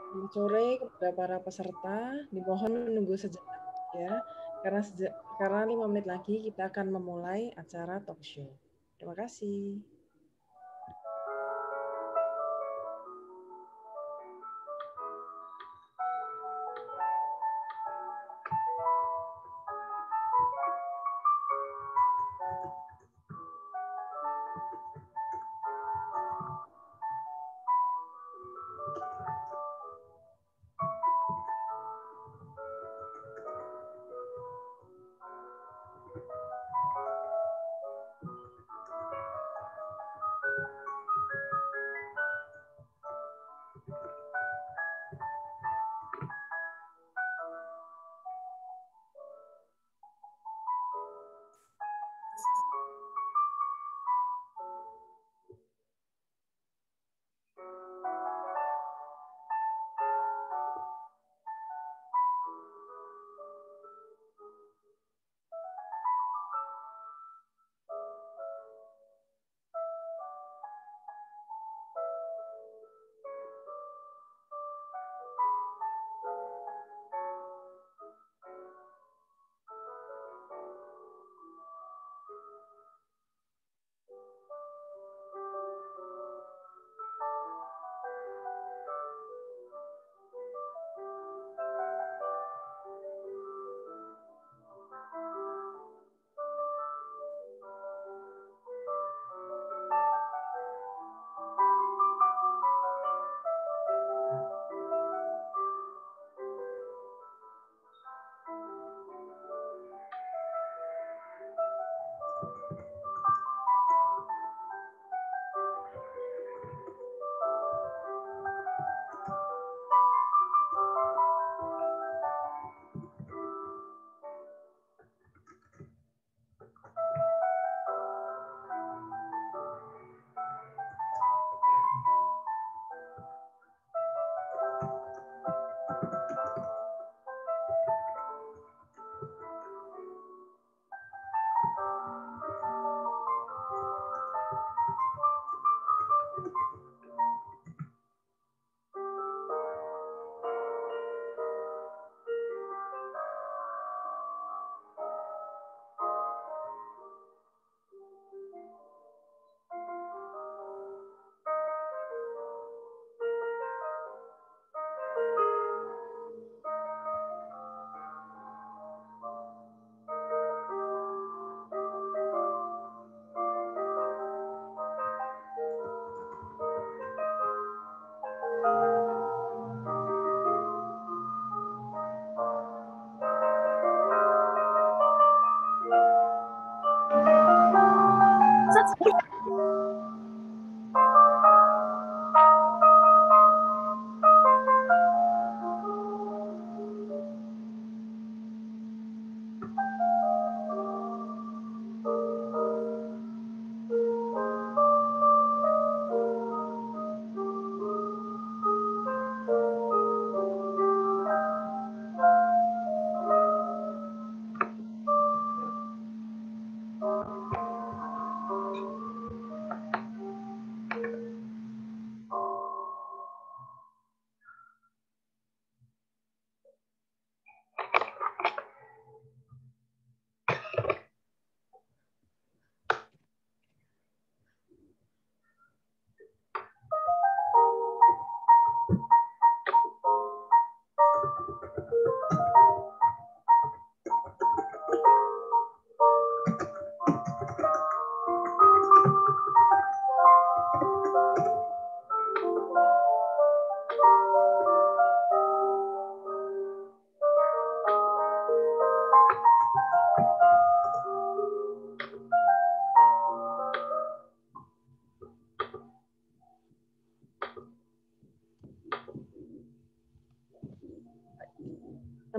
Selamat sore kepada para peserta. Dimohon menunggu sejenak ya, karena 5 menit lagi kita akan memulai acara talk show. Terima kasih.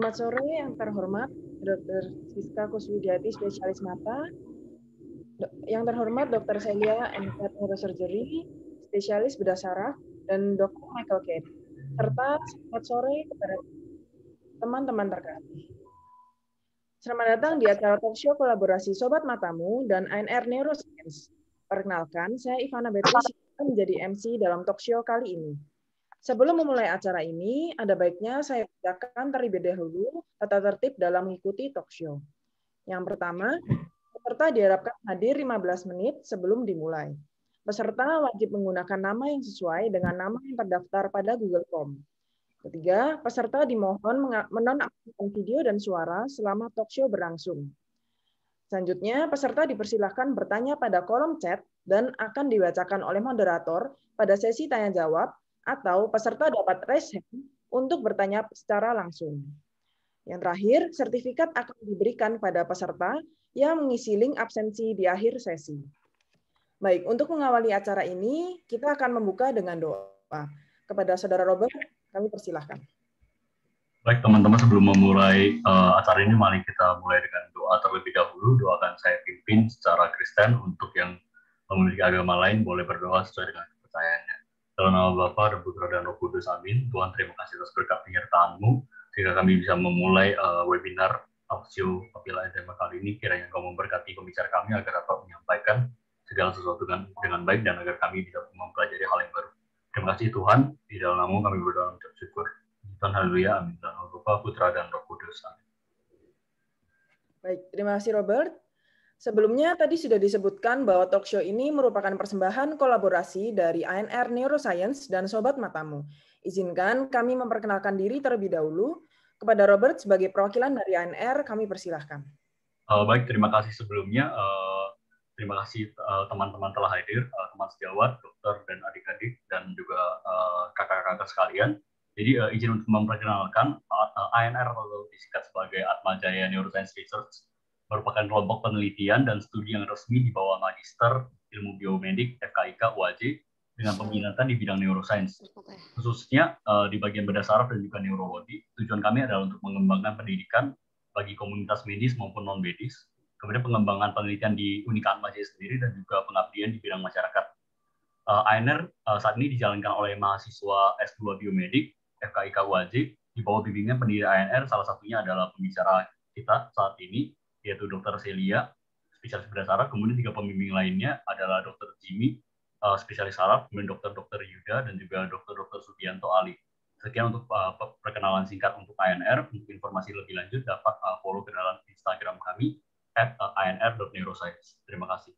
Selamat sore yang terhormat Dr. Siska Kuswidyati, spesialis mata. Yang terhormat Dr. Celia MK Neurosurgery, spesialis bedah saraf, dan Dr. Michael Kate. Serta selamat sore kepada teman-teman terkasih. Selamat datang di acara talk show kolaborasi Sobat Matamu dan ANR Neuroscience. Perkenalkan, saya Ivana Beatrice menjadi MC dalam talk show kali ini. Sebelum memulai acara ini, ada baiknya saya bacakan terlebih dahulu tata tertib dalam mengikuti talk show. Yang pertama, peserta diharapkan hadir 15 menit sebelum dimulai. Peserta wajib menggunakan nama yang sesuai dengan nama yang terdaftar pada Google Form. Ketiga, peserta dimohon menonaktifkan video dan suara selama talk show berlangsung. Selanjutnya, peserta dipersilahkan bertanya pada kolom chat dan akan dibacakan oleh moderator pada sesi tanya jawab, atau peserta dapat raise hand untuk bertanya secara langsung. Yang terakhir, sertifikat akan diberikan pada peserta yang mengisi link absensi di akhir sesi. Baik, untuk mengawali acara ini, kita akan membuka dengan doa. Kepada Saudara Robert, kami persilahkan. Baik teman-teman, sebelum memulai acara ini, mari kita mulai dengan doa terlebih dahulu. Doakan saya pimpin secara Kristen. Untuk yang memiliki agama lain boleh berdoa sesuai dengan kepercayaannya. Dalam nama Bapa dan Putra dan Roh Kudus, amin. Tuhan, terima kasih atas berkat penyertaan-Mu sehingga kami bisa memulai webinar talkshow Papila Edema kali ini. Kiranya Engkau memberkati pembicara kami agar dapat menyampaikan segala sesuatu dengan baik dan agar kami bisa mempelajari hal yang baru. Terima kasih Tuhan, di dalam nama-Mu kami berdoa dan bersyukur. Tuhan, haleluya, amin. Dan Bapa, Putra, dan Roh Kudus, amin. Baik, terima kasih Robert. Sebelumnya tadi sudah disebutkan bahwa talk show ini merupakan persembahan kolaborasi dari ANR Neuroscience dan Sobat Matamu. Izinkan kami memperkenalkan diri terlebih dahulu. Kepada Robert sebagai perwakilan dari ANR, kami persilahkan. Baik, terima kasih sebelumnya. Terima kasih teman-teman telah hadir, teman sejawat, dokter dan adik-adik, dan juga kakak-kakak sekalian. Jadi izin untuk memperkenalkan, ANR atau disingkat sebagai Atma Jaya Neuroscience Research merupakan kelompok penelitian dan studi yang resmi di bawah Magister Ilmu Biomedik FKIK UAJ dengan peminatan di bidang neuroscience, khususnya di bagian bedah saraf dan juga neurologi. Tujuan kami adalah untuk mengembangkan pendidikan bagi komunitas medis maupun non-medis, kemudian pengembangan penelitian di Unika Atma Jaya sendiri, dan juga pengabdian di bidang masyarakat. ANR saat ini dijalankan oleh mahasiswa S2 Biomedik FKIK UAJ di bawah bimbingan pendiri ANR. Salah satunya adalah pembicara kita saat ini, yaitu Dr. Celia, spesialis bedah saraf. Kemudian 3 pembimbing lainnya adalah Dr. Jimmy, spesialis saraf, kemudian Dr. Yuda, dan juga Dr. Subianto Ali. Sekian untuk perkenalan singkat untuk ANR. Untuk informasi lebih lanjut dapat follow ke dalam Instagram kami @anr.neuroscience. Terima kasih.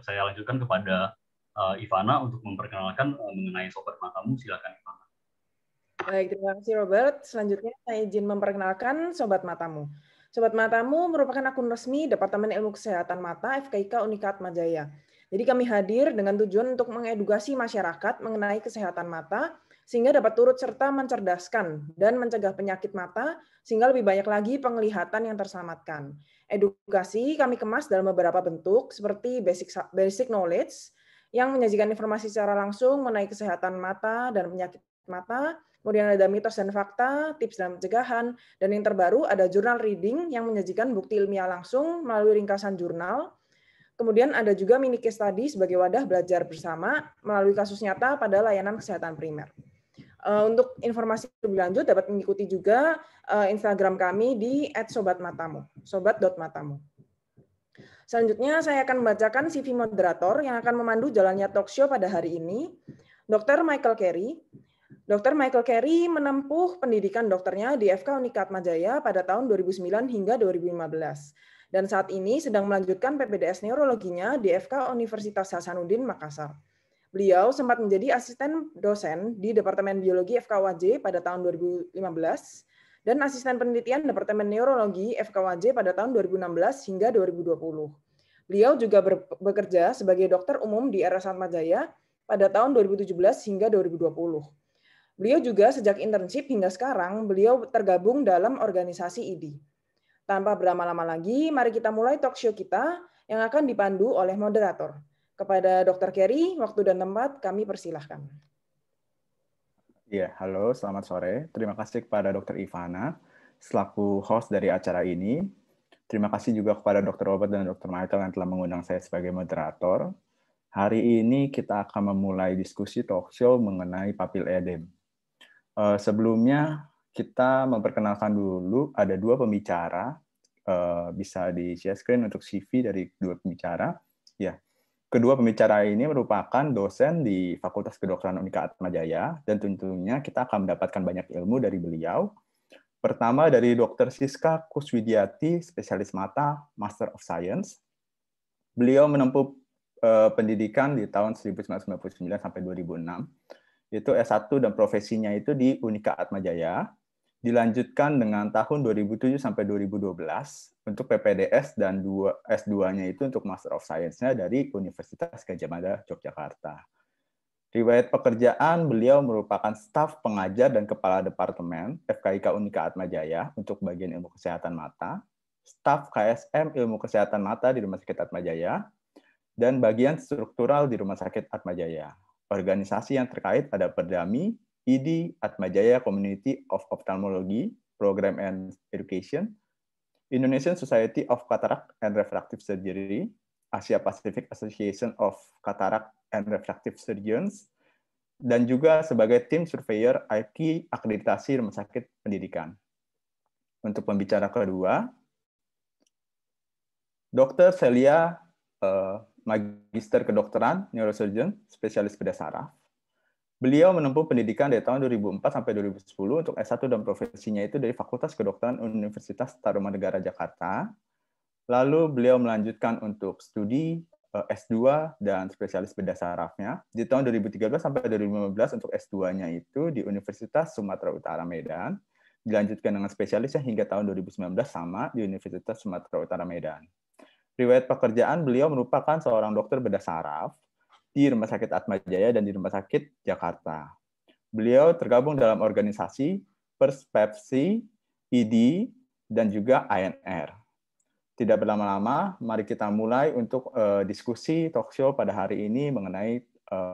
Saya lanjutkan kepada Ivana untuk memperkenalkan mengenai Sobat Matamu. Silakan Ivana. Baik, terima kasih Robert. Selanjutnya saya izin memperkenalkan Sobat Matamu. Sobat Matamu merupakan akun resmi Departemen Ilmu Kesehatan Mata FKIK Unika Atma Jaya. Jadi kami hadir dengan tujuan untuk mengedukasi masyarakat mengenai kesehatan mata, sehingga dapat turut serta mencerdaskan dan mencegah penyakit mata, sehingga lebih banyak lagi penglihatan yang terselamatkan. Edukasi kami kemas dalam beberapa bentuk, seperti basic knowledge, yang menyajikan informasi secara langsung mengenai kesehatan mata dan penyakit mata. Kemudian ada mitos dan fakta, tips dan pencegahan, dan yang terbaru ada journal reading yang menyajikan bukti ilmiah langsung melalui ringkasan jurnal. Kemudian ada juga mini case study sebagai wadah belajar bersama melalui kasus nyata pada layanan kesehatan primer. Untuk informasi lebih lanjut dapat mengikuti juga Instagram kami di @sobatmatamu, sobat.matamu. Selanjutnya saya akan membacakan CV moderator yang akan memandu jalannya talk show pada hari ini. Dr. Michael Carey. Dr. Michael Carey menempuh pendidikan dokternya di FK Unika Atma Jaya pada tahun 2009 hingga 2015. Dan saat ini sedang melanjutkan PPDS Neurologinya di FK Universitas Hasanuddin, Makassar. Beliau sempat menjadi asisten dosen di Departemen Biologi FKUAJ pada tahun 2015 dan asisten penelitian Departemen Neurologi FKUAJ pada tahun 2016 hingga 2020. Beliau juga bekerja sebagai dokter umum di RS Atma Jaya pada tahun 2017 hingga 2020. Beliau juga sejak internship hingga sekarang, beliau tergabung dalam organisasi IDI. Tanpa berlama-lama lagi, mari kita mulai talk show kita yang akan dipandu oleh moderator. Kepada Dr. Carey, waktu dan tempat kami persilahkan. Ya, halo, selamat sore. Terima kasih kepada Dr. Ivana selaku host dari acara ini. Terima kasih juga kepada Dr. Robert dan Dr. Michael yang telah mengundang saya sebagai moderator. Hari ini kita akan memulai diskusi talk show mengenai papil edem. Sebelumnya kita memperkenalkan dulu ada 2 pembicara, bisa di share screen untuk CV dari 2 pembicara. Ya, Kedua pembicara ini merupakan dosen di Fakultas Kedokteran Unika Atmajaya, dan tentunya kita akan mendapatkan banyak ilmu dari beliau. Pertama dari Dr. Siska Kuswidiati, spesialis mata, Master of Science. Beliau menempuh pendidikan di tahun 1999 sampai 2006. Itu S1 dan profesinya itu di Unika Atmajaya. Dilanjutkan dengan tahun 2007 sampai 2012 untuk PPDS, dan S2-nya itu untuk Master of Science-nya dari Universitas Gadjah Mada, Yogyakarta. Riwayat pekerjaan, beliau merupakan staf pengajar dan kepala departemen FKIK Unika Atmajaya untuk bagian ilmu kesehatan mata, staf KSM ilmu kesehatan mata di Rumah Sakit Atmajaya, dan bagian struktural di Rumah Sakit Atmajaya. Organisasi yang terkait ada Perdami, ID, Atmajaya Community of Ophthalmology, Program and Education, Indonesian Society of Cataract and Refractive Surgery, Asia Pacific Association of Cataract and Refractive Surgeons, dan juga sebagai tim surveyor IP akreditasi Rumah Sakit Pendidikan. Untuk pembicara kedua, Dr. Celia, Magister Kedokteran, Neurosurgeon, spesialis bedah saraf. Beliau menempuh pendidikan dari tahun 2004 sampai 2010 untuk S1 dan profesinya itu dari Fakultas Kedokteran Universitas Tarumanegara Jakarta. Lalu beliau melanjutkan untuk studi S2 dan spesialis bedah sarafnya di tahun 2013 sampai 2015 untuk S2-nya itu di Universitas Sumatera Utara Medan. Dilanjutkan dengan spesialisnya hingga tahun 2019 sama di Universitas Sumatera Utara Medan. Riwayat pekerjaan, beliau merupakan seorang dokter bedah saraf di Rumah Sakit Atmajaya dan di Rumah Sakit Jakarta. Beliau tergabung dalam organisasi Perspepsi, ID, dan juga ANR. Tidak berlama-lama, mari kita mulai untuk diskusi talk show pada hari ini mengenai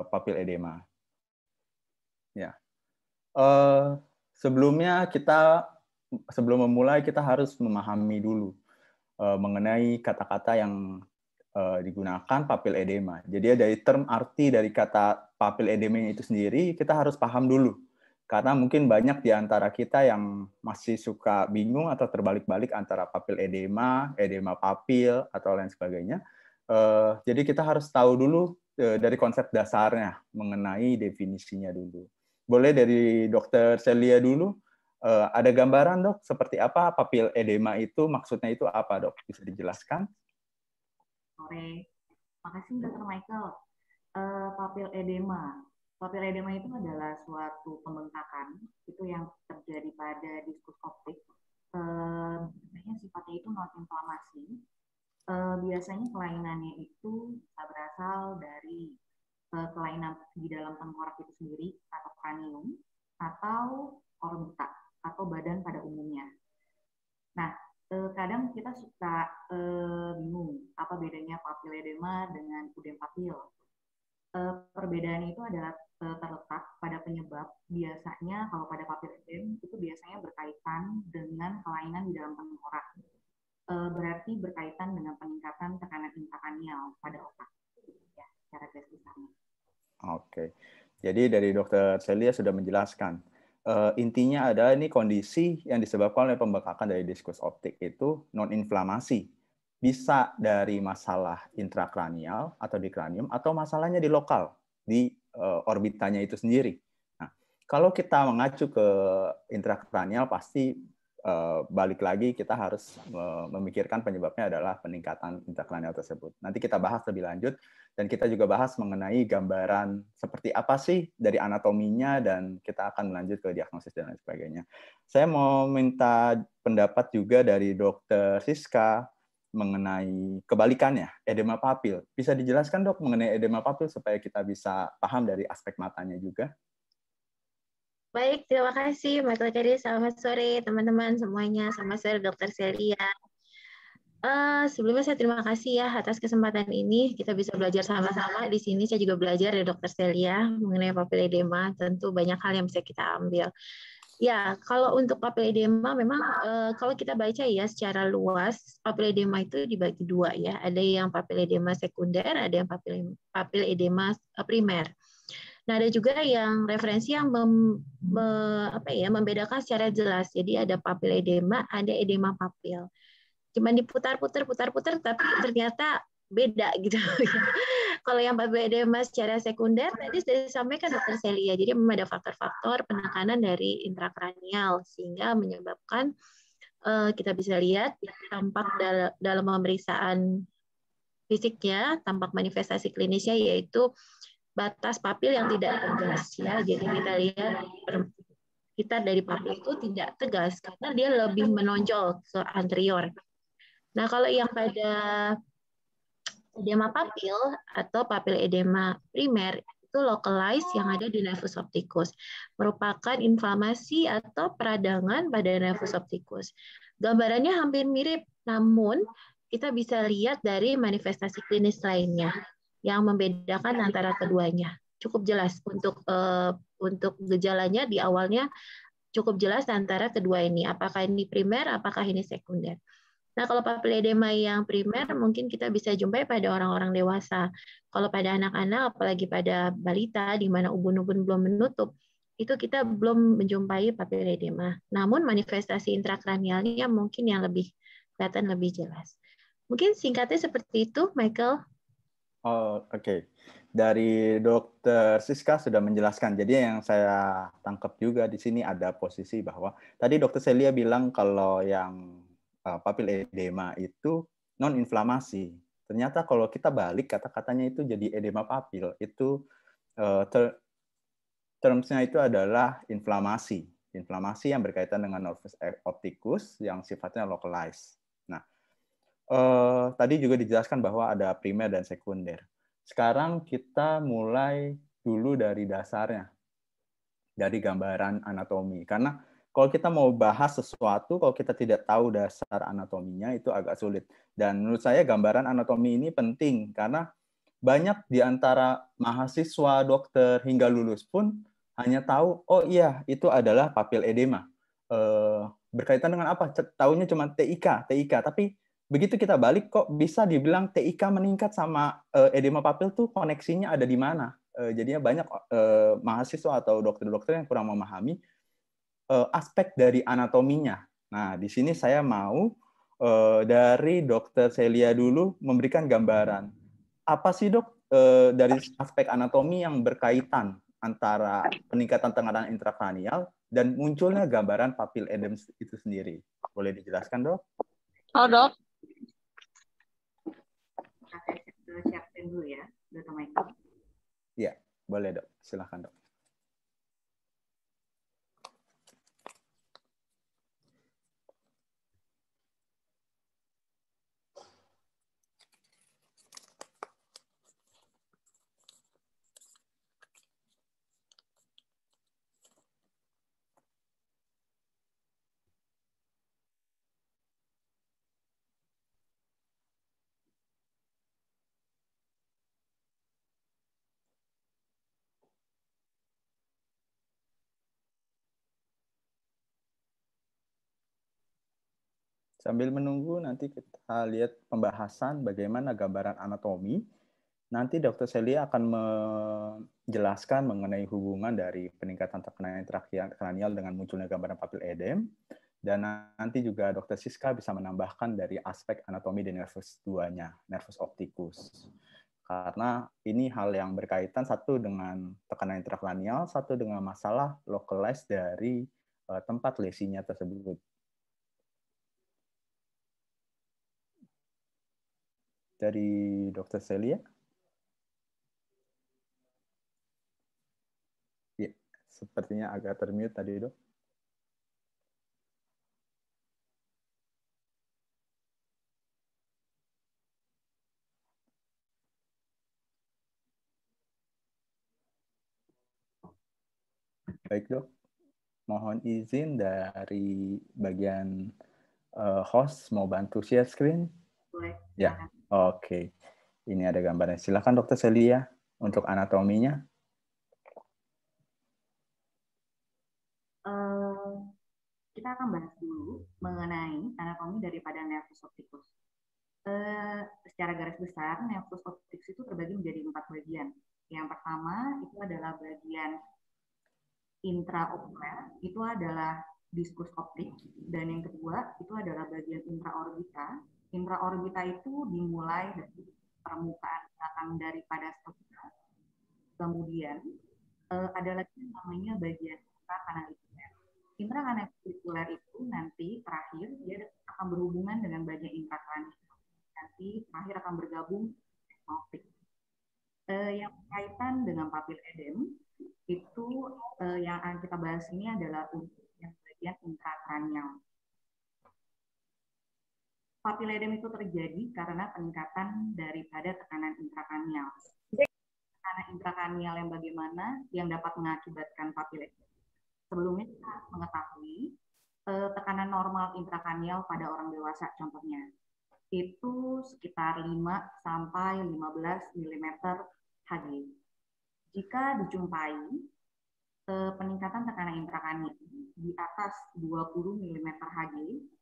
papil edema. Ya. Sebelum memulai kita harus memahami dulu mengenai kata-kata yang digunakan papil edema. Jadi dari term arti dari kata papil edema itu sendiri kita harus paham dulu. Karena mungkin banyak di antara kita yang masih suka bingung atau terbalik-balik antara papil edema, edema papil, atau lain sebagainya. Jadi kita harus tahu dulu dari konsep dasarnya mengenai definisinya dulu. Boleh dari Dr. Celia dulu. Ada gambaran, Dok, seperti apa papil edema itu, maksudnya itu apa, Dok? Bisa dijelaskan? Sore. Makasih Dr. Michael. Papil edema. Papil edema itu adalah suatu pembengkakan itu yang terjadi pada diskus optik. Biasanya sifatnya itu non inflamasi. Biasanya kelainannya itu berasal dari kelainan di dalam tengkorak itu sendiri atau kranium atau orbita atau badan pada umumnya. Nah, kadang kita suka bingung apa bedanya papil edema dengan udem papil. Perbedaan itu adalah terletak pada penyebab. Biasanya kalau pada papil edem itu biasanya berkaitan dengan kelainan di dalam tengkorak. Berarti berkaitan dengan peningkatan tekanan intrakranial pada otak. Ya, secara garis besarnya. Oke. Jadi dari Dr. Celia sudah menjelaskan. Intinya adalah ini kondisi yang disebabkan oleh pembengkakan dari diskus optik itu non-inflamasi. Bisa dari masalah intrakranial atau di kranium, atau masalahnya di lokal, di orbitanya itu sendiri. Nah, kalau kita mengacu ke intrakranial, pasti balik lagi kita harus memikirkan penyebabnya adalah peningkatan intrakranial tersebut. Nanti kita bahas lebih lanjut, dan kita juga bahas mengenai gambaran seperti apa sih dari anatominya, dan kita akan melanjut ke diagnosis dan lain sebagainya. Saya mau minta pendapat juga dari Dr. Siska mengenai kebalikannya, edema papil. Bisa dijelaskan, Dok, mengenai edema papil supaya kita bisa paham dari aspek matanya juga? Baik, terima kasih Mas Lakari. Selamat sore teman-teman semuanya. Selamat sore Dr. Celia. Sebelumnya saya terima kasih ya atas kesempatan ini. Kita bisa belajar sama-sama. Di sini saya juga belajar dari Dr. Celia mengenai papil edema. Tentu banyak hal yang bisa kita ambil. Ya, kalau untuk papil edema memang kalau kita baca ya secara luas, papil edema itu dibagi dua ya. Ada yang papil edema sekunder, ada yang papil edema primer. Nah, ada juga yang referensi yang membedakan secara jelas. Jadi ada papil edema, ada edema papil. Cuma diputar-putar, tapi ternyata beda gitu. Kalau yang papil edema secara sekunder tadi sudah disampaikan Dr. Celia, jadi memang ada faktor-faktor penekanan dari intrakranial sehingga menyebabkan kita bisa lihat tampak dalam pemeriksaan fisiknya, tampak manifestasi klinisnya yaitu batas papil yang tidak tegas ya. Jadi kita lihat sekitar dari papil itu tidak tegas karena dia lebih menonjol ke anterior. Nah, kalau yang pada edema papil atau papil edema primer itu localized yang ada di nervus opticus, merupakan inflamasi atau peradangan pada nervus opticus. Gambarannya hampir mirip, namun kita bisa lihat dari manifestasi klinis lainnya yang membedakan antara keduanya. Cukup jelas untuk gejalanya di awalnya cukup jelas antara kedua ini. Apakah ini primer, apakah ini sekunder. Nah, kalau papil edema yang primer mungkin kita bisa jumpai pada orang-orang dewasa. Kalau pada anak-anak, apalagi pada balita, di mana ubun-ubun belum menutup, itu kita belum menjumpai papil edema. Namun manifestasi intrakranialnya mungkin yang lebih kelihatan lebih jelas. Mungkin singkatnya seperti itu, Michael. Oh, oke. Dari Dokter Siska sudah menjelaskan. Jadi yang saya tangkap juga di sini ada posisi bahwa tadi Dokter Celia bilang kalau yang papil edema itu non-inflamasi. Ternyata kalau kita balik kata-katanya itu jadi edema papil, itu termsnya itu adalah inflamasi. Inflamasi yang berkaitan dengan nervus opticus yang sifatnya localized. Nah, tadi juga dijelaskan bahwa ada primer dan sekunder. Sekarang kita mulai dulu dari dasarnya, dari gambaran anatomi. Karena kalau kita mau bahas sesuatu, kalau kita tidak tahu dasar anatominya, itu agak sulit. Dan menurut saya gambaran anatomi ini penting, karena banyak di antara mahasiswa, dokter, hingga lulus pun hanya tahu, oh iya, itu adalah papil edema. Berkaitan dengan apa? Taunya cuma TIK. Tapi begitu kita balik, kok bisa dibilang TIK meningkat sama edema papil tuh koneksinya ada di mana? Jadinya banyak mahasiswa atau dokter-dokter yang kurang memahami aspek dari anatominya. Nah, di sini saya mau dari Dokter Celia dulu memberikan gambaran. Apa sih, Dok, dari aspek anatomi yang berkaitan antara peningkatan tekanan intrakranial dan munculnya gambaran papil edema itu sendiri? Boleh dijelaskan, Dok? Oh, Dok. Saya siapin dulu ya, Dr. Michael. Iya, boleh, Dok. Silakan, Dok. Sambil menunggu, nanti kita lihat pembahasan bagaimana gambaran anatomi. Nanti Dr. Celia akan menjelaskan mengenai hubungan dari peningkatan tekanan intrakranial dengan munculnya gambaran papil edem. Dan nanti juga Dr. Siska bisa menambahkan dari aspek anatomi di nervus 2-nya, nervus opticus. Karena ini hal yang berkaitan, satu dengan tekanan intrakranial, satu dengan masalah localized dari tempat lesinya tersebut. Dari Dr. Celia. Ya, sepertinya agak termute tadi, Dok. Baik, Dok. Mohon izin dari bagian host mau bantu share screen. Boleh. Ya, oke. Ini ada gambarnya. Silakan Dr. Celia untuk anatominya. Kita akan bahas dulu mengenai anatomi daripada nervus opticus. Secara garis besar, nervus opticus itu terbagi menjadi 4 bagian. Yang pertama itu adalah bagian intraokuler, itu adalah diskus optik, dan yang kedua itu adalah bagian intraorbita. Intraorbita itu dimulai dari permukaan belakang daripada struktur. Kemudian ada lagi yang namanya bagian intrakanalikuler. Intrakanalikuler itu nanti terakhir dia akan berhubungan dengan bagian intrakranial. Nanti terakhir akan bergabung optik. Yang berkaitan dengan papil edem itu yang akan kita bahas ini adalah untuk yang bagian intrakranial. Papil edem itu terjadi karena peningkatan daripada tekanan intrakranial. Tekanan intrakranial yang bagaimana yang dapat mengakibatkan papil edem. Sebelumnya kita harus mengetahui tekanan normal intrakranial pada orang dewasa contohnya itu sekitar 5 sampai 15 mm Hg. Jika dijumpai peningkatan tekanan intrakranial di atas 20 mm Hg,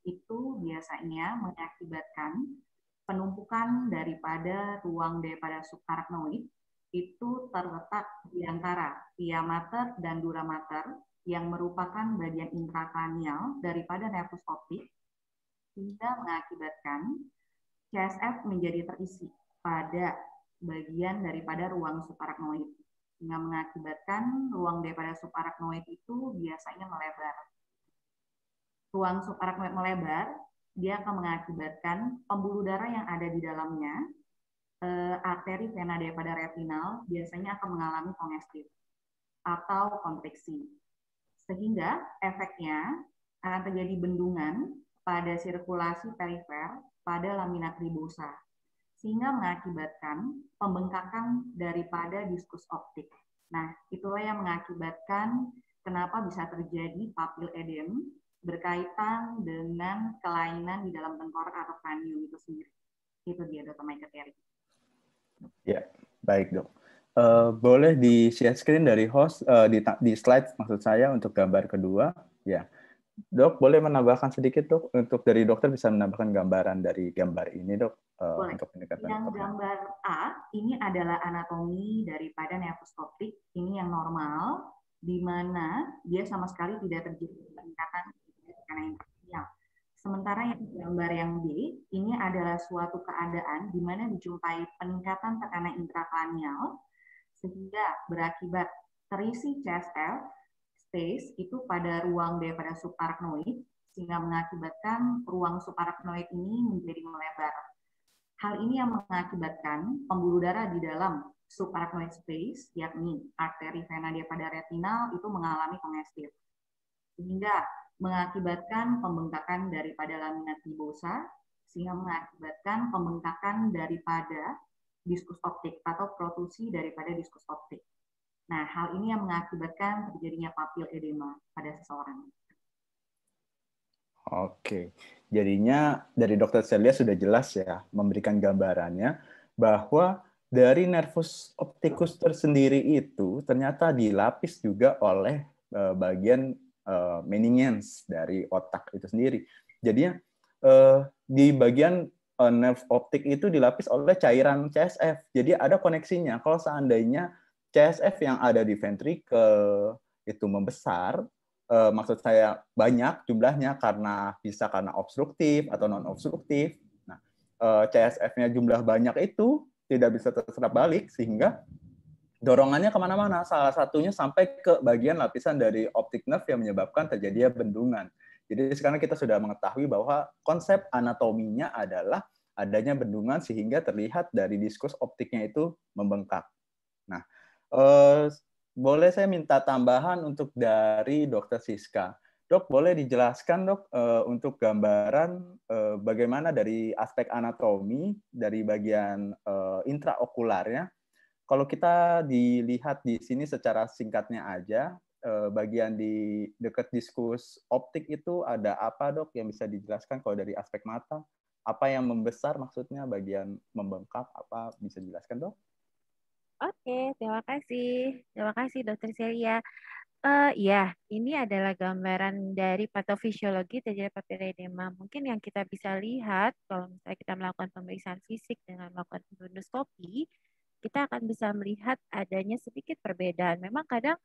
itu biasanya mengakibatkan penumpukan daripada ruang daripada subarachnoid itu terletak di antara pia mater dan dura mater yang merupakan bagian intrakranial daripada nervus optik, sehingga mengakibatkan CSF menjadi terisi pada bagian daripada ruang subarachnoid, sehingga mengakibatkan ruang daripada subarachnoid itu biasanya melebar. Ruang subarachnoid melebar, dia akan mengakibatkan pembuluh darah yang ada di dalamnya, arteri vena daripada retinal biasanya akan mengalami kongestif atau kontriksi, sehingga efeknya akan terjadi bendungan pada sirkulasi perifer pada lamina cribosa, sehingga mengakibatkan pembengkakan daripada diskus optik. Nah, itulah yang mengakibatkan kenapa bisa terjadi papil edem berkaitan dengan kelainan di dalam tengkorak atau kranium itu sendiri. Itu dia, Dr. Michael Terry. Ya, baik dok. Boleh di share screen dari host, di slide maksud saya untuk gambar kedua. Ya, dok boleh menambahkan sedikit dok, untuk dari dokter bisa menambahkan gambaran dari gambar ini dok. Boleh. Untuk pendekatan yang gambar A ini anatomia anatomi daripada nervus optik, ini yang normal, di mana dia sama sekali tidak terjadi peningkatan tekanan intrakranial. Sementara yang gambar yang B, ini adalah suatu keadaan di mana dijumpai peningkatan tekanan intrakranial sehingga berakibat terisi CSF space itu pada ruang daripada subarachnoid sehingga mengakibatkan ruang subarachnoid ini menjadi melebar. Hal ini yang mengakibatkan pembuluh darah di dalam subarachnoid space, yakni arteri vena daripada retinal itu mengalami kongestif, sehingga mengakibatkan pembengkakan daripada lamina cribosa, sehingga mengakibatkan pembengkakan daripada diskus optik atau protrusi daripada diskus optik. Nah, hal ini yang mengakibatkan terjadinya papil edema pada seseorang. Oke, jadinya dari Dr. Celia sudah jelas ya memberikan gambarannya bahwa dari nervus opticus tersendiri itu ternyata dilapis juga oleh bagian meningens dari otak itu sendiri. Jadinya di bagian nerve optik itu dilapis oleh cairan CSF. Jadi ada koneksinya. Kalau seandainya CSF yang ada di ventricle itu membesar, maksud saya banyak jumlahnya bisa karena obstruktif atau non obstruktif. Nah, CSF-nya jumlah banyak itu tidak bisa terserap balik sehingga dorongannya kemana-mana. Salah satunya sampai ke bagian lapisan dari optic nerve yang menyebabkan terjadinya bendungan. Jadi sekarang kita sudah mengetahui bahwa konsep anatominya adalah adanya bendungan sehingga terlihat dari diskus optiknya itu membengkak. Nah, boleh saya minta tambahan untuk dari Dr. Siska. Dok, boleh dijelaskan dok untuk gambaran bagaimana dari aspek anatomi dari bagian intraokularnya. Kalau kita dilihat di sini secara singkatnya aja, bagian di dekat diskus optik itu ada apa dok yang bisa dijelaskan kalau dari aspek mata? Apa yang membesar maksudnya bagian membengkak, apa bisa dijelaskan dok? Oke, terima kasih. Terima kasih Dr. Celia. Ya, ini adalah gambaran dari patofisiologi terjadi papil edema. Mungkin yang kita bisa lihat kalau misalnya kita melakukan pemeriksaan fisik dengan melakukan endoskopi, kita akan bisa melihat adanya sedikit perbedaan. Memang kadang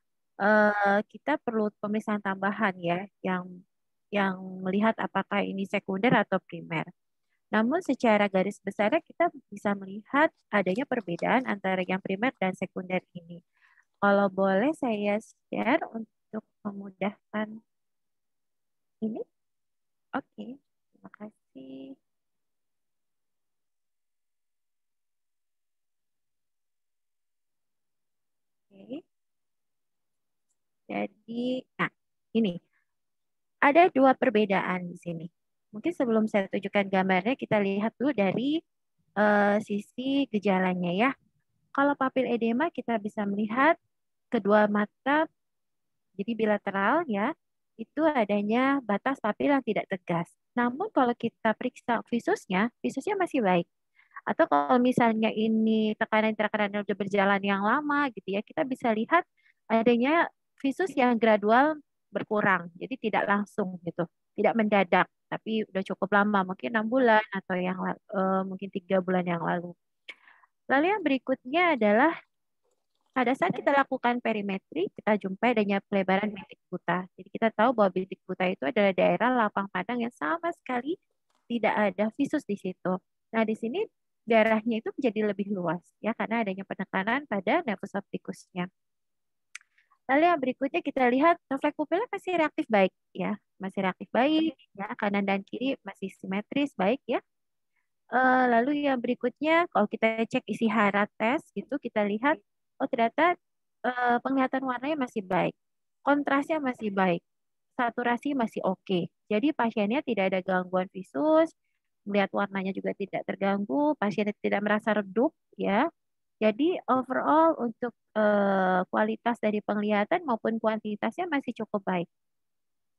kita perlu pemeriksaan tambahan ya, yang melihat apakah ini sekunder atau primer. Namun secara garis besarnya kita bisa melihat adanya perbedaan antara yang primer dan sekunder ini. Kalau boleh saya share untuk memudahkan ini. Oke, terima kasih. Oke. Jadi, nah ini ada dua perbedaan di sini. Mungkin sebelum saya tunjukkan gambarnya, kita lihat dulu dari sisi gejalanya ya. Kalau papil edema kita bisa melihat kedua mata jadi bilateral ya, itu adanya batas papil yang tidak tegas. Namun kalau kita periksa visusnya masih baik. Atau kalau misalnya ini tekanan-tekanan yang sudah berjalan yang lama gitu ya, kita bisa lihat adanya visus yang gradual berkurang. Jadi tidak langsung gitu, tidak mendadak, tapi udah cukup lama, mungkin 6 bulan atau yang mungkin 3 bulan yang lalu. Lalu yang berikutnya adalah pada saat kita lakukan perimetri, kita jumpai adanya pelebaran bintik buta. Jadi kita tahu bahwa bintik buta itu adalah daerah lapang padang yang sama sekali tidak ada visus di situ. Nah, di sini darahnya itu menjadi lebih luas ya karena adanya penekanan pada nervus opticusnya. Lalu yang berikutnya kita lihat refleks pupilnya masih reaktif baik ya, masih reaktif baik ya, kanan dan kiri masih simetris baik ya. Lalu yang berikutnya kalau kita cek isi hara tes gitu kita lihat oh ternyata penglihatan warnanya masih baik, kontrasnya masih baik, saturasi masih oke. Jadi pasiennya tidak ada gangguan visus, melihat warnanya juga tidak terganggu, pasiennya tidak merasa redup ya. Jadi overall untuk kualitas dari penglihatan maupun kuantitasnya masih cukup baik.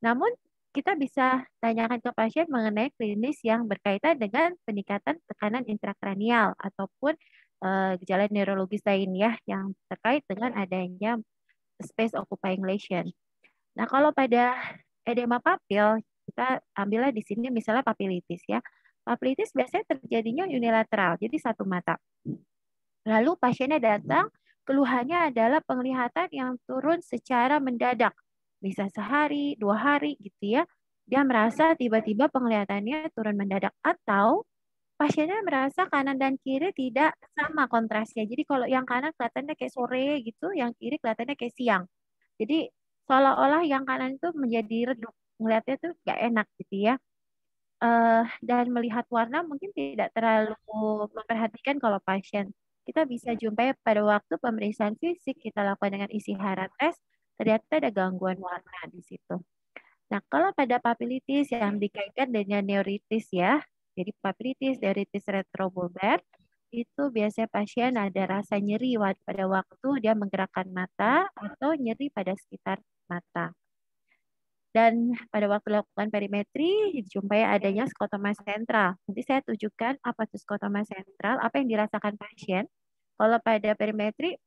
Namun kita bisa tanyakan ke pasien mengenai klinis yang berkaitan dengan peningkatan tekanan intrakranial ataupun gejala neurologis lain ya yang terkait dengan adanya space occupying lesion. Nah, kalau pada edema papil, kita ambillah di sini misalnya papilitis ya. Papilitis biasanya terjadinya unilateral, jadi satu mata. Lalu pasiennya datang, keluhannya adalah penglihatan yang turun secara mendadak. Bisa sehari, 2 hari gitu ya. Dia merasa tiba-tiba penglihatannya turun mendadak. Atau pasiennya merasa kanan dan kiri tidak sama kontrasnya. Jadi kalau yang kanan kelihatannya kayak sore gitu, yang kiri kelihatannya kayak siang. Jadi seolah-olah yang kanan itu menjadi redup. Melihatnya tuh gak enak gitu ya. Dan melihat warna mungkin tidak terlalu memperhatikan kalau pasien. Kita bisa jumpai pada waktu pemeriksaan fisik kita lakukan dengan isi hara tes, ternyata ada gangguan warna di situ. Nah, kalau pada papilitis yang dikaitkan dengan neuritis ya, jadi papilitis, neuritis retrobulbar, itu biasanya pasien ada rasa nyeri pada waktu dia menggerakkan mata atau nyeri pada sekitar mata. Dan pada waktu lakukan perimetri, dijumpai adanya skotoma sentral. Nanti saya tunjukkan apa itu skotoma sentral, apa yang dirasakan pasien. Kalau pada perimetri,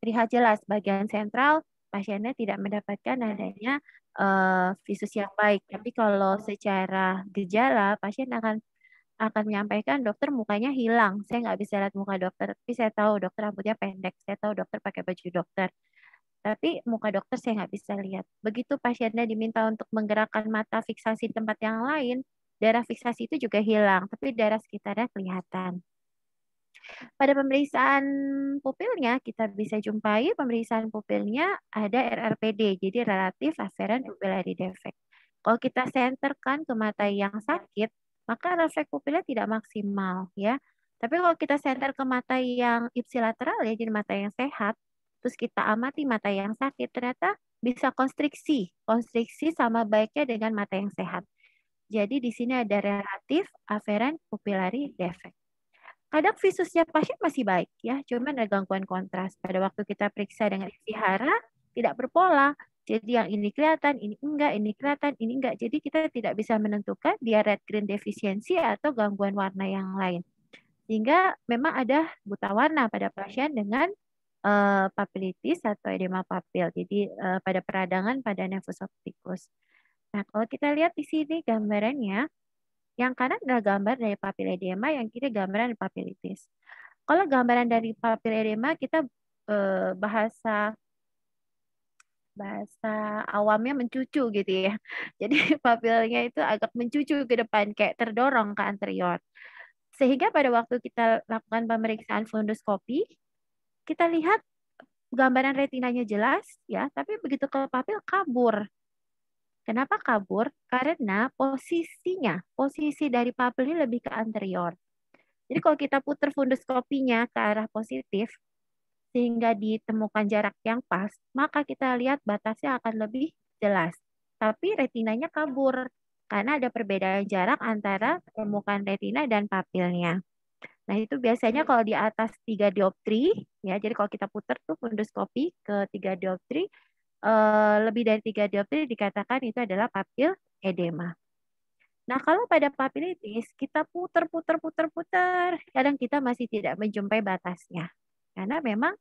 terlihat jelas bagian sentral pasiennya tidak mendapatkan adanya visus yang baik. Tapi kalau secara gejala, pasien akan menyampaikan dokter mukanya hilang. Saya nggak bisa lihat muka dokter, tapi saya tahu dokter rambutnya pendek. Saya tahu dokter pakai baju dokter. Tapi muka dokter saya nggak bisa lihat. Begitu pasiennya diminta untuk menggerakkan mata fiksasi tempat yang lain, daerah fiksasi itu juga hilang, tapi daerah sekitarnya kelihatan. Pada pemeriksaan pupilnya, kita bisa jumpai pemeriksaan pupilnya ada RRPD, jadi Relative Afferent Pupillary Defect. Kalau kita senterkan ke mata yang sakit, maka refleks pupilnya tidak maksimal ya. Tapi kalau kita senter ke mata yang ipsilateral ya, jadi mata yang sehat, terus kita amati mata yang sakit, ternyata bisa konstriksi sama baiknya dengan mata yang sehat. Jadi di sini ada Relative Afferent Pupillary Defect. Kadang visusnya pasien masih baik ya, cuman ada gangguan kontras. Pada waktu kita periksa dengan isi hara tidak berpola. Jadi yang ini kelihatan, ini enggak, ini kelihatan, ini enggak. Jadi kita tidak bisa menentukan dia red green defisiensi atau gangguan warna yang lain. Sehingga memang ada buta warna pada pasien dengan papilitis atau edema papil. Jadi pada peradangan pada nervus opticus. Nah, kalau kita lihat di sini gambarannya, yang kanan adalah gambar dari papil edema, yang kiri gambaran dari papilitis. Kalau gambaran dari papil edema kita bahasa bahasa awamnya mencucu gitu ya. Jadi papilnya itu agak mencucu ke depan, kayak terdorong ke anterior. Sehingga pada waktu kita lakukan pemeriksaan funduskopi, kita lihat gambaran retinanya jelas ya, tapi begitu ke papil kabur. Kenapa kabur? Karena posisi dari papil ini lebih ke anterior. Jadi kalau kita putar funduskopinya ke arah positif, sehingga ditemukan jarak yang pas, maka kita lihat batasnya akan lebih jelas. Tapi retinanya kabur, karena ada perbedaan jarak antara permukaan retina dan papilnya. Nah, itu biasanya kalau di atas 3 dioptri, ya, jadi kalau kita putar tuh funduskopi ke 3 dioptri, lebih dari 3 dioptri dikatakan itu adalah papil edema. Nah, kalau pada papilitis, kita putar, kadang kita masih tidak menjumpai batasnya. Karena memang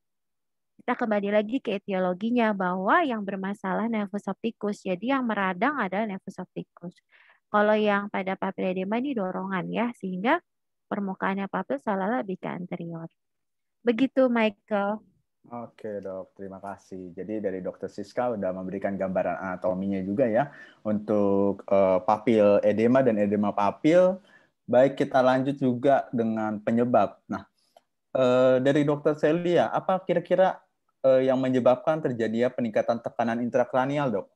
kita kembali lagi ke etiologinya bahwa yang bermasalah nervus opticus. Jadi yang meradang adalah nervus opticus. Kalau yang pada papil edema ini dorongan ya, sehingga permukaannya papil seolah-olah lebih ke anterior. Begitu, Michael. Oke, Dok. Terima kasih. Jadi dari Dr. Siska udah memberikan gambaran anatominya juga ya untuk papil edema dan edema papil. Baik, kita lanjut juga dengan penyebab. Nah, dari Dr. Celia, apa kira-kira yang menyebabkan terjadinya peningkatan tekanan intrakranial, Dok?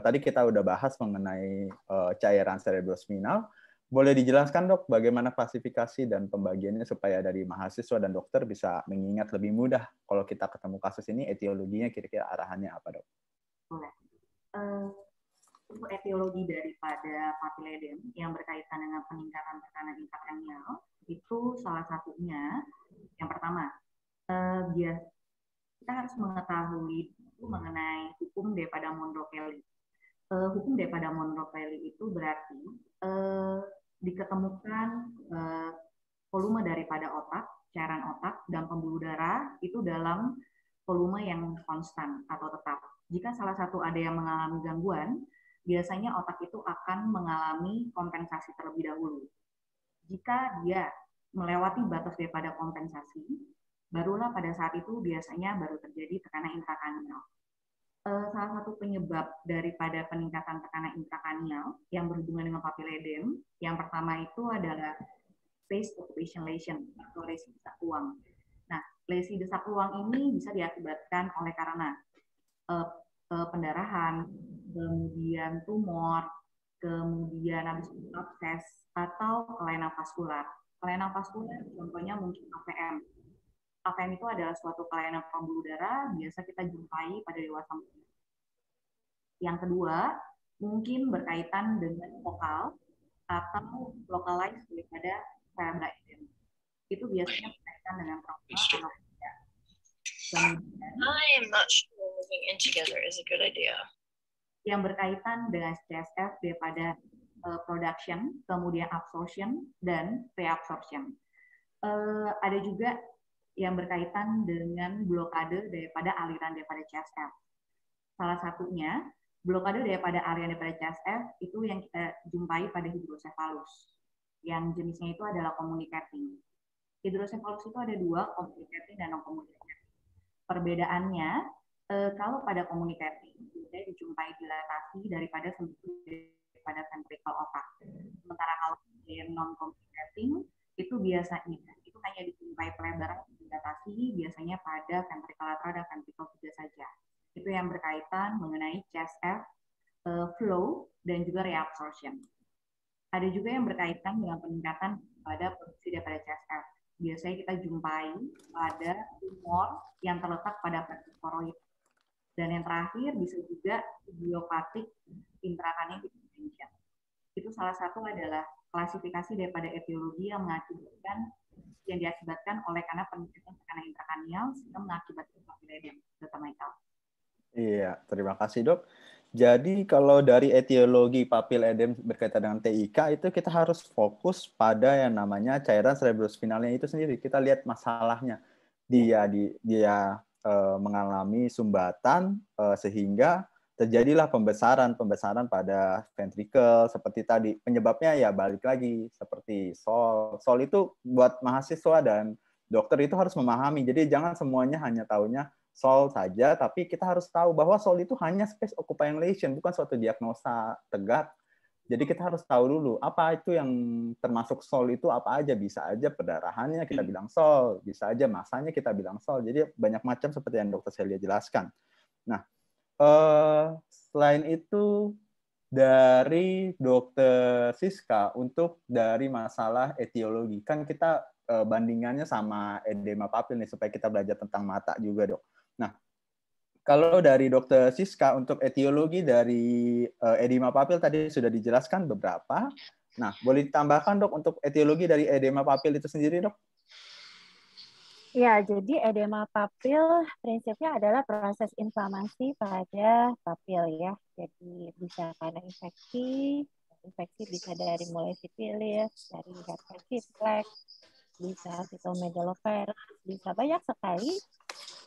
Tadi kita udah bahas mengenai cairan cerebrospinal. Boleh dijelaskan, Dok, bagaimana klasifikasi dan pembagiannya supaya dari mahasiswa dan dokter bisa mengingat lebih mudah kalau kita ketemu kasus ini, etiologinya kira-kira arahannya apa, Dok? Boleh. Untuk etiologi daripada papil edema yang berkaitan dengan peningkatan tekanan intrakranial, itu salah satunya, yang pertama, kita harus mengetahui mengenai hukum daripada Monro-Kelly. Hukum daripada Monro-Kelly itu berarti diketemukan volume daripada otak, cairan otak, dan pembuluh darah itu dalam volume yang konstan atau tetap. Jika salah satu ada yang mengalami gangguan, biasanya otak itu akan mengalami kompensasi terlebih dahulu. Jika dia melewati batas daripada kompensasi, barulah pada saat itu biasanya baru terjadi tekanan intrakranial. Salah satu penyebab daripada peningkatan tekanan intrakranial yang berhubungan dengan papil edema, yang pertama itu adalah phase occupation lesion atau lesi desak ruang. Nah, lesi desak ruang ini bisa diakibatkan oleh karena pendarahan, kemudian tumor, kemudian habis itu abses atau kelainan vaskular. Kelainan vaskular contohnya mungkin AVM. AVM itu adalah suatu kelainan pembuluh darah, biasa kita jumpai pada dewasa muda. Yang kedua, mungkin berkaitan dengan vokal atau localized daripada cerebral edema. Itu biasanya berkaitan dengan trauma atau tidak. I am not sure moving in together is a good idea. Yang berkaitan dengan CSF daripada production, kemudian absorption, dan reabsorption. Ada juga yang berkaitan dengan blokade daripada aliran daripada CSF. Salah satunya, blokade daripada aliran daripada CSF itu yang kita jumpai pada hidrosefalus. Yang jenisnya itu adalah communicating. Hidrosefalus itu ada dua, communicating dan non-communicating. Perbedaannya, kalau pada communicating, kita dijumpai dilatasi daripada ventricle otak. Sementara kalau yang non-communicating, itu biasanya itu hanya dijumpai pelebaran dilatasi biasanya pada ventricle lateral dan ventricle tiga saja. Itu yang berkaitan mengenai CSF, flow, dan juga reabsorption. Ada juga yang berkaitan dengan peningkatan pada produksi daripada CSF. Biasanya kita jumpai pada tumor yang terletak pada plexus koroid. Dan yang terakhir bisa juga idiopathic intracranial hypertension. Itu salah satu adalah klasifikasi daripada etiologi yang diakibatkan oleh karena peningkatan tekanan intrakranial sehingga mengakibatkan papil edema. Dr. Michael. Iya, terima kasih, Dok. Jadi kalau dari etiologi papil edema berkaitan dengan TIK itu kita harus fokus pada yang namanya cairan cerebrospinalnya itu sendiri. Kita lihat masalahnya. Dia mengalami sumbatan sehingga terjadilah pembesaran pada ventrikel seperti tadi. Penyebabnya ya balik lagi seperti SOL. SOL itu buat mahasiswa dan dokter itu harus memahami. Jadi jangan semuanya hanya taunya SOL saja, tapi kita harus tahu bahwa SOL itu hanya space occupying lesion, bukan suatu diagnosa tegak. Jadi kita harus tahu dulu apa itu yang termasuk SOL itu apa aja. Bisa aja perdarahannya kita bilang SOL, bisa aja masanya kita bilang SOL. Jadi banyak macam seperti yang Dr. Celia jelaskan. Nah, selain itu dari Dr. Siska untuk dari masalah etiologi, kan kita bandingannya sama edema papil nih supaya kita belajar tentang mata juga, Dok. Nah, kalau dari Dr. Siska untuk etiologi dari edema papil tadi sudah dijelaskan beberapa. Nah, boleh ditambahkan, Dok, untuk etiologi dari edema papil itu sendiri, Dok? Ya, jadi edema papil prinsipnya adalah proses inflamasi pada papil ya. Jadi bisa karena infeksi bisa dari mulai sifilis, dari herpes simplex, bisa cytomegalovirus, bisa banyak sekali,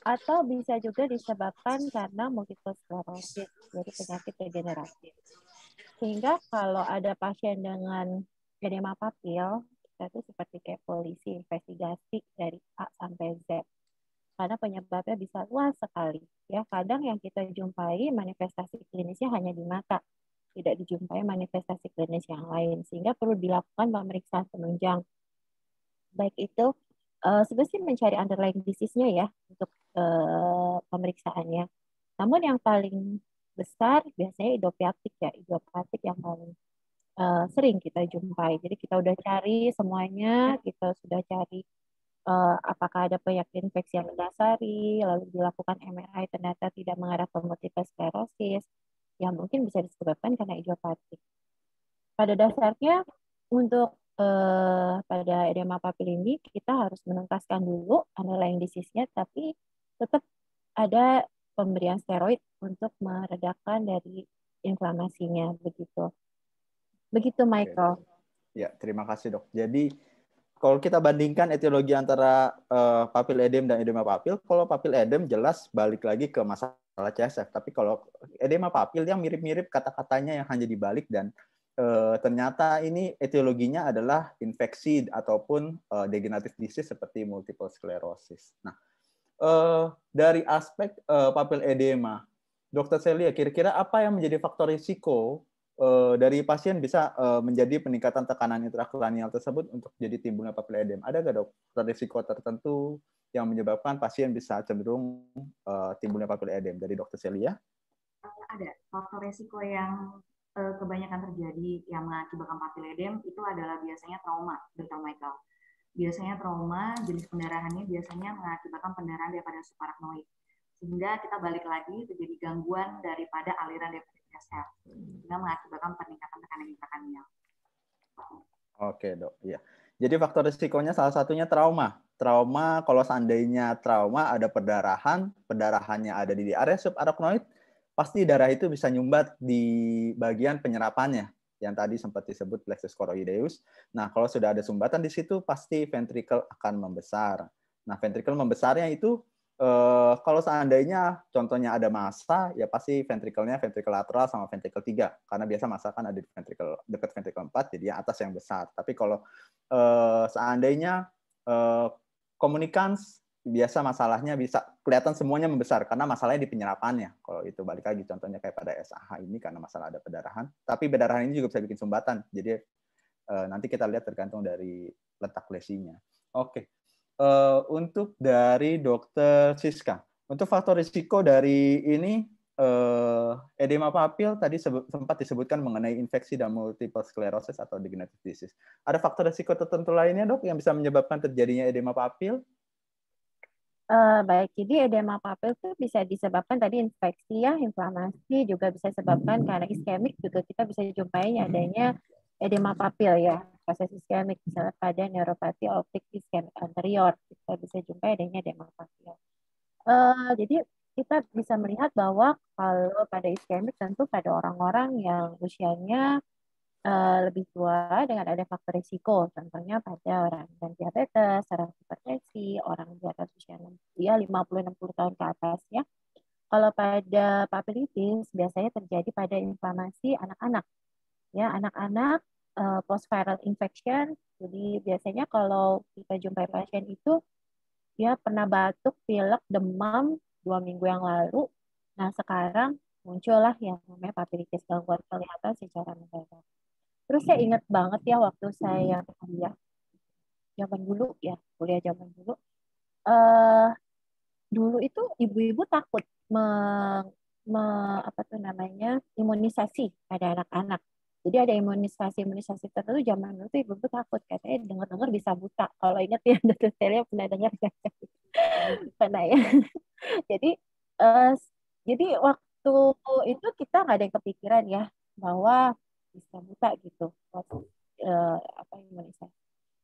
atau bisa juga disebabkan karena multiple sclerosis, jadi penyakit degeneratif. Sehingga kalau ada pasien dengan edema papil, itu seperti kayak polisi investigasi dari A sampai Z. Karena penyebabnya bisa luas sekali. Ya, kadang yang kita jumpai manifestasi klinisnya hanya di mata, tidak dijumpai manifestasi klinis yang lain, sehingga perlu dilakukan pemeriksaan penunjang. Baik itu sebenarnya mencari underlying disease-nya ya untuk pemeriksaannya. Namun yang paling besar biasanya idiopathic ya, idiopathic yang paling sering kita jumpai. Jadi kita udah cari semuanya, kita sudah cari apakah ada penyakit infeksi yang mendasari, lalu dilakukan MRI ternyata tidak mengarah ke multiple sclerosis, yang mungkin bisa disebabkan karena idiopatik. Pada dasarnya untuk pada edema papil ini kita harus menuntaskan dulu underlying disease-nya, tapi tetap ada pemberian steroid untuk meredakan dari inflamasinya begitu. Begitu, Michael. Ya, terima kasih, Dok. Jadi kalau kita bandingkan etiologi antara papil edem dan edema papil, kalau papil edem jelas balik lagi ke masalah CSF. Tapi kalau edema papil yang mirip-mirip kata-katanya yang hanya dibalik dan ternyata ini etiologinya adalah infeksi ataupun degenerative disease seperti multiple sclerosis. Nah, dari aspek papil edema, Dr. Celia, kira-kira apa yang menjadi faktor risiko dari pasien bisa menjadi peningkatan tekanan intrakranial tersebut untuk jadi timbulnya papil edem? Ada nggak, Dok, faktor risiko tertentu yang menyebabkan pasien bisa cenderung timbulnya papil edem dari Dr. Celia? Ada faktor risiko yang kebanyakan terjadi yang mengakibatkan papil edem itu adalah biasanya trauma, Dr. Michael. Biasanya trauma, jenis pendarahannya biasanya mengakibatkan pendarahan daripada subarachnoid. Sehingga kita balik lagi terjadi gangguan daripada aliran daripada CSF, sehingga mengakibatkan peningkatan tekanan intrakranial. Oke, Dok. Ya. Jadi faktor risikonya salah satunya trauma. Trauma, kalau seandainya trauma ada perdarahan, perdarahannya ada di area subarachnoid, pasti darah itu bisa nyumbat di bagian penyerapannya yang tadi sempat disebut plexus choroideus. Nah, kalau sudah ada sumbatan di situ, pasti ventricle akan membesar. Nah, ventricle membesarnya itu kalau seandainya contohnya ada massa, ya pasti ventricle-nya ventricle lateral sama ventricle 3. Karena biasa massa kan ada di ventricle, dekat ventricle 4, jadi yang atas yang besar. Tapi kalau seandainya communicans, biasa masalahnya bisa kelihatan semuanya membesar karena masalahnya di penyerapannya. Kalau itu balik lagi contohnya kayak pada SAH ini karena masalah ada perdarahan. Tapi perdarahan ini juga bisa bikin sumbatan. Jadi nanti kita lihat tergantung dari letak lesinya. Oke. Untuk dari Dr. Siska, untuk faktor risiko dari ini edema papil tadi sempat disebutkan mengenai infeksi dan multiple sclerosis atau degenerative disease. Ada faktor risiko tertentu lainnya, Dok, yang bisa menyebabkan terjadinya edema papil? Baik, jadi edema papil itu bisa disebabkan tadi infeksi ya, inflamasi juga bisa disebabkan karena iskemik juga kita bisa jumpai adanya edema papil ya, proses iskemik misalnya pada neuropati optik iskemik anterior kita bisa jumpai adanya edema papil. Jadi kita bisa melihat bahwa kalau pada iskemik tentu pada orang-orang yang usianya lebih tua dengan ada faktor risiko, contohnya pada orang yang diabetes, orang hipertensi, orang di atas usia 50-60 tahun ke atas ya. Kalau pada papilitis biasanya terjadi pada inflamasi anak-anak. Ya, anak-anak post-viral infection. Jadi biasanya kalau kita jumpai pasien itu dia pernah batuk, pilek, demam, 2 minggu yang lalu. Nah, sekarang muncullah yang namanya papilitis, gangguan penglihatan secara mendadak. Terus saya ingat banget ya waktu saya kuliah zaman dulu ya, kuliah zaman dulu. Dulu itu ibu-ibu takut apa tuh namanya imunisasi pada anak-anak. Jadi ada imunisasi tertentu zaman dulu tuh ibu-ibu takut, katanya dengar-dengar bisa buta. Kalau ingat ya, dokter Celia pernah dengar nggak? Pernah ya. Jadi eh, jadi waktu itu kita nggak ada yang kepikiran ya bahwa bisa buta gitu waktu apa imunisasi.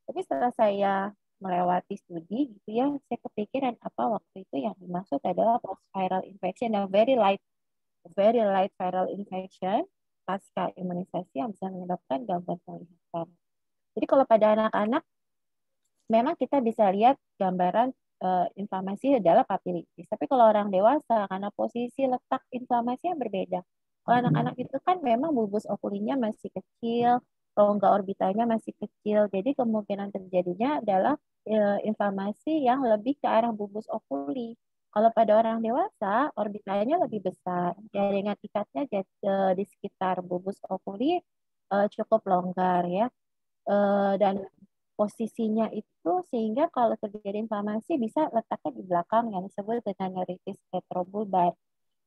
Tapi setelah saya melewati studi gitu ya, saya kepikiran apa waktu itu yang dimaksud adalah post viral infection yang very light viral infection pasca imunisasi yang bisa menyebabkan gangguan penglihatan. Jadi kalau pada anak-anak memang kita bisa lihat gambaran inflamasi adalah papilitis. Tapi kalau orang dewasa karena posisi letak inflamasinya berbeda. Kalau anak-anak itu kan memang bulbus okulinya masih kecil, rongga orbitalnya masih kecil. Jadi kemungkinan terjadinya adalah inflamasi yang lebih ke arah bulbus okuli. Kalau pada orang dewasa, orbitalnya lebih besar. Jaringan ikatnya di sekitar bulbus okuli cukup longgar ya. Dan posisinya itu sehingga kalau terjadi inflamasi bisa letaknya di belakang yang disebut dengan neuritis retrobulbar.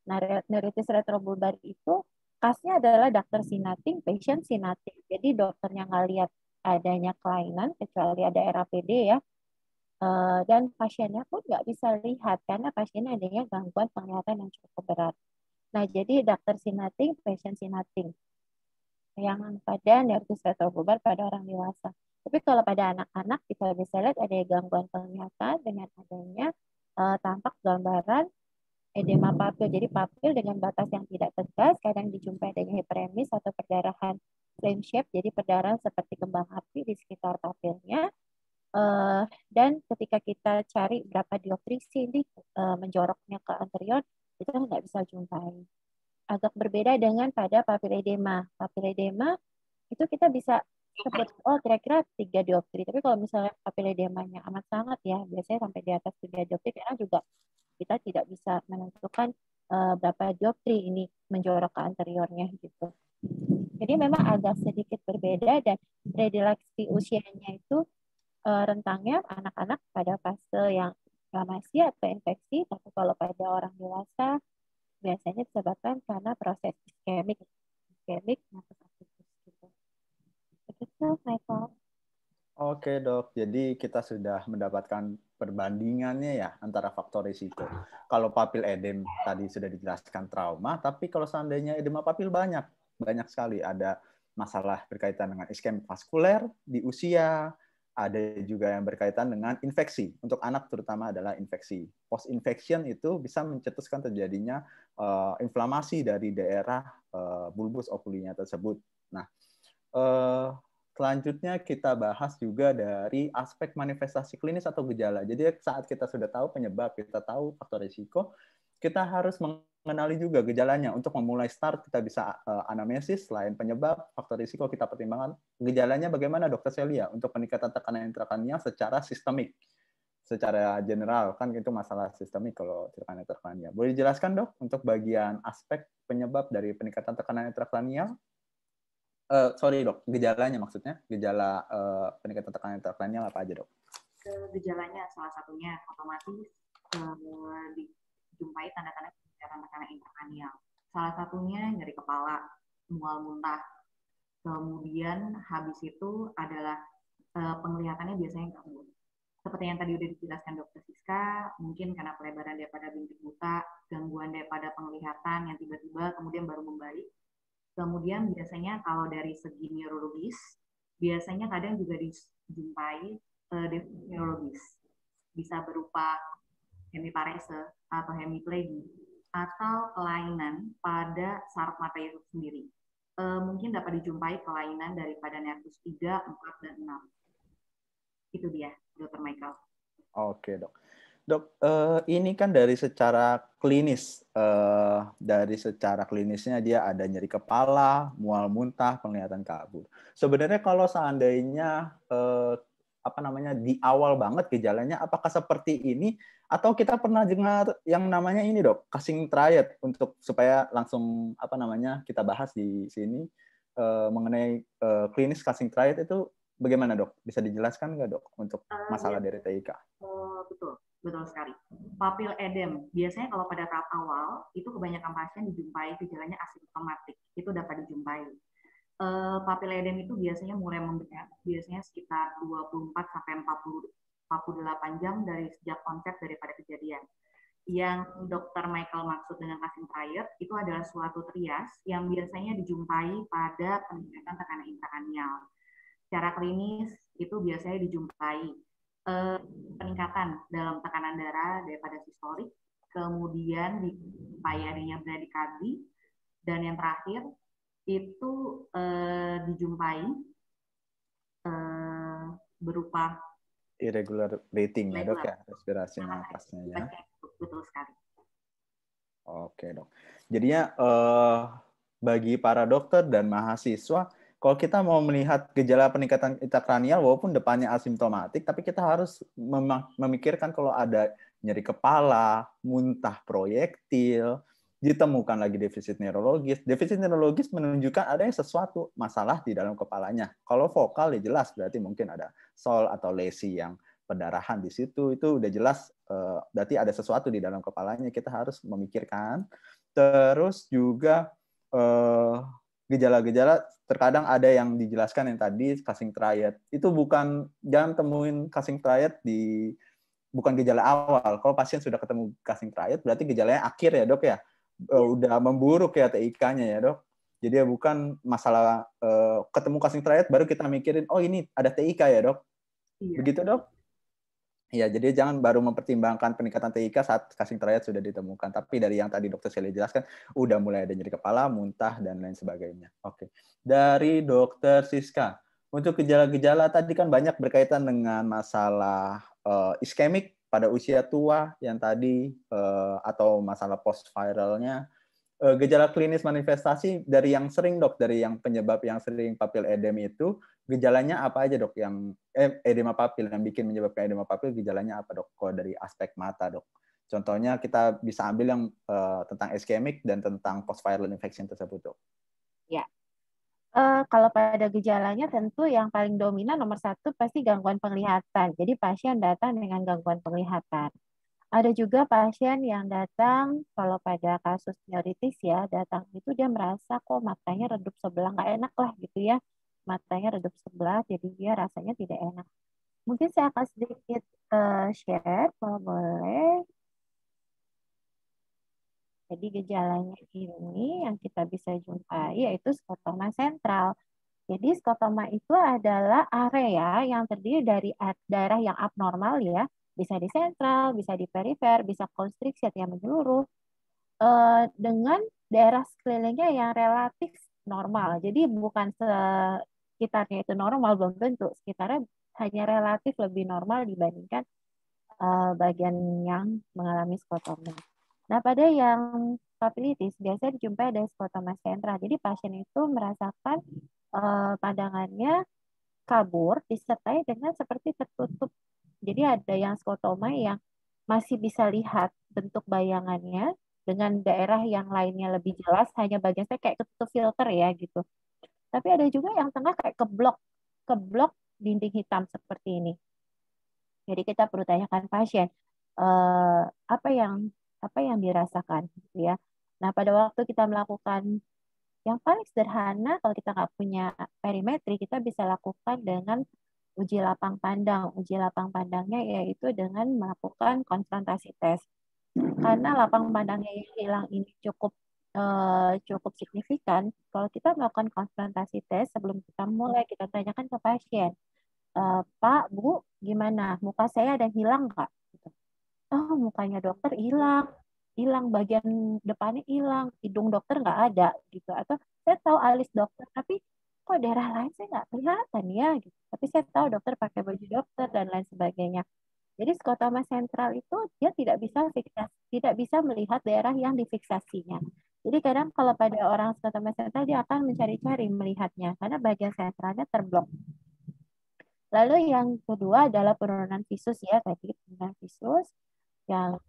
Nah, neuritis retrobulbar itu khasnya adalah doctor sinating, patient sinating. Jadi dokternya nggak lihat adanya kelainan kecuali ada RAPD ya. Dan pasiennya pun nggak bisa lihat karena pasiennya adanya gangguan penglihatan yang cukup berat. Nah, jadi doctor sinating, patient sinating yang pada neuritis retrobulbar pada orang dewasa. Tapi kalau pada anak-anak kita bisa lihat ada gangguan penglihatan dengan adanya tampak gambaran edema papil. Jadi papil dengan batas yang tidak tegas, kadang dijumpai adanya hiperemis atau perdarahan flame shape, jadi perdarahan seperti kembang api di sekitar papilnya. Dan ketika kita cari berapa dioptri ini menjoroknya ke anterior, itu nggak bisa jumpai. Agak berbeda dengan pada papiledema. Papiledema itu kita bisa sebut, oh kira-kira 3 dioptri. Tapi kalau misalnya papiledemanya amat sangat ya, biasanya sampai di atas 3 dioptri, karena juga kita tidak bisa menentukan berapa dioptri ini menjorok ke anteriornya gitu. Jadi memang agak sedikit berbeda dan predileksi usianya itu rentangnya anak-anak pada fase yang inflamasi atau infeksi, tapi kalau pada orang dewasa biasanya disebabkan karena proses iskemik maupun aktivitas gitu. Begitu, Michael. Oke dok, jadi kita sudah mendapatkan perbandingannya ya antara faktor risiko. Kalau papil edem tadi sudah dijelaskan trauma, tapi kalau seandainya edema papil banyak sekali. Ada masalah berkaitan dengan iskemik vaskuler di usia, ada juga yang berkaitan dengan infeksi. Untuk anak terutama adalah infeksi. Post-infection itu bisa mencetuskan terjadinya inflamasi dari daerah bulbus okulinya tersebut. Nah, selanjutnya kita bahas juga dari aspek manifestasi klinis atau gejala. Jadi saat kita sudah tahu penyebab, kita tahu faktor risiko, kita harus mengenali juga gejalanya. Untuk memulai start, kita bisa anamnesis, selain penyebab, faktor risiko kita pertimbangkan. Gejalanya bagaimana, Dokter Celia? Untuk peningkatan tekanan intrakranial secara sistemik. Secara general, kan itu masalah sistemik kalau tekanan intrakranial. Boleh dijelaskan, Dok, untuk bagian aspek penyebab dari peningkatan tekanan intrakranial? Sorry dok, gejalanya maksudnya, gejala peningkatan tekanan intrakranial apa aja dok? Gejalanya salah satunya otomatis dijumpai tanda-tanda peningkatan tekanan intrakranial. Salah satunya nyeri kepala, mual muntah. Kemudian habis itu adalah penglihatannya biasanya kabur. Seperti yang tadi udah dijelaskan Dokter Siska, mungkin karena pelebaran daripada bintik buta, gangguan daripada penglihatan yang tiba-tiba kemudian baru membaik. Kemudian biasanya kalau dari segi neurologis, biasanya kadang juga dijumpai defek neurologis. Bisa berupa hemiparese atau hemiplegi, atau kelainan pada saraf mata itu sendiri. Mungkin dapat dijumpai kelainan daripada nervus 3, 4, dan 6. Itu dia, Dr. Michael. Oke, dok. Dok, ini kan dari secara klinis, klinisnya dia ada nyeri kepala, mual muntah, penglihatan kabur. Sebenarnya kalau seandainya di awal banget gejalanya, apakah seperti ini atau kita pernah dengar yang namanya ini Dok, Cushing triad, untuk supaya langsung kita bahas di sini mengenai klinis Cushing triad itu bagaimana Dok? Bisa dijelaskan nggak Dok untuk masalah dari TIK? Betul sekali. Papil edem biasanya kalau pada tahap awal itu kebanyakan pasien dijumpai gejalanya asimptomatik, itu dapat dijumpai. Papil edem itu biasanya mulai memberat, biasanya sekitar 24 sampai 48 jam dari sejak onset daripada kejadian. Yang Dr. Michael maksud dengan Cushing triad itu adalah suatu trias yang biasanya dijumpai pada peningkatan tekanan intrakranial. Secara klinis itu biasanya dijumpai peningkatan dalam tekanan darah daripada sistolik, kemudian dijumpai adanya bradykardi, dan yang terakhir itu dijumpai berupa irregular breathing ya Dok ya, respirasi nafasnya ya. Betul sekali. Oke Dok. Jadinya bagi para dokter dan mahasiswa, kalau kita mau melihat gejala peningkatan intrakranial walaupun depannya asimptomatik, tapi kita harus memikirkan kalau ada nyeri kepala, muntah proyektil, ditemukan lagi defisit neurologis. Defisit neurologis menunjukkan adanya sesuatu masalah di dalam kepalanya. Kalau vokal ya jelas berarti mungkin ada SOL atau lesi yang pendarahan di situ, itu udah jelas berarti ada sesuatu di dalam kepalanya, kita harus memikirkan. Terus juga gejala-gejala terkadang ada yang dijelaskan yang tadi Cushing triad. Itu jangan temuin Cushing triad bukan gejala awal. Kalau pasien sudah ketemu Cushing triad berarti gejalanya akhir ya Dok ya. Udah memburuk ya TIK-nya ya Dok. Jadi bukan masalah ketemu Cushing triad baru kita mikirin oh ini ada TIK ya Dok. Iya. Begitu Dok? Ya, jadi jangan baru mempertimbangkan peningkatan TIK saat Cushing triad sudah ditemukan. Tapi dari yang tadi Dr. Shelly jelaskan, udah mulai ada nyeri kepala, muntah, dan lain sebagainya. Oke. Dari Dr. Siska, untuk gejala-gejala tadi kan banyak berkaitan dengan masalah iskemik pada usia tua yang tadi, atau masalah post-viralnya. Gejala klinis manifestasi dari yang sering Dok, dari yang penyebab yang sering papil edem itu, gejalanya apa aja Dok? Yang edema papil yang bikin menyebabkan edema papil, gejalanya apa Dok? Kalau dari aspek mata Dok. Contohnya kita bisa ambil yang tentang iskemik dan tentang post viral infection tersebut Dok. Ya. Kalau pada gejalanya tentu yang paling dominan nomor satu pasti gangguan penglihatan. Jadi pasien datang dengan gangguan penglihatan. Ada juga pasien yang datang, kalau pada kasus neuritis ya, datang itu dia merasa kok matanya redup sebelah, nggak enak lah gitu ya. Matanya redup sebelah, jadi dia rasanya tidak enak. Mungkin saya akan sedikit share, kalau boleh. Jadi gejalanya ini yang kita bisa jumpai yaitu skotoma sentral. Jadi skotoma itu adalah area yang terdiri dari daerah yang abnormal ya, bisa di sentral, bisa di perifer, bisa konstriksi atau yang menyeluruh, dengan daerah sekelilingnya yang relatif normal. Jadi bukan sekitarnya itu normal, belum tentu. Sekitarnya hanya relatif lebih normal dibandingkan bagian yang mengalami skotoma. Nah, pada yang papilitis biasanya dijumpai ada skotoma sentral. Jadi pasien itu merasakan pandangannya kabur disertai dengan seperti tertutup. Jadi ada yang skotoma yang masih bisa lihat bentuk bayangannya dengan daerah yang lainnya lebih jelas, hanya bagian saya kayak ketutup filter ya gitu. Tapi ada juga yang tengah kayak keblok dinding hitam seperti ini. Jadi kita perlu tanyakan pasien apa yang dirasakan gitu ya. Nah, pada waktu kita melakukan yang paling sederhana, kalau kita nggak punya perimetri, kita bisa lakukan dengan uji lapang pandang. Uji lapang pandangnya yaitu dengan melakukan konfrontasi tes. Karena lapang pandangnya yang hilang ini cukup signifikan, kalau kita melakukan konfrontasi tes, sebelum kita mulai, kita tanyakan ke pasien, Pak, Bu, gimana? Muka saya ada hilang nggak? Oh, mukanya dokter hilang bagian depannya hilang, hidung dokter nggak ada gitu, atau saya tahu alis dokter tapi kok daerah lain saya nggak kelihatan ya gitu, tapi saya tahu dokter pakai baju dokter dan lain sebagainya. Jadi skotoma sentral itu dia tidak bisa melihat daerah yang difiksasinya. Jadi kadang kalau pada orang skotoma sentral dia akan mencari-cari melihatnya karena bagian sentralnya terblok. Lalu yang kedua adalah penurunan visus ya, tadi penurunan visus. Yang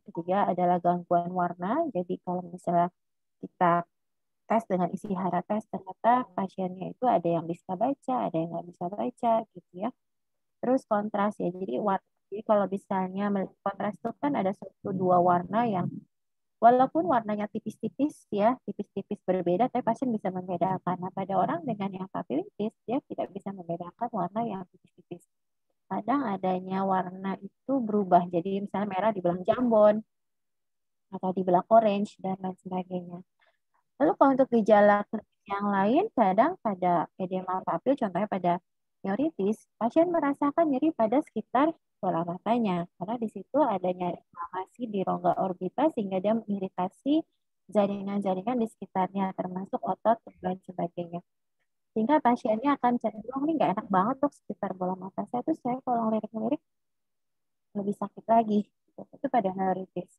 ketiga adalah gangguan warna. Jadi kalau misalnya kita tes dengan isi hara tes, ternyata pasiennya itu ada yang bisa baca, ada yang nggak bisa baca gitu ya. Terus kontras ya, jadi kalau misalnya kontras itu kan ada satu dua warna yang walaupun warnanya tipis-tipis ya, tipis-tipis berbeda, tapi pasien bisa membedakan. Nah, pada orang dengan yang papilitis, dia tidak bisa membedakan warna yang tipis-tipis. Kadang adanya warna itu berubah, jadi misalnya merah dibilang jambon, atau dibilang orange, dan lain sebagainya. Lalu kalau untuk gejala yang lain, kadang pada edema papil, contohnya pada neuritis, pasien merasakan nyeri pada sekitar bola matanya, karena di situ adanya inflamasi di rongga orbita sehingga dia mengiritasi jaringan-jaringan di sekitarnya, termasuk otot dan sebagainya. Sehingga pasiennya akan cenderung, ini nggak enak banget tuh sekitar bola mata saya, tuh saya kalau ngelirik-ngelirik lebih sakit lagi. Itu pada neuritis.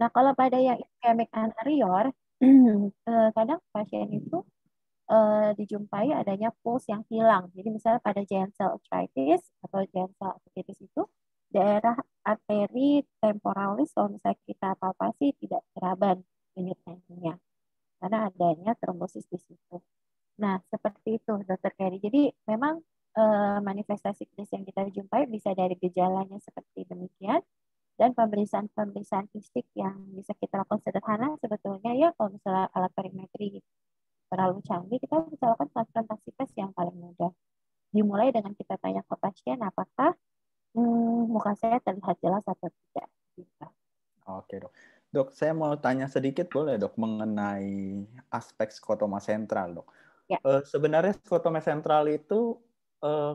Nah, kalau pada yang ischemic anterior, kadang pasien itu dijumpai adanya pulse yang hilang. Jadi misalnya pada giant cell arthritis atau giant cell arthritis itu daerah arteri temporalis kalau misalnya kita palpasi tidak teraba denyut nadinya karena adanya trombosis di situ. Nah, seperti itu Dokter Kerry. Jadi memang manifestasi klinis yang kita jumpai bisa dari gejalanya seperti demikian dan pemeriksaan fisik yang bisa kita lakukan sederhana sebetulnya ya kalau misalnya alat perimetri terlalu canggih, kita bisa lakukan transplantasi tes yang paling mudah. Dimulai dengan kita tanya ke pasien apakah muka saya terlihat jelas atau tidak. Gitu. Oke dok. Dok, saya mau tanya sedikit boleh dok mengenai aspek skotoma sentral dok. Ya. Sebenarnya skotoma sentral itu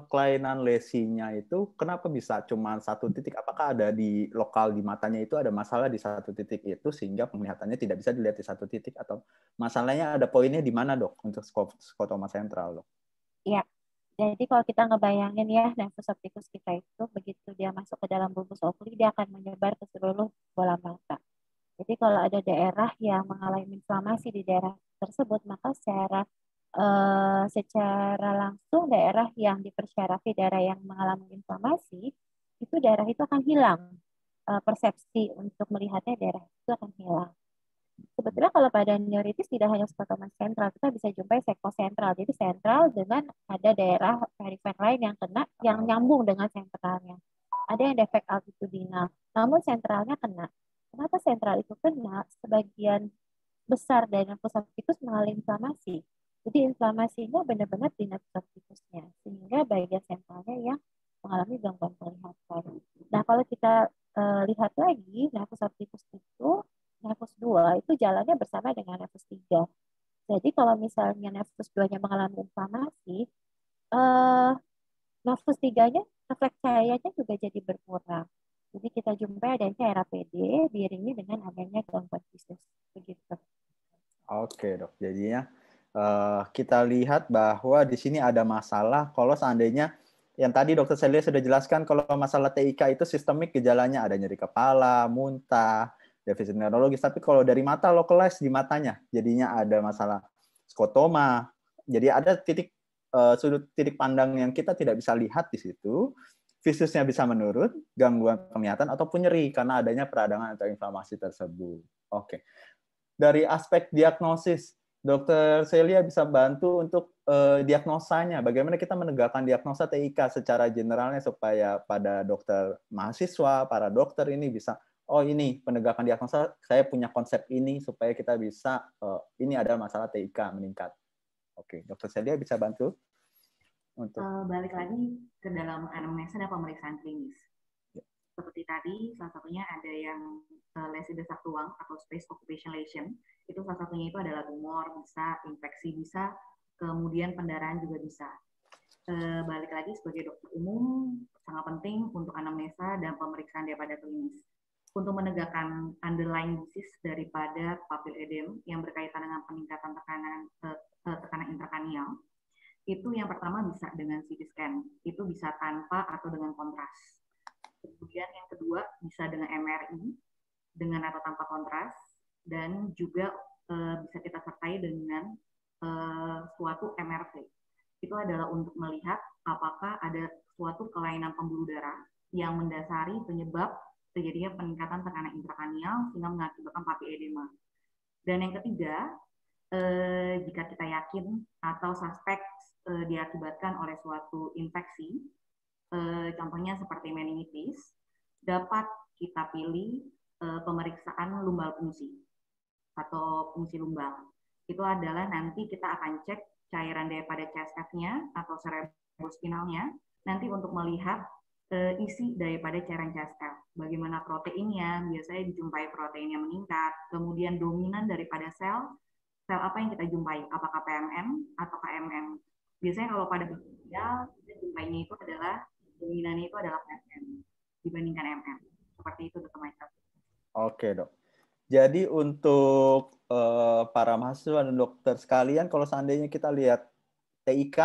kelainan lesinya itu kenapa bisa cuma satu titik? Apakah ada di lokal di matanya itu ada masalah di satu titik itu sehingga penglihatannya tidak bisa dilihat di satu titik atau masalahnya ada poinnya di mana dok untuk skotoma sentral dok? Iya. Jadi kalau kita ngebayangin ya nervus opticus kita itu begitu dia masuk ke dalam bulbus oculi dia akan menyebar ke seluruh bola mata. Jadi kalau ada daerah yang mengalami inflamasi di daerah tersebut maka secara langsung daerah yang dipersyarafi daerah yang mengalami inflamasi itu daerah itu akan hilang, persepsi untuk melihatnya daerah itu akan hilang. Sebetulnya kalau pada neuritis tidak hanya skotoma sentral, kita bisa jumpai sekosentral. Jadi sentral dengan ada daerah perifer lain yang kena, yang nyambung dengan sentralnya. Ada yang defek altitudinal, namun sentralnya kena. Kenapa sentral itu kena? Sebagian besar dari nervus opticus mengalami inflamasi. Jadi inflamasinya benar-benar di nervus opticusnya, sehingga bagian sentralnya yang mengalami gangguan penglihatan. Nah, kalau kita lihat lagi, nervus opticus itu nervus 2 itu jalannya bersama dengan nervus 3. Jadi kalau misalnya nervus 2-nya mengalami inflamasi, nervus 3-nya refleks cahayanya juga jadi berkurang. Jadi kita jumpai adanya RAPD diiringi dengan adanya gangguan visus. Begitu. Oke dok, jadinya kita lihat bahwa di sini ada masalah kalau seandainya yang tadi dokter Celia sudah jelaskan kalau masalah TIK itu sistemik gejalanya ada nyeri kepala, muntah, defisit neurologis. Tapi kalau dari mata localized di matanya, jadinya ada masalah skotoma. Jadi ada sudut titik pandang yang kita tidak bisa lihat di situ. Visusnya bisa menurun, gangguan penglihatan ataupun nyeri karena adanya peradangan atau inflamasi tersebut. Oke. Dari aspek diagnosis, Dokter Celia bisa bantu untuk diagnosanya. Bagaimana kita menegakkan diagnosa TIK secara generalnya supaya pada dokter mahasiswa, para dokter ini bisa, oh ini penegakan diagnosa, saya punya konsep ini supaya kita bisa, ini ada masalah TIK meningkat. Oke, Dokter Celia bisa bantu? Untuk balik lagi ke dalam anamnesa dan pemeriksaan klinis. Seperti tadi, salah satunya ada yang lesi desak ruang atau space occupation lesion. Itu salah satunya itu adalah tumor, bisa infeksi, bisa kemudian pendarahan juga bisa. Balik lagi sebagai dokter umum sangat penting untuk anamnesa dan pemeriksaan daripada klinis. Untuk menegakkan underlying disease daripada papil edem yang berkaitan dengan peningkatan tekanan intrakranial, itu yang pertama bisa dengan CT scan, itu bisa tanpa atau dengan kontras. Kemudian yang kedua bisa dengan MRI, dengan atau tanpa kontras, dan juga bisa kita sertai dengan suatu MRT. itu adalah untuk melihat apakah ada suatu kelainan pembuluh darah yang mendasari penyebab terjadinya peningkatan tekanan intrakranial sehingga mengakibatkan papilledema. Dan yang ketiga, jika kita yakin atau suspek diakibatkan oleh suatu infeksi, contohnya seperti meningitis, dapat kita pilih pemeriksaan lumbal fungsi atau fungsi lumbal. Itu adalah nanti kita akan cek cairan daripada CSF-nya atau cerebrospinalnya, nanti untuk melihat isi daripada cairan CSF. Bagaimana proteinnya, biasanya dijumpai proteinnya meningkat, kemudian dominan daripada sel apa yang kita jumpai, apakah PMM atau KMM. Biasanya kalau pada bakterial, kita jumpainya itu adalah, dominannya itu adalah PMM dibandingkan MM. Seperti itu, Dr. Michael. Oke, Dok. Jadi untuk para mahasiswa dan dokter sekalian, kalau seandainya kita lihat TIK,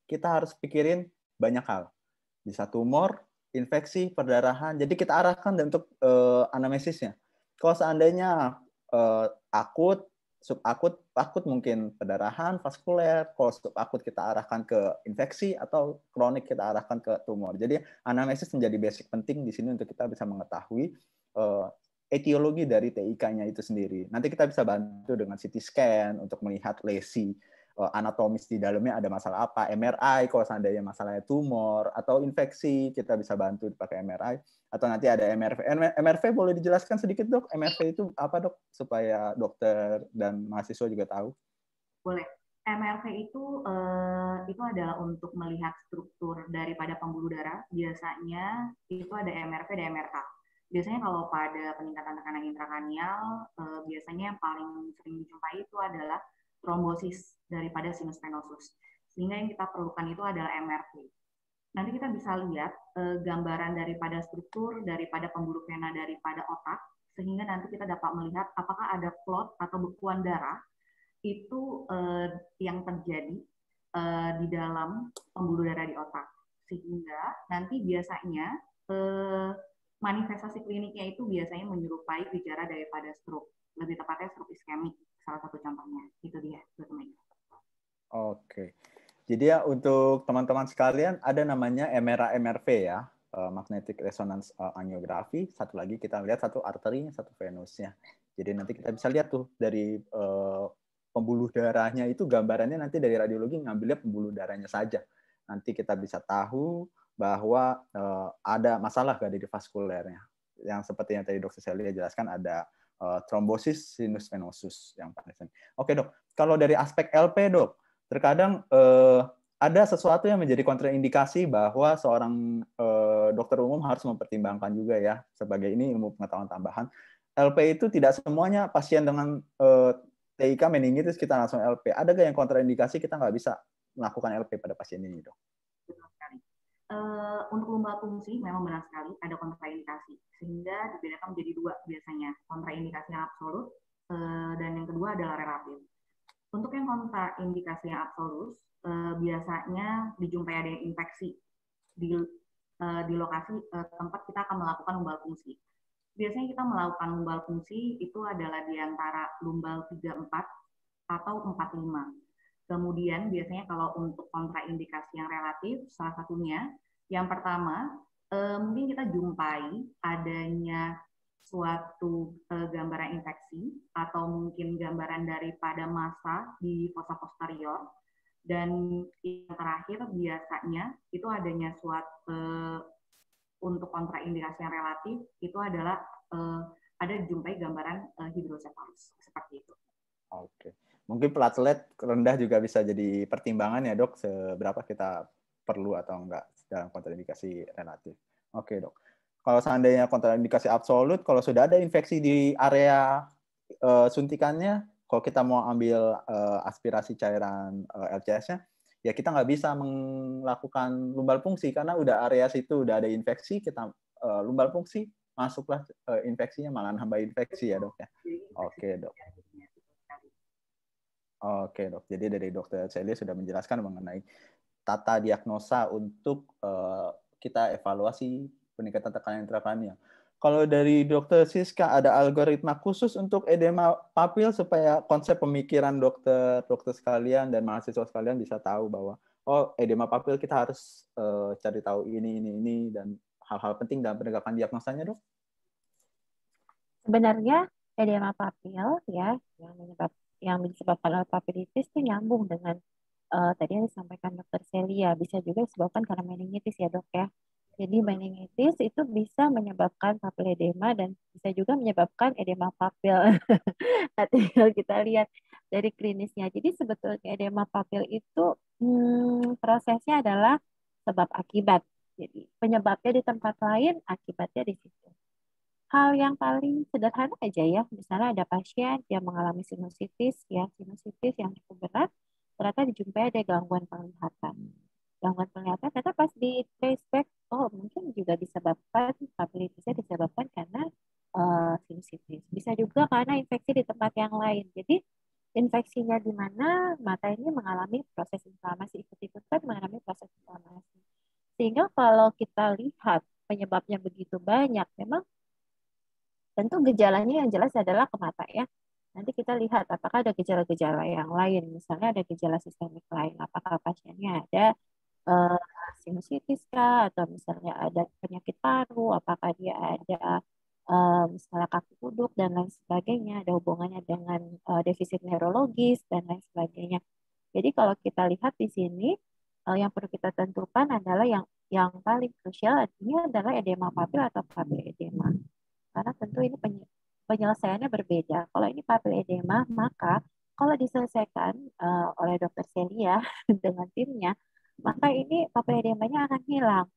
kita harus pikirin banyak hal. Bisa tumor, infeksi, perdarahan. Jadi kita arahkan untuk anamnesisnya. Kalau seandainya akut, subakut, akut mungkin perdarahan, vaskuler. Kalau subakut kita arahkan ke infeksi, atau kronik kita arahkan ke tumor. Jadi anamnesis menjadi basic penting di sini untuk kita bisa mengetahui etiologi dari TIK-nya itu sendiri. Nanti kita bisa bantu dengan CT scan untuk melihat lesi anatomis di dalamnya ada masalah apa, MRI kalau seandainya masalahnya tumor atau infeksi, kita bisa bantu pakai MRI, atau nanti ada MRV. MRV boleh dijelaskan sedikit, Dok? MRV itu apa, Dok? Supaya dokter dan mahasiswa juga tahu. Boleh. MRV itu adalah untuk melihat struktur daripada pembuluh darah. Biasanya itu ada MRV dan MRK. Biasanya kalau pada peningkatan tekanan intrakranial, biasanya yang paling sering dijumpai itu adalah trombosis daripada sinus venosus. Sehingga yang kita perlukan itu adalah MRV. Nanti kita bisa lihat gambaran daripada struktur, daripada pembuluh vena daripada otak, sehingga nanti kita dapat melihat apakah ada clot atau bekuan darah itu yang terjadi di dalam pembuluh darah di otak. Sehingga nanti biasanya manifestasi kliniknya itu biasanya menyerupai gejala daripada stroke. Lebih tepatnya stroke iskemik, salah satu contohnya. Itu dia, Dr. Michael. Oke. Jadi ya untuk teman-teman sekalian ada namanya MRA-MRV ya, magnetic resonance angiography. Satu lagi kita lihat satu arterinya, satu venusnya. Jadi nanti kita bisa lihat tuh dari pembuluh darahnya itu gambarannya nanti dari radiologi ngambilnya pembuluh darahnya saja. Nanti kita bisa tahu bahwa ada masalah nggak dari vaskulernya. Yang seperti yang tadi Dr. Celia jelaskan ada trombosis sinus venosus yang paling. Oke, Dok. Kalau dari aspek LP, Dok, terkadang ada sesuatu yang menjadi kontraindikasi bahwa seorang dokter umum harus mempertimbangkan juga ya, sebagai ini ilmu pengetahuan tambahan. LP itu tidak semuanya pasien dengan TIK meningitis kita langsung LP. Ada nggak yang kontraindikasi kita nggak bisa melakukan LP pada pasien ini, Dok? Betul sekali. Untuk lumbal fungsi memang benar sekali ada kontraindikasi, sehingga dibedakan menjadi dua biasanya, kontraindikasi yang absolut dan yang kedua adalah relatif. Untuk yang kontraindikasi yang absolut, biasanya dijumpai ada infeksi di lokasi tempat kita akan melakukan lumbal fungsi. Biasanya kita melakukan lumbal fungsi itu adalah di antara lumbal 34 atau 45. Kemudian biasanya kalau untuk kontraindikasi yang relatif, salah satunya, yang pertama, mungkin kita jumpai adanya suatu gambaran infeksi atau mungkin gambaran daripada massa di fossa posterior, dan yang terakhir biasanya itu adanya suatu untuk kontraindikasi yang relatif itu adalah ada dijumpai gambaran hidrosefalus seperti itu. Oke, mungkin platelet rendah juga bisa jadi pertimbangan ya, Dok, seberapa kita perlu atau enggak dalam kontraindikasi relatif. Oke, Dok. Kalau seandainya kontraindikasi absolut, kalau sudah ada infeksi di area suntikannya, kalau kita mau ambil aspirasi cairan LCS-nya, ya kita nggak bisa melakukan lumbal fungsi karena udah area situ udah ada infeksi, kita lumbal fungsi masuklah infeksinya malah nambah infeksi ya, Dok ya. Oke, Dok. Oke, Dok. Jadi dari Dr. Celia sudah menjelaskan mengenai tata diagnosa untuk kita evaluasi peningkatan tekanan intrakranial. Kalau dari Dr. Siska ada algoritma khusus untuk edema papil supaya konsep pemikiran dokter sekalian dan mahasiswa sekalian bisa tahu bahwa oh edema papil kita harus cari tahu ini dan hal-hal penting dalam penegakan diagnosanya, Dok? Sebenarnya edema papil ya yang disebabkan oleh papilitis itu nyambung dengan tadi yang disampaikan Dr. Celia, bisa juga disebabkan karena meningitis ya Dok ya. Jadi meningitis itu bisa menyebabkan papil edema dan bisa juga menyebabkan edema papil. Nah, tinggal kita lihat dari klinisnya. Jadi sebetulnya edema papil itu prosesnya adalah sebab akibat. Jadi penyebabnya di tempat lain, akibatnya di situ. Hal yang paling sederhana aja ya, misalnya ada pasien yang mengalami sinusitis yang cukup berat, ternyata dijumpai ada gangguan penglihatan. Gangguan penglihatan ternyata pas di trace back, oh mungkin juga disebabkan, papilitisnya disebabkan karena sinusitis. Bisa juga karena infeksi di tempat yang lain. Jadi infeksinya di mana mata ini mengalami proses inflamasi, ikut-ikutan mengalami proses inflamasi. Sehingga kalau kita lihat penyebabnya begitu banyak, memang tentu gejalanya yang jelas adalah ke mata ya. Nanti kita lihat apakah ada gejala-gejala yang lain. Misalnya ada gejala sistemik lain. Apakah pasiennya ada sinusitis kah? Atau misalnya ada penyakit paru? Apakah dia ada misalnya kaki kuduk dan lain sebagainya. Ada hubungannya dengan defisit neurologis dan lain sebagainya. Jadi kalau kita lihat di sini, yang perlu kita tentukan adalah yang paling krusial ini adalah edema papil atau papil edema. Karena tentu ini penyelesaiannya berbeda. Kalau ini papil edema, maka kalau diselesaikan oleh Dr. Celia dengan timnya, maka ini papil edemanya akan hilang,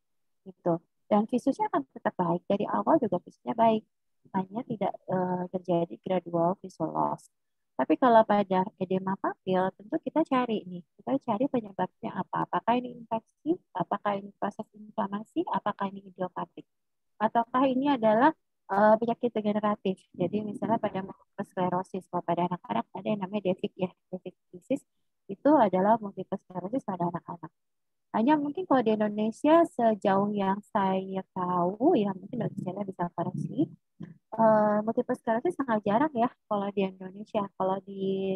gitu. Dan visusnya akan tetap baik. Dari awal juga visusnya baik, hanya tidak terjadi gradual visual loss. Tapi kalau pada edema papil, tentu kita cari penyebabnya apa. Apakah ini infeksi, apakah ini proses inflamasi, apakah ini idiopatik, ataukah ini adalah penyakit degeneratif. Jadi misalnya pada multiple sclerosis, kalau pada anak-anak ada yang namanya DEFIC ya, DEFIC disease, itu adalah multiple sclerosis pada anak-anak. Hanya mungkin kalau di Indonesia sejauh yang saya tahu, ya mungkin Dr. Celia bisa koreksi, multiple sclerosis sangat jarang ya kalau di Indonesia. Kalau di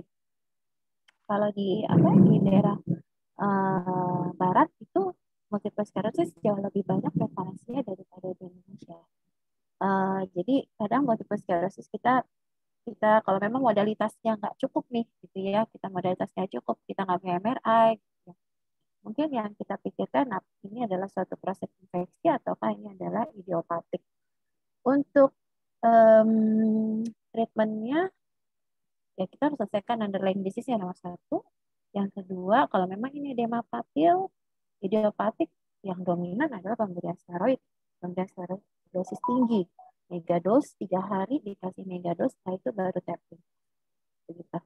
daerah barat itu multiple sclerosis jauh lebih banyak prevalensinya daripada di Indonesia. Jadi kadang multiple sclerosis kita kalau memang modalitasnya nggak cukup nih gitu ya, kita modalitasnya cukup, kita nggak punya MRI, gitu. Mungkin yang kita pikirkan ini adalah suatu proses infeksi ataukah ini adalah idiopatik. Untuk treatmentnya ya kita harus selesaikan underlying disease yang nomor satu. Yang kedua, kalau memang ini edema papil idiopatik, yang dominan adalah pemberian steroid dosis tinggi, megados 3 hari dikasih megados, setelah itu baru tapping. Begitu.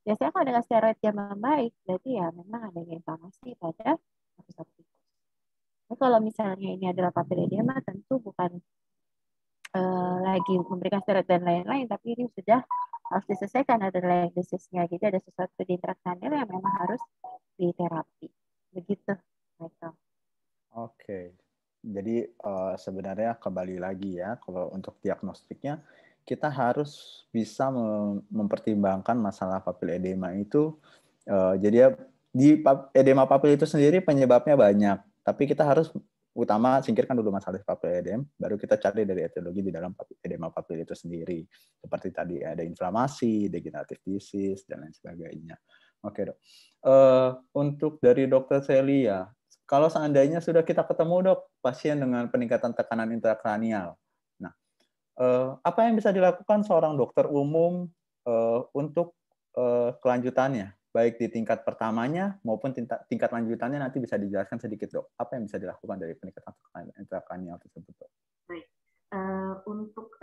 Biasanya kalau dengan steroid yang membaik, berarti ya memang adanya inflamasi pada pusat tikus. Nah, kalau misalnya ini adalah papil edema, tentu bukan lagi memberikan steroid dan lain-lain, tapi ini sudah harus diselesaikan underlying disease-nya. Jadi ada sesuatu di intrakranial yang memang harus diterapi. Begitu, Michael. Oke. Jadi sebenarnya kembali lagi ya, kalau untuk diagnostiknya kita harus bisa mempertimbangkan masalah papil edema itu. Jadi di edema papil itu sendiri penyebabnya banyak, tapi kita harus utama singkirkan dulu masalah papil edema, baru kita cari dari etiologi di dalam edema papil itu sendiri. Seperti tadi ada inflamasi, degenerative disease dan lain sebagainya. Oke dok. Untuk dari Dr. Celia, kalau seandainya sudah kita ketemu dok pasien dengan peningkatan tekanan intrakranial, nah apa yang bisa dilakukan seorang dokter umum untuk kelanjutannya, baik di tingkat pertamanya maupun tingkat lanjutannya, nanti bisa dijelaskan sedikit dok. Apa yang bisa dilakukan dari peningkatan tekanan intrakranial tersebut dok? Baik. Untuk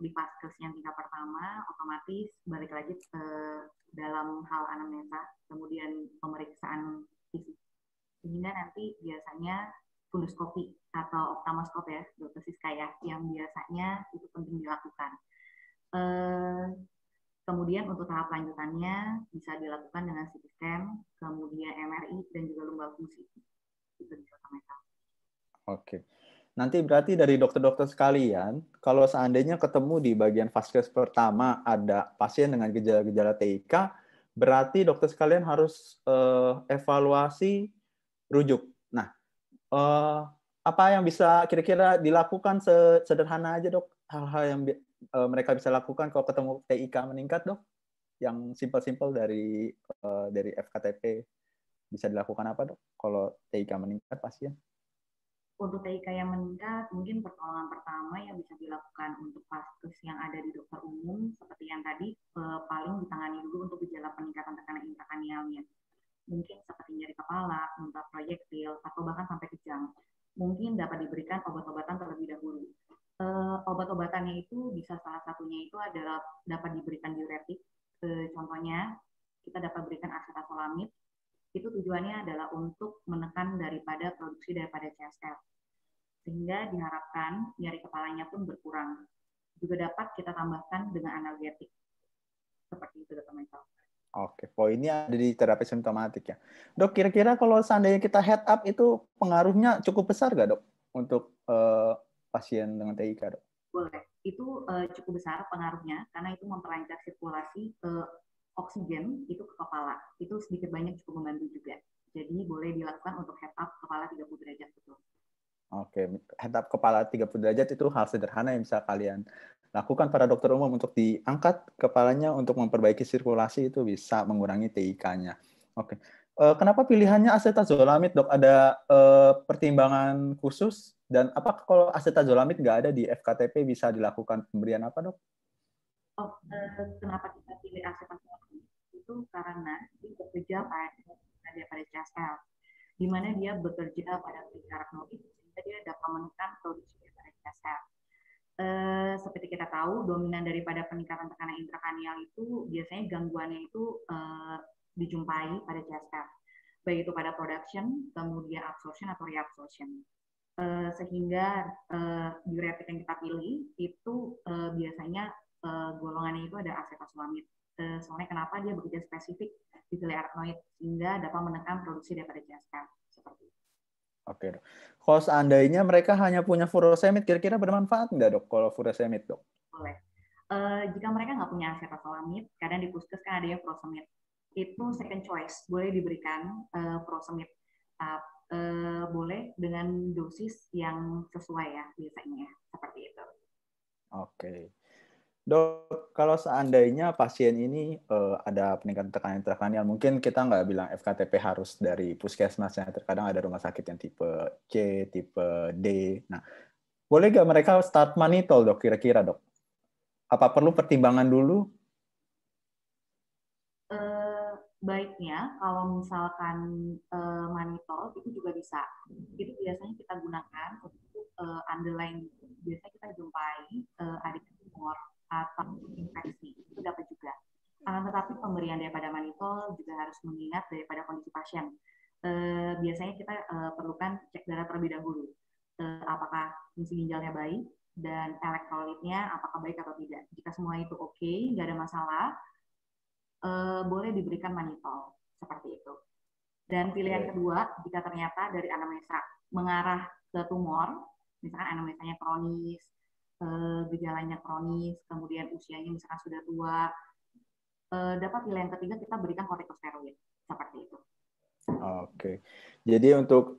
di vaskes yang tingkat pertama, otomatis balik lagi dalam hal anamnesa, kemudian pemeriksaan fisik. Sehingga nanti biasanya fundoskopi atau ophthalmoscope ya, Dr. Siska ya, yang biasanya itu penting dilakukan. Kemudian untuk tahap lanjutannya bisa dilakukan dengan CT scan, kemudian MRI, dan juga lumbar fungsi. Itu dilakukan. Oke. Nanti berarti dari dokter-dokter sekalian, kalau seandainya ketemu di bagian vaskes pertama ada pasien dengan gejala-gejala TIK, berarti dokter sekalian harus evaluasi rujuk. Nah, apa yang bisa kira-kira dilakukan sederhana aja, Dok? Hal-hal yang mereka bisa lakukan kalau ketemu TIK meningkat, Dok? Yang simpel-simpel dari FKTP bisa dilakukan apa, Dok? Kalau TIK meningkat pasien? Untuk TIK yang meningkat, mungkin pertolongan pertama yang bisa dilakukan untuk vaskes yang ada di dokter umum, seperti yang tadi, paling ditangani dulu untuk gejala peningkatan tekanan intrakranialnya. Mungkin seperti nyeri kepala, muntah proyektil, atau bahkan sampai kejang. Mungkin dapat diberikan obat-obatan terlebih dahulu. Obat-obatannya itu bisa salah satunya itu adalah dapat diberikan diuretik. Contohnya, kita dapat berikan acetazolamid. Itu tujuannya adalah untuk menekan daripada produksi daripada CSF. Sehingga diharapkan nyeri kepalanya pun berkurang. Juga dapat kita tambahkan dengan analgetik. Seperti itu, Dr. Michael. Oke, poinnya ada di terapi simptomatik ya. Dok, kira-kira kalau seandainya kita head up itu pengaruhnya cukup besar nggak, Dok? Untuk pasien dengan TIK, Dok? Boleh. Itu cukup besar pengaruhnya karena itu memperlancar sirkulasi oksigen itu ke kepala. Itu sedikit banyak cukup membantu juga. Jadi boleh dilakukan untuk head up kepala 30 derajat betul. Oke, head up kepala 30 derajat itu hal sederhana yang bisa kalian lakukan pada dokter umum untuk diangkat kepalanya untuk memperbaiki sirkulasi, itu bisa mengurangi TIK-nya. Oke. Kenapa pilihannya acetazolamid, Dok? Ada pertimbangan khusus? Dan apa kalau acetazolamid nggak ada di FKTP bisa dilakukan pemberian apa, Dok? Kenapa kita pilih acetazolamid? Itu karena dia bekerja pada CSF, di mana dia bekerja pada arachnoid, sehingga dia dapat menekan produksi daripada CSF. Seperti kita tahu, dominan daripada peningkatan tekanan intrakranial itu biasanya gangguannya itu dijumpai pada CSF, baik itu pada production, kemudian absorption atau reabsorption. Sehingga diuretik yang kita pilih itu biasanya golongannya itu ada acetazolamid. Soalnya kenapa dia bekerja spesifik di seli arachnoid sehingga dapat menekan produksi daripada CSF seperti itu. Oke, Dok. Kalau seandainya mereka hanya punya furosemid, kira-kira bermanfaat nggak, Dok, kalau furosemid, Dok? Boleh. Jika mereka nggak punya acetazolamid, kadang di puskes kan ada yang furosemid. Itu second choice, boleh diberikan furosemid. Boleh dengan dosis yang sesuai ya biasanya, seperti itu. Oke. Dok, kalau seandainya pasien ini ada peningkatan tekanan intrakranial, mungkin kita nggak bilang FKTP harus dari puskesmas, ya. Terkadang ada rumah sakit yang tipe C, tipe D. Nah, boleh nggak mereka start manitol, Dok, kira-kira, Dok? Apa perlu pertimbangan dulu? Baiknya kalau misalkan manitol itu juga bisa. Itu biasanya kita gunakan untuk underlying. Biasanya kita jumpai ada tumor atau infeksi, itu dapat juga. Tetapi pemberian daripada manitol juga harus mengingat daripada kondisi pasien. Biasanya kita perlukan cek darah terlebih dahulu. Apakah fungsi ginjalnya baik dan elektrolitnya apakah baik atau tidak. Jika semua itu oke, nggak ada masalah, boleh diberikan manitol seperti itu. Dan pilihan kedua, jika ternyata dari anamnesa mengarah ke tumor, misalkan anamnesanya kronis, gejalanya kronis, kemudian usianya misalkan sudah tua, dapat pilihan ketiga kita berikan kortikosteroid seperti itu. Oke, jadi untuk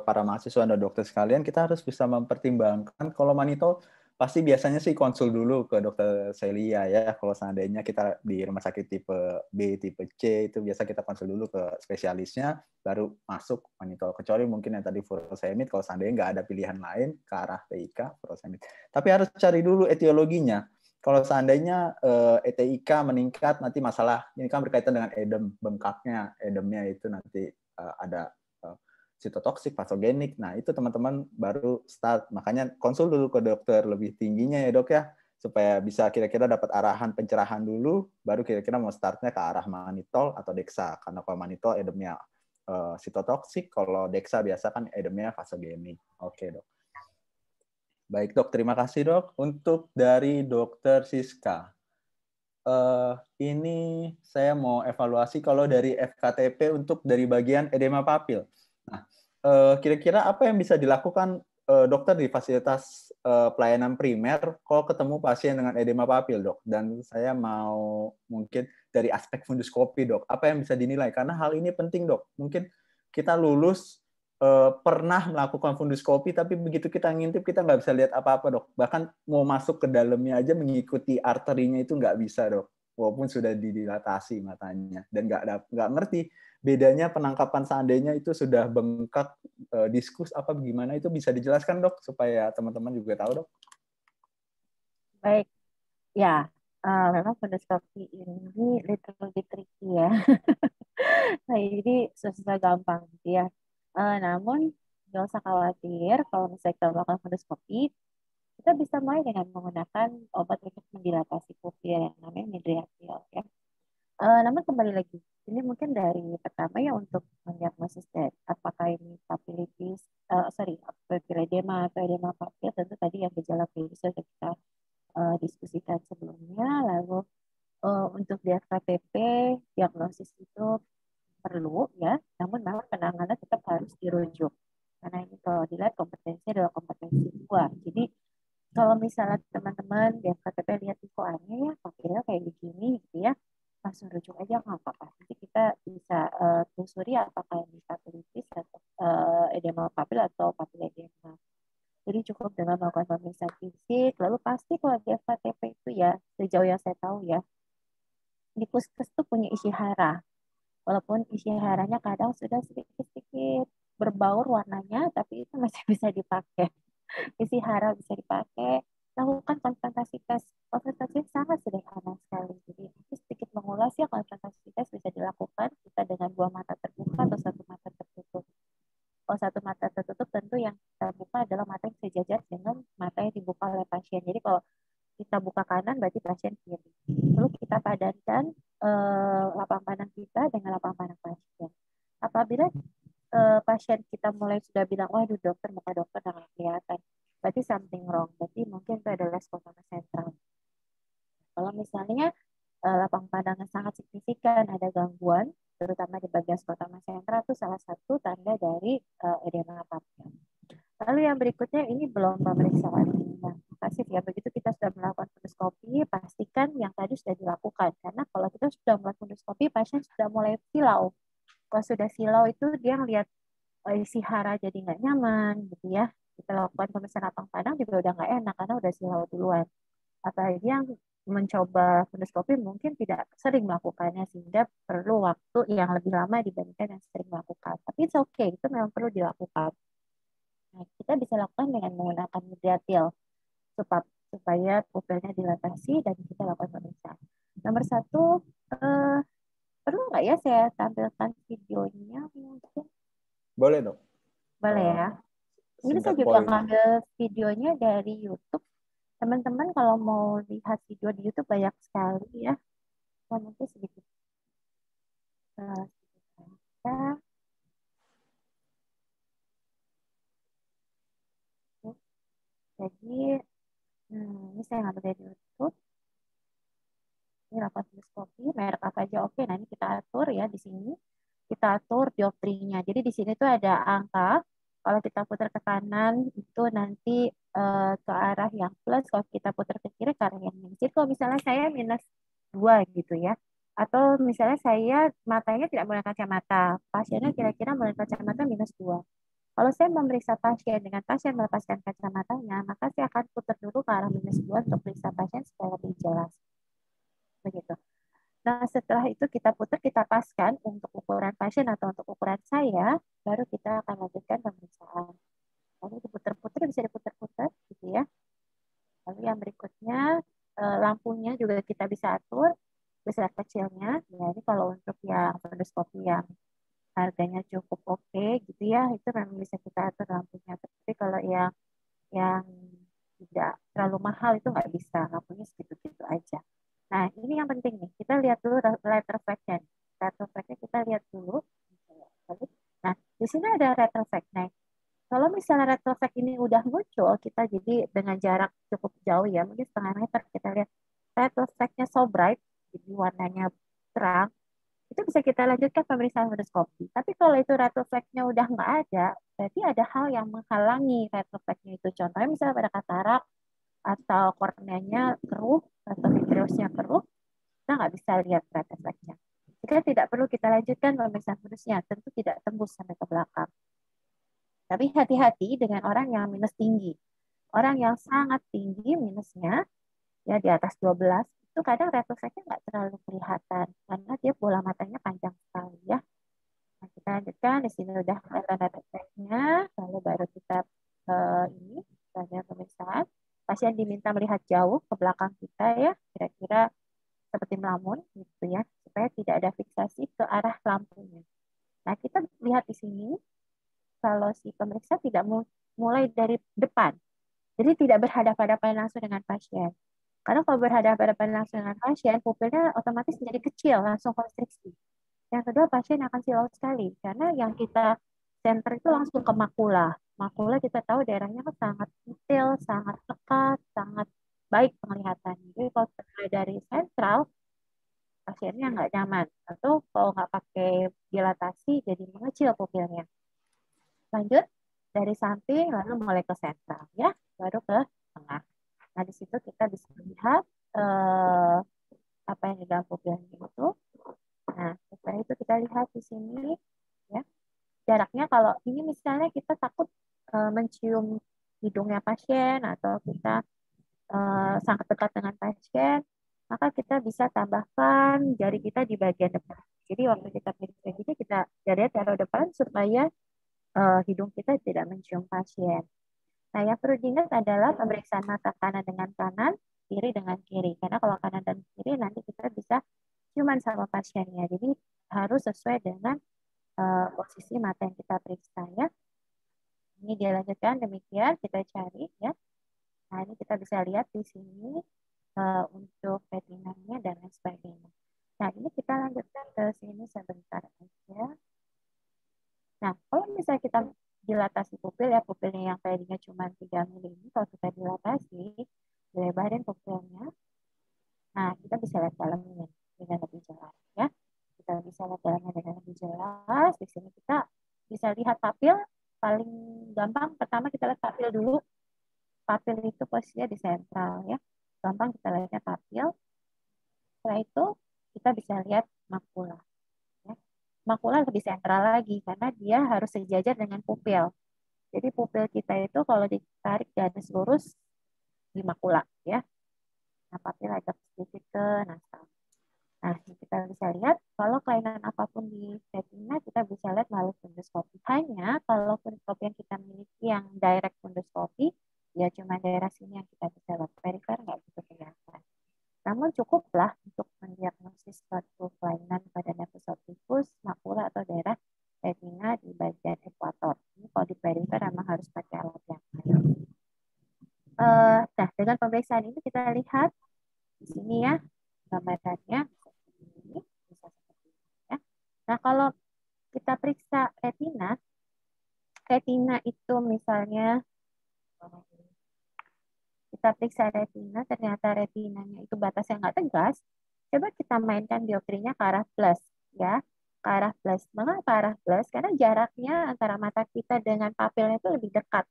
para mahasiswa dan dokter sekalian, kita harus bisa mempertimbangkan kalau manitol pasti biasanya sih konsul dulu ke dokter Celia ya. Kalau seandainya kita di rumah sakit tipe B, tipe C itu biasa kita konsul dulu ke spesialisnya, baru masuk manitol. Kecuali mungkin yang tadi furosemid, kalau seandainya nggak ada pilihan lain ke arah TIK, furosemid. Tapi harus cari dulu etiologinya. Kalau seandainya ETIK meningkat, nanti masalah ini kan berkaitan dengan edem, bengkaknya, edemnya itu nanti ada sitotoksik, patogenik. Nah, itu teman-teman baru start. Makanya konsul dulu ke dokter lebih tingginya ya, Dok ya, supaya bisa kira-kira dapat arahan pencerahan dulu, baru kira-kira mau startnya ke arah manitol atau dexa. Karena kalau manitol edemnya sitotoksik, kalau dexa biasa kan edemnya vasogenik. Oke, Dok. Baik, Dok. Terima kasih, Dok. Untuk dari Dokter Siska. Ini saya mau evaluasi kalau dari FKTP untuk dari bagian edema papil. Nah, kira-kira apa yang bisa dilakukan dokter di fasilitas pelayanan primer kalau ketemu pasien dengan edema papil, Dok? Dan saya mau mungkin dari aspek funduskopi, Dok? Apa yang bisa dinilai? Karena hal ini penting, Dok. Mungkin kita lulus pernah melakukan funduskopi, tapi begitu kita ngintip kita nggak bisa lihat apa-apa, Dok. Bahkan mau masuk ke dalamnya aja mengikuti arterinya itu nggak bisa, Dok. Walaupun sudah didilatasi matanya dan nggak ngerti bedanya penangkapan seandainya itu sudah bengkak, diskus apa gimana, itu bisa dijelaskan, Dok, supaya teman-teman juga tahu, Dok. Baik, ya, memang fundoskopi ini little bit tricky ya. Nah, ini susah gampang gitu ya. Namun nggak usah khawatir kalau misalnya kita melakukan fundoskopi, kita bisa mulai dengan menggunakan obat untuk mendilatasi pupil yang namanya midriatil ya. Namun kembali lagi, ini mungkin dari pertama ya untuk mendiagnosis apakah ini papilitis, papiledema atau edema papil, tentu tadi yang gejala klinis sudah kita diskusikan sebelumnya. Lalu untuk DFKTP, diagnosis itu perlu ya, namun memang penanganan tetap harus dirujuk. Karena ini kalau dilihat kompetensi adalah kompetensi 2. Jadi kalau misalnya teman-teman DFKTP lihat kok aneh ya, papilnya kayak begini gitu ya, langsung rujuk aja nggak apa-apa. Nanti kita bisa telusuri apakah ini papilitis atau edema papil atau papiledema. Jadi cukup dengan melakukan pemeriksaan fisik, lalu pasti kalau DFKTP itu ya, sejauh yang saya tahu ya, di puskes itu punya isi hara. Walaupun isi haranya kadang sudah sedikit-sedikit berbaur warnanya, tapi itu masih bisa dipakai. Isi hara bisa dipakai. Lakukan konfrontasi tes. Konfrontasi sangat sederhana sekali. Jadi sedikit mengulas ya, konfrontasi tes bisa dilakukan kita dengan 2 mata terbuka atau 1 mata tertutup. Kalau 1 mata tertutup tentu yang kita buka adalah mata yang sejajar dengan mata yang dibuka oleh pasien. Jadi kalau kita buka kanan berarti pasien kiri. Lalu kita padankan lapang pandang kita dengan lapang pandang pasien. Apabila pasien kita mulai sudah bilang, waduh dokter, muka dokter udah kelihatan, berarti something wrong. Berarti mungkin itu adalah skotoma sentral. Kalau misalnya lapang pandangnya sangat signifikan, ada gangguan, terutama di bagian skotoma sentral, itu salah satu tanda dari edema papil. Lalu yang berikutnya ini belum pemeriksaan pasif ya. Begitu kita sudah melakukan fundoskopi, pastikan yang tadi sudah dilakukan. Karena kalau kita sudah melakukan fundoskopi, pasien sudah mulai silau. Kalau sudah silau itu dia ngelihat isi hara jadi nggak nyaman gitu ya. Kita lakukan pemeriksaan lapang padang juga udah nggak enak karena udah silau duluan. Apalagi yang mencoba fundoskopi mungkin tidak sering melakukannya sehingga perlu waktu yang lebih lama dibandingkan yang sering melakukan. Tapi it's okay, itu memang perlu dilakukan. Nah, kita bisa lakukan dengan menggunakan midriatil supaya pupilnya dilatasi dan kita lakukan pemeriksaan. Nomor 1, perlu nggak ya saya tampilkan videonya mungkin? Boleh, Dok. Boleh ya. Ini saya juga ngambil videonya dari YouTube. Teman-teman kalau mau lihat video di YouTube banyak sekali ya. Saya mungkin sedikit. Jadi, ini saya ngambil dari YouTube. Ini lakukan fundoskopi, merek apa aja oke. Nah, ini kita atur ya di sini. Kita atur dioptrinya. Jadi di sini tuh ada angka. Kalau kita putar ke kanan itu nanti ke arah yang plus. Kalau kita putar ke kiri ke arah yang minus. Jadi kalau misalnya saya minus 2 gitu ya. Atau misalnya saya matanya tidak menggunakan kacamata. Pasiennya kira-kira menggunakan kacamata minus 2. Kalau saya memeriksa pasien dengan pasien melepaskan kacamatanya, maka saya akan putar dulu ke arah minus 2 untuk periksa pasien supaya lebih jelas. Begitu. Nah, setelah itu kita putar, kita paskan untuk ukuran pasien atau untuk ukuran saya, baru kita akan lanjutkan pemeriksaan. Lalu diputar-putar, bisa diputar-putar, gitu ya. Lalu yang berikutnya, lampunya juga kita bisa atur, besar kecilnya. Ya, ini kalau untuk yang fundoskopi yang harganya cukup oke gitu ya, itu memang bisa kita atur lampunya. Tapi kalau yang tidak terlalu mahal itu nggak bisa, lampunya segitu-gitu aja. Nah, ini yang penting nih, kita lihat dulu light reflection. Light reflection kita lihat dulu. Nah, di sini ada red reflect. Nah, kalau misalnya red reflect ini udah muncul, kita jadi dengan jarak cukup jauh ya, mungkin setengah meter, kita lihat red reflect-nya so bright, jadi warnanya terang, itu bisa kita lanjutkan pemeriksaan fundoskopi. Tapi kalau itu red reflect-nya udah nggak ada, berarti ada hal yang menghalangi red reflect-nya itu. Contohnya misalnya pada katarak, atau korneanya keruh, atau vitreusnya keruh, kita nggak bisa lihat red refleksnya. Jika tidak perlu kita lanjutkan pemeriksaan fundusnya, tentu tidak tembus sampai ke belakang. Tapi hati-hati dengan orang yang minus tinggi. Orang yang sangat tinggi minusnya, ya di atas 12, itu kadang refleksnya nggak terlalu kelihatan karena dia bola matanya panjang sekali ya. Nah, kita lanjutkan di sini udah tanda refleksnya, lalu baru kita ini tanda pemeriksaan. Pasien diminta melihat jauh ke belakang kita ya, kira-kira seperti melamun gitu ya, supaya tidak ada fiksasi ke arah lampunya. Nah, kita lihat di sini kalau si pemeriksa tidak mulai dari depan. Jadi tidak berhadapan-hadapan langsung dengan pasien. Karena kalau berhadapan-hadapan langsung dengan pasien, pupilnya otomatis menjadi kecil, langsung konstriksi. Yang kedua, pasien akan silau sekali. Karena yang kita center itu langsung ke makula. Makula kita tahu daerahnya kan sangat detail, sangat pekat, sangat baik penglihatannya. Jadi kalau dari sentral, pasiennya nggak nyaman. Atau kalau nggak pakai dilatasi, jadi mengecil pupilnya. Lanjut, dari samping, lalu mulai ke sentral. Ya, baru ke tengah. Nah, di situ kita bisa lihat apa yang di dalam pupilnya itu. Nah, setelah itu kita lihat di sini, ya. Jaraknya kalau ini misalnya kita takut mencium hidungnya pasien atau kita sangat dekat dengan pasien, maka kita bisa tambahkan jari kita di bagian depan. Jadi waktu kita periksa gitu, kita jari taruh depan supaya hidung kita tidak mencium pasien. Nah, yang perlu diingat adalah pemeriksaan mata kanan dengan kanan, kiri dengan kiri. Karena kalau kanan dan kiri nanti kita bisa ciuman sama pasiennya. Jadi harus sesuai dengan posisi mata yang kita periksa ya. Ini dia lanjutkan demikian kita cari ya. Nah, ini kita bisa lihat di sini untuk retinanya dan lain sebagainya. Nah, ini kita lanjutkan ke sini sebentar aja. Nah, kalau misalnya kita dilatasi pupil ya, pupilnya yang tadinya cuma 3 mili ini, kalau kita dilatasi, dilebarin pupilnya, nah kita bisa lihat dalamnya dengan lebih jelas ya. Kita bisa lihat dalamnya dengan lebih jelas. Di sini kita bisa lihat papil. Paling gampang pertama kita lihat papil dulu. Papil itu posisinya di sentral ya. Gampang kita lihatnya papil. Setelah itu kita bisa lihat makula. Makula lebih sentral lagi karena dia harus sejajar dengan pupil. Jadi pupil kita itu kalau ditarik garis lurus di makula ya. Nah, papil agak sedikit ke nasal. Nah, kita bisa lihat kalau kelainan apapun di retina kita bisa lihat melalui fundoskopi. Hanya kalau fundoskopi yang kita miliki yang direct fundoskopi, ya cuma daerah sini yang kita bisa lihat, perifer nggak begitu kelihatan. Namun cukuplah untuk mendiagnosis suatu kelainan pada nervus opticus, makula atau daerah retina di bagian ekuator. Ini kalau di perifer memang harus pakai alat yang lain. Nah, dengan pemeriksaan ini kita lihat di sini ya gambarannya bisa seperti ini. Ya. Nah, kalau kita periksa retina itu misalnya kita periksa retina, ternyata retinanya itu batasnya nggak tegas, coba kita mainkan dioptrinya ke arah plus, ya, ke arah plus. Mengapa ke arah plus? Karena jaraknya antara mata kita dengan papilnya itu lebih dekat,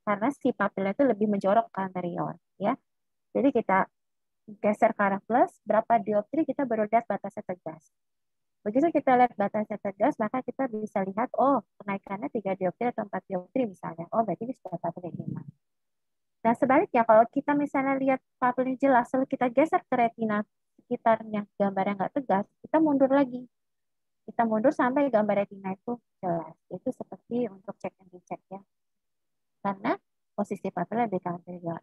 karena si papilnya itu lebih menjorok ke anterior, ya. Jadi kita geser ke arah plus, berapa dioptri kita baru lihat batasnya tegas. Begitu kita lihat batasnya tegas, maka kita bisa lihat, oh kenaikannya 3 dioptri atau 4 dioptri misalnya. Oh berarti ini sudah papil retina. Nah, sebaliknya kalau kita misalnya lihat papilnya jelas, lalu kita geser ke retina sekitarnya, gambarnya nggak tegas, kita mundur lagi. Kita mundur sampai gambar retina itu jelas. Itu seperti untuk cek and recheck ya. Karena posisi papilnya lebih ke anterior.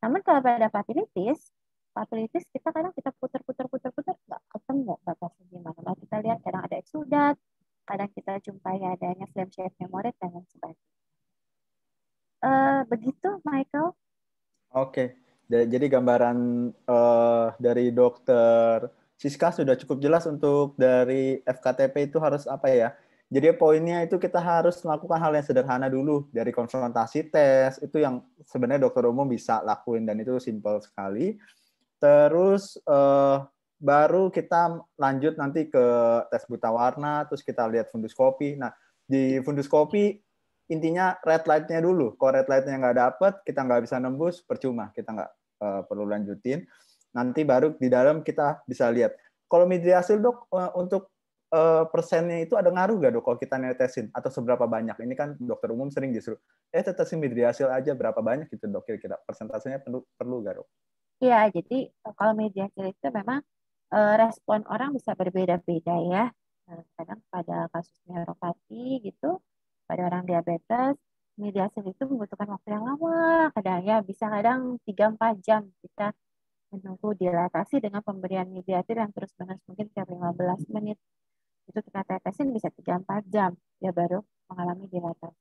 Namun kalau pada papilitis kita kadang kita putar, nggak ketemu batasnya gimana. Nah, kita lihat kadang ada eksudat, kadang kita jumpai adanya flame shape memoret, dan lain sebagainya. Begitu, Michael. Oke, jadi gambaran dari dokter Siska sudah cukup jelas untuk dari FKTP itu harus apa ya. Jadi poinnya itu kita harus melakukan hal yang sederhana dulu. Dari konfrontasi tes, itu yang sebenarnya dokter umum bisa lakuin dan itu simpel sekali. Terus baru kita lanjut nanti ke tes buta warna, terus kita lihat fundoskopi. Nah, di fundoskopi intinya red light-nya dulu. Kalau red light-nya nggak dapet, kita nggak bisa nembus, percuma. Kita nggak perlu lanjutin. Nanti baru di dalam kita bisa lihat. Kalau media hasil dok, untuk persennya itu ada ngaruh nggak dok kalau kita netesin atau seberapa banyak? Ini kan dokter umum sering disuruh tetesin media hasil aja berapa banyak gitu dok, kira-kira persentasenya perlu nggak dok? Iya, jadi kalau media hasil itu memang respon orang bisa berbeda-beda ya. Kadang pada kasus neuropati gitu, pada orang diabetes, media hasil itu membutuhkan waktu yang lama, kadang ya bisa kadang 3-4 jam kita menunggu dilatasi dengan pemberian media hasil yang terus-menerus mungkin tiap 15 menit. Itu kita tetesin bisa 3-4 jam, ya baru mengalami dilatasi.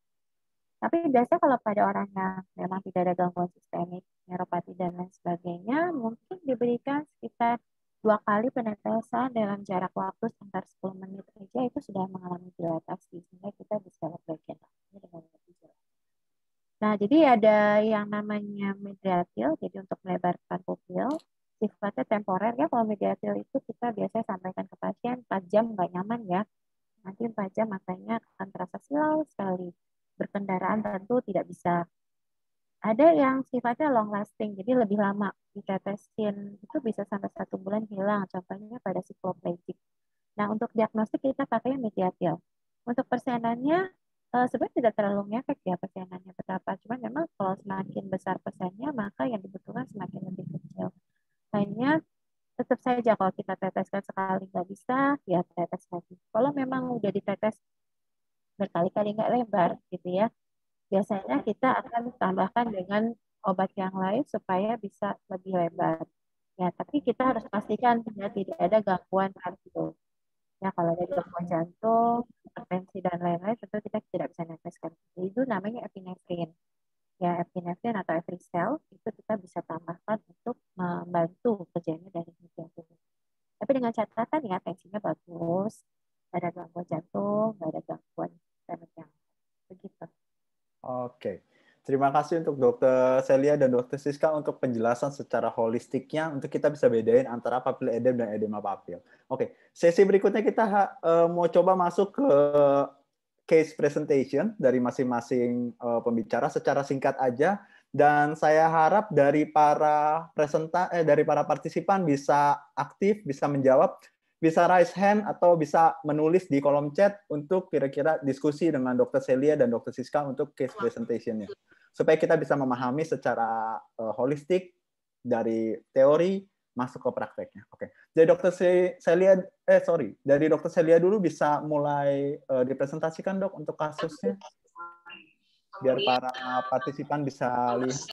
Tapi biasanya kalau pada orang yang memang tidak ada gangguan sistemik, neuropati dan lain sebagainya, mungkin diberikan sekitar 2 kali penetesan dalam jarak waktu sekitar 10 menit saja itu sudah mengalami dilatasi, sehingga kita bisa lihat bagian lainnya dengan lebih jelas. Nah, jadi ada yang namanya mediatil, jadi untuk melebarkan pupil, sifatnya temporer ya. Kalau mediatil itu kita biasanya sampaikan ke pasien 4 jam nggak nyaman ya. Nanti 4 jam matanya akan terasa silau sekali. Berkendaraan tentu tidak bisa. Ada yang sifatnya long lasting, jadi lebih lama ditetesin, itu bisa sampai 1 bulan hilang, contohnya pada sikloplegic. Nah, untuk diagnostik kita pakai mediatil. Untuk persenannya, sebenarnya tidak terlalu ngefek ya persenannya berapa, cuman memang kalau semakin besar persennya, maka yang dibutuhkan semakin lebih kecil. Hanya tetap saja kalau kita teteskan sekali nggak bisa, ya tetes lagi. Kalau memang udah ditetes berkali-kali nggak lebar gitu ya, biasanya kita akan tambahkan dengan obat yang lain supaya bisa lebih lebar. Ya, tapi kita harus pastikan ya, tidak ada gangguan kardio. Ya, kalau ada gangguan jantung, hipertensi dan lain-lain, tentu kita tidak bisa neteskan. Itu namanya epinefrin. Ya, epinefrin atau Evrysel itu kita bisa tambahkan untuk membantu kerjanya dari jantung. Tapi dengan catatan ya, tensinya bagus, nggak ada gangguan jantung, nggak ada gangguan sistemik yang begitu. Oke, terima kasih untuk Dr. Celia dan Dr. Siska untuk penjelasan secara holistiknya untuk kita bisa bedain antara papil edem dan edema papil. Oke, sesi berikutnya kita mau coba masuk ke case presentation dari masing-masing pembicara secara singkat aja, dan saya harap dari para partisipan bisa aktif, bisa menjawab, bisa raise hand atau bisa menulis di kolom chat untuk kira-kira diskusi dengan Dr. Celia dan Dr. Siska untuk case presentation-nya. Supaya kita bisa memahami secara holistik dari teori masuk ke prakteknya. Oke. Dari Dr. Celia, dari Dr. Celia dulu bisa mulai dipresentasikan dok untuk kasusnya. Biar para partisipan bisa lihat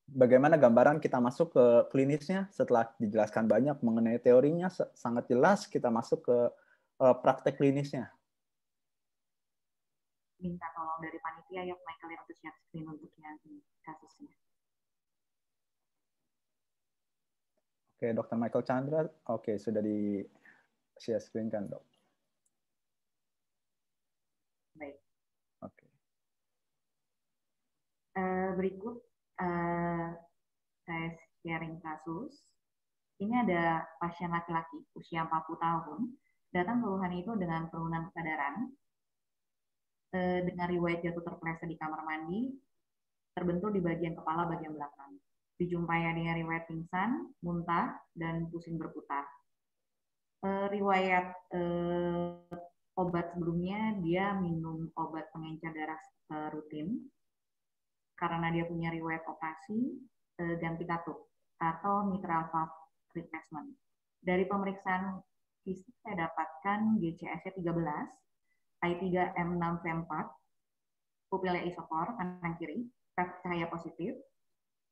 bagaimana gambaran kita masuk ke klinisnya setelah dijelaskan banyak mengenai teorinya, sangat jelas kita masuk ke praktek klinisnya. Minta tolong dari panitia ya, Michael yang share screen untuk yang kasusnya. Oke, Dr. Michael Chandra, oke, sudah di share screen kan dok? Baik. Oke. Berikut saya sharing kasus. Ini ada pasien laki-laki usia 40 tahun, datang keluhan itu dengan penurunan kesadaran, dengan riwayat jatuh terpeleset di kamar mandi, terbentur di bagian kepala bagian belakang. Dijumpai adanya riwayat pingsan, muntah, dan pusing berputar. Riwayat obat sebelumnya, dia minum obat pengencer darah rutin, karena dia punya riwayat operasi ganti katup atau mitral valve replacement. Dari pemeriksaan fisik saya dapatkan GCS-nya 13, I3M6V4, pupilnya isopor kanan kiri, refleks cahaya positif,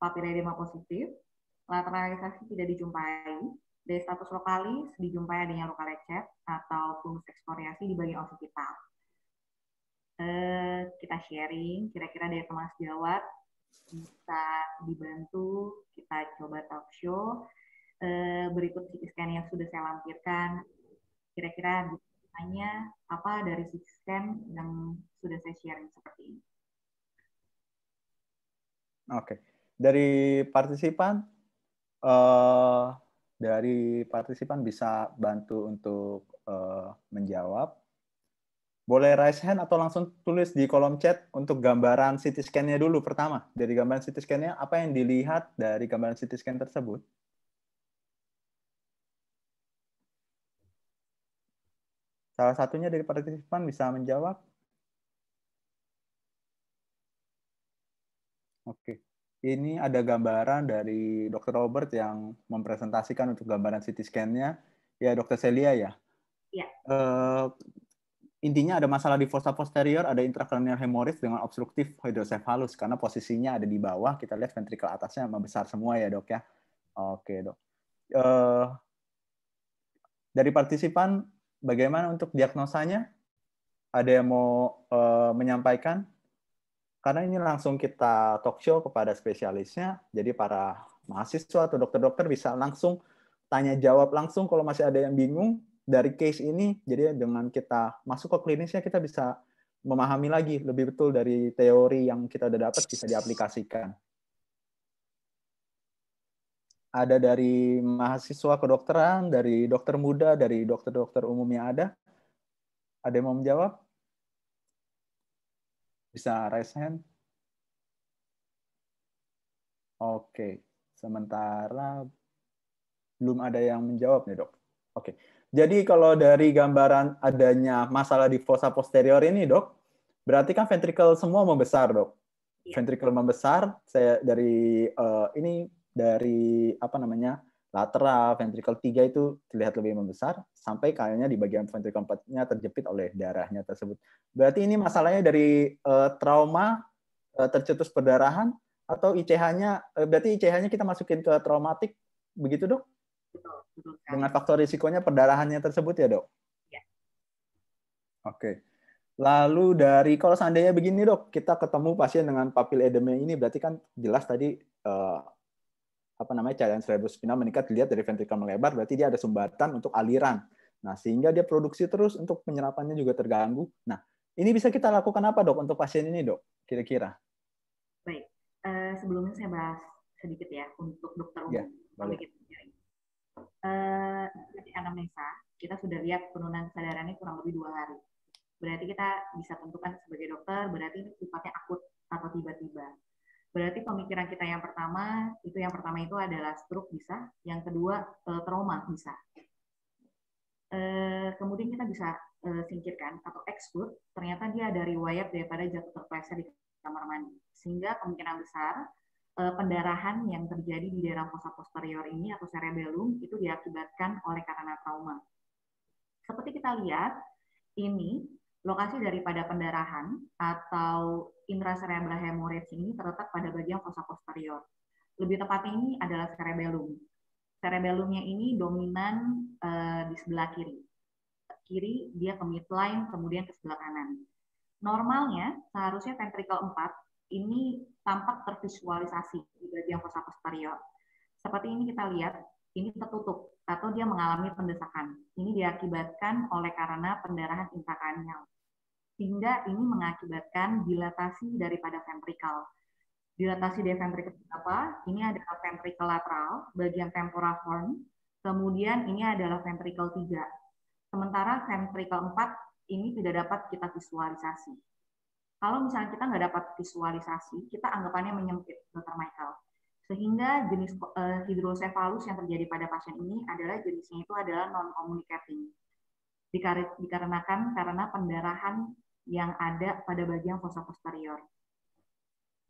papil edema positif, lateralisasi tidak dijumpai, dari status lokalis dijumpai adanya luka lecet atau fulus ekskoriasi di bagian occipital. Kita sharing, kira-kira dari teman sejawat bisa dibantu, kita coba talk show. Berikut CT scan yang sudah saya lampirkan, kira-kira ditanya apa dari CT scan yang sudah saya sharing seperti ini. Oke, dari partisipan bisa bantu untuk menjawab. Boleh raise hand atau langsung tulis di kolom chat untuk gambaran CT scan-nya dulu pertama. Dari gambaran CT scan-nya, apa yang dilihat dari gambaran CT scan tersebut? Salah satunya dari partisipan bisa menjawab. Oke. Ini ada gambaran dari Dr. Robert yang mempresentasikan untuk gambaran CT scan-nya. Ya, Dr. Celia ya? Iya. Intinya ada masalah di fossa posterior, ada intracranial hemorrhage dengan obstruktif hydrocephalus, karena posisinya ada di bawah, kita lihat ventrikel atasnya membesar semua ya dok ya. Oke dok. Dari partisipan, bagaimana untuk diagnosanya? Ada yang mau menyampaikan? Karena ini langsung kita talk show kepada spesialisnya, jadi para mahasiswa atau dokter-dokter bisa langsung tanya jawab langsung kalau masih ada yang bingung dari case ini. Jadi dengan kita masuk ke klinisnya, kita bisa memahami lagi lebih betul dari teori yang kita udah dapat bisa diaplikasikan. Ada dari mahasiswa kedokteran, dari dokter muda, dari dokter-dokter umum yang ada. Ada yang mau menjawab? Bisa raise hand. Oke, sementara belum ada yang menjawab nih dok. Oke, jadi kalau dari gambaran adanya masalah di fossa posterior ini dok, berarti kan ventrikel semua membesar dok. Ventrikel membesar, saya dari ini dari apa namanya lateral ventrikel 3 itu terlihat lebih membesar sampai kayaknya di bagian ventrikel 4-nya terjepit oleh darahnya tersebut. Berarti ini masalahnya dari trauma tercetus perdarahan atau ICH-nya, berarti ICH-nya kita masukin ke traumatik, begitu dok? Betul. Dengan faktor risikonya perdarahannya tersebut ya dok? Ya. Oke. Lalu dari, kalau seandainya begini dok, kita ketemu pasien dengan papil edema ini, berarti kan jelas tadi, cairan cerebrospinal meningkat, dilihat dari ventrikel melebar, berarti dia ada sumbatan untuk aliran. Nah, sehingga dia produksi terus untuk penyerapannya juga terganggu. Nah, ini bisa kita lakukan apa dok untuk pasien ini dok, kira-kira? Baik. Sebelumnya saya bahas sedikit ya untuk dokter umum. Ya, boleh. Di anamnesa kita sudah lihat penurunan kesadarannya kurang lebih 2 hari. Berarti kita bisa tentukan sebagai dokter, berarti ini sifatnya akut atau tiba-tiba. Berarti pemikiran kita yang pertama itu adalah stroke bisa, yang kedua trauma bisa. Kemudian kita bisa singkirkan atau exclude, ternyata dia ada riwayat daripada jatuh terpleset di kamar mandi. Sehingga kemungkinan besar pendarahan yang terjadi di daerah fossa posterior ini atau cerebellum itu diakibatkan oleh karena trauma. Seperti kita lihat, ini lokasi daripada pendarahan atau intracerebral hemorrhage ini terletak pada bagian fossa posterior. Lebih tepatnya ini adalah cerebellum. Cerebellumnya ini dominan di sebelah kiri. Kiri dia ke midline, kemudian ke sebelah kanan. Normalnya seharusnya ventrikel 4 ini tampak tervisualisasi di bagian fossa posterior. Seperti ini kita lihat, ini tertutup atau dia mengalami pendesakan. Ini diakibatkan oleh karena pendarahan intrakranial. Sehingga ini mengakibatkan dilatasi daripada ventrikel. Dilatasi dari ventrikel apa? Ini adalah ventrikel lateral, bagian temporal horn. Kemudian ini adalah ventrikel 3. Sementara ventrikel 4 ini tidak dapat kita visualisasi. Kalau misalnya kita nggak dapat visualisasi, kita anggapannya menyempit, Dr. Michael. Sehingga jenis hidrocephalus yang terjadi pada pasien ini adalah jenisnya itu adalah non-communicating. Dikarenakan karena pendarahan yang ada pada bagian fossa posterior.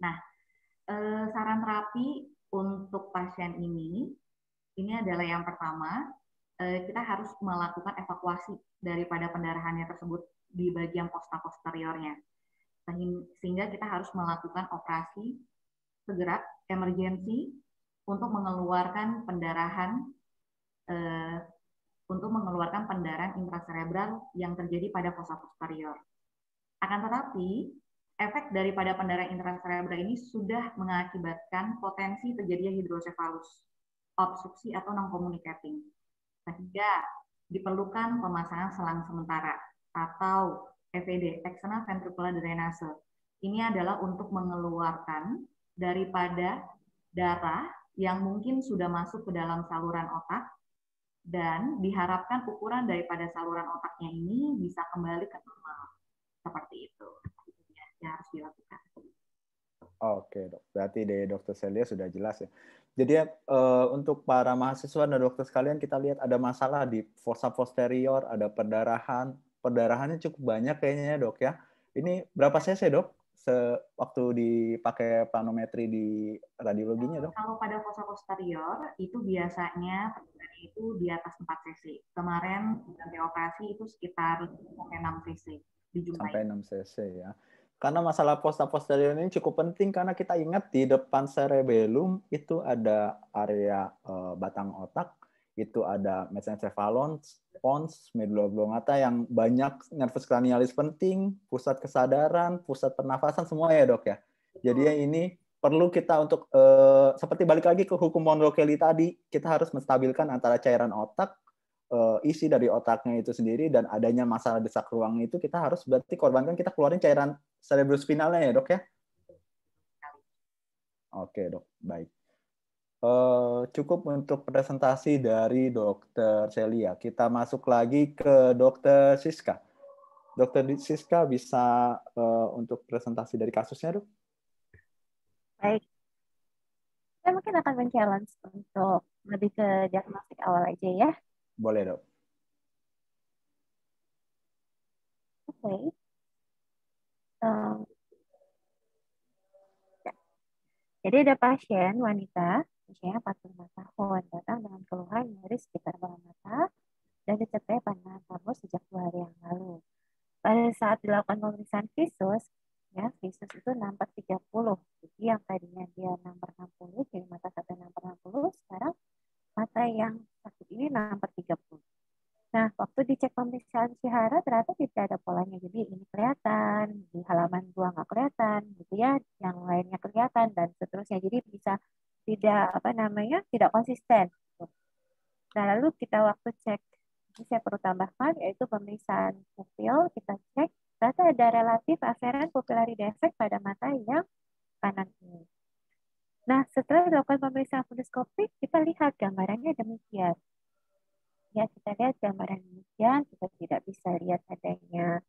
Nah, saran terapi untuk pasien ini adalah yang pertama, kita harus melakukan evakuasi daripada pendarahannya tersebut di bagian fossa posteriornya. Sehingga kita harus melakukan operasi segera emergensi untuk mengeluarkan pendarahan intracerebral yang terjadi pada fossa posterior. Akan tetapi efek daripada pendarahan intracerebral ini sudah mengakibatkan potensi terjadinya hidrocephalus, obstruksi atau non-communicating. Sehingga diperlukan pemasangan selang sementara atau EVD, external ventricular drainase. Ini adalah untuk mengeluarkan daripada darah yang mungkin sudah masuk ke dalam saluran otak dan diharapkan ukuran daripada saluran otaknya ini bisa kembali ke normal. Seperti itu yang harus dilakukan. Oke, dok. Berarti dari Dr. Celia sudah jelas ya. Jadi untuk para mahasiswa dan dokter sekalian, kita lihat ada masalah di fossa posterior, ada perdarahan, perdarahannya cukup banyak kayaknya ya dok ya. Ini berapa cc dok? Waktu dipakai planometri di radiologinya dok? Kalau pada fossa posterior itu biasanya perbedaannya itu di atas 4 cc. Kemarin sampai operasi itu sekitar sampai 6 cc dijumpai. Sampai 6 cc ya. Karena masalah fossa posterior ini cukup penting karena kita ingat di depan cerebellum itu ada area batang otak, itu ada mesencephalon, pons, medulla oblongata yang banyak nervus cranialis penting, pusat kesadaran, pusat pernafasan semua ya dok ya. Jadi ya ini perlu kita untuk seperti balik lagi ke hukum Monro Kelly tadi, kita harus menstabilkan antara cairan otak, isi dari otaknya itu sendiri dan adanya masalah desak ruang itu kita harus berarti korbankan kita keluarin cairan cerebrospinalnya ya dok ya. Oke dok, baik. Cukup untuk presentasi dari Dokter Celia. Kita masuk lagi ke Dokter Siska. Dokter Siska bisa untuk presentasi dari kasusnya dok? Baik. Saya mungkin akan men-challenge untuk lebih ke diagnostik awal aja ya. Boleh dok. Oke. Ya. Jadi ada pasien wanita, usianya 45 tahun, datang dengan keluhan nyeri sekitar bawah mata dan disertai pandangan kabur sejak 2 hari yang lalu. Pada saat dilakukan pemeriksaan visus, ya visus itu 6/30. Jadi yang tadinya dia 6/60, jadi mata satu 6/60, sekarang mata yang sakit ini 6/30. Nah, waktu dicek pemeriksaan Shihara ternyata tidak ada polanya. Jadi ini kelihatan, di halaman 2 nggak kelihatan, gitu ya. Yang lainnya kelihatan dan seterusnya. Jadi bisa tidak tidak konsisten. Nah, lalu kita waktu cek, ini saya perlu tambahkan, yaitu pemeriksaan pupil, kita cek, ternyata ada relatif afferent pupillary defect pada mata yang kanan ini. Nah, setelah dilakukan pemeriksaan fundoskopik, kita lihat gambarannya demikian. Ya, kita lihat gambaran demikian, kita tidak bisa lihat adanya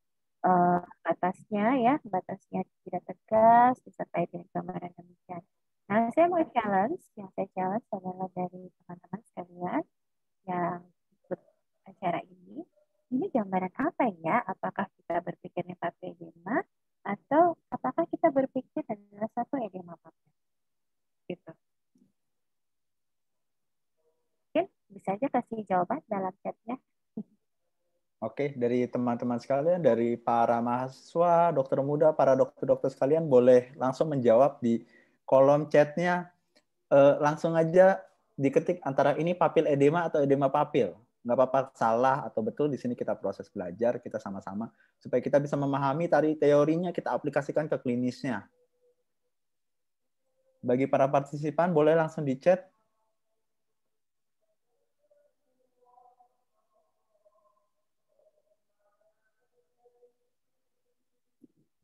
batasnya, ya, batasnya tidak tegas, disertai dengan gambaran demikian. Nah, saya mau challenge, yang saya challenge adalah dari teman-teman sekalian yang ikut acara ini gambaran apa ya? Apakah kita berpikirnya pakai edema, atau apakah kita berpikir adalah satu edema papil? Gitu. Bisa aja kasih jawaban dalam chatnya. Oke, dari teman-teman sekalian, dari para mahasiswa, dokter muda, para dokter-dokter sekalian, boleh langsung menjawab di kolom chatnya. Langsung aja diketik antara ini papil edema atau edema papil. Nggak apa-apa salah atau betul, di sini kita proses belajar, kita sama-sama, supaya kita bisa memahami tadi teorinya, kita aplikasikan ke klinisnya. Bagi para partisipan, boleh langsung di chat.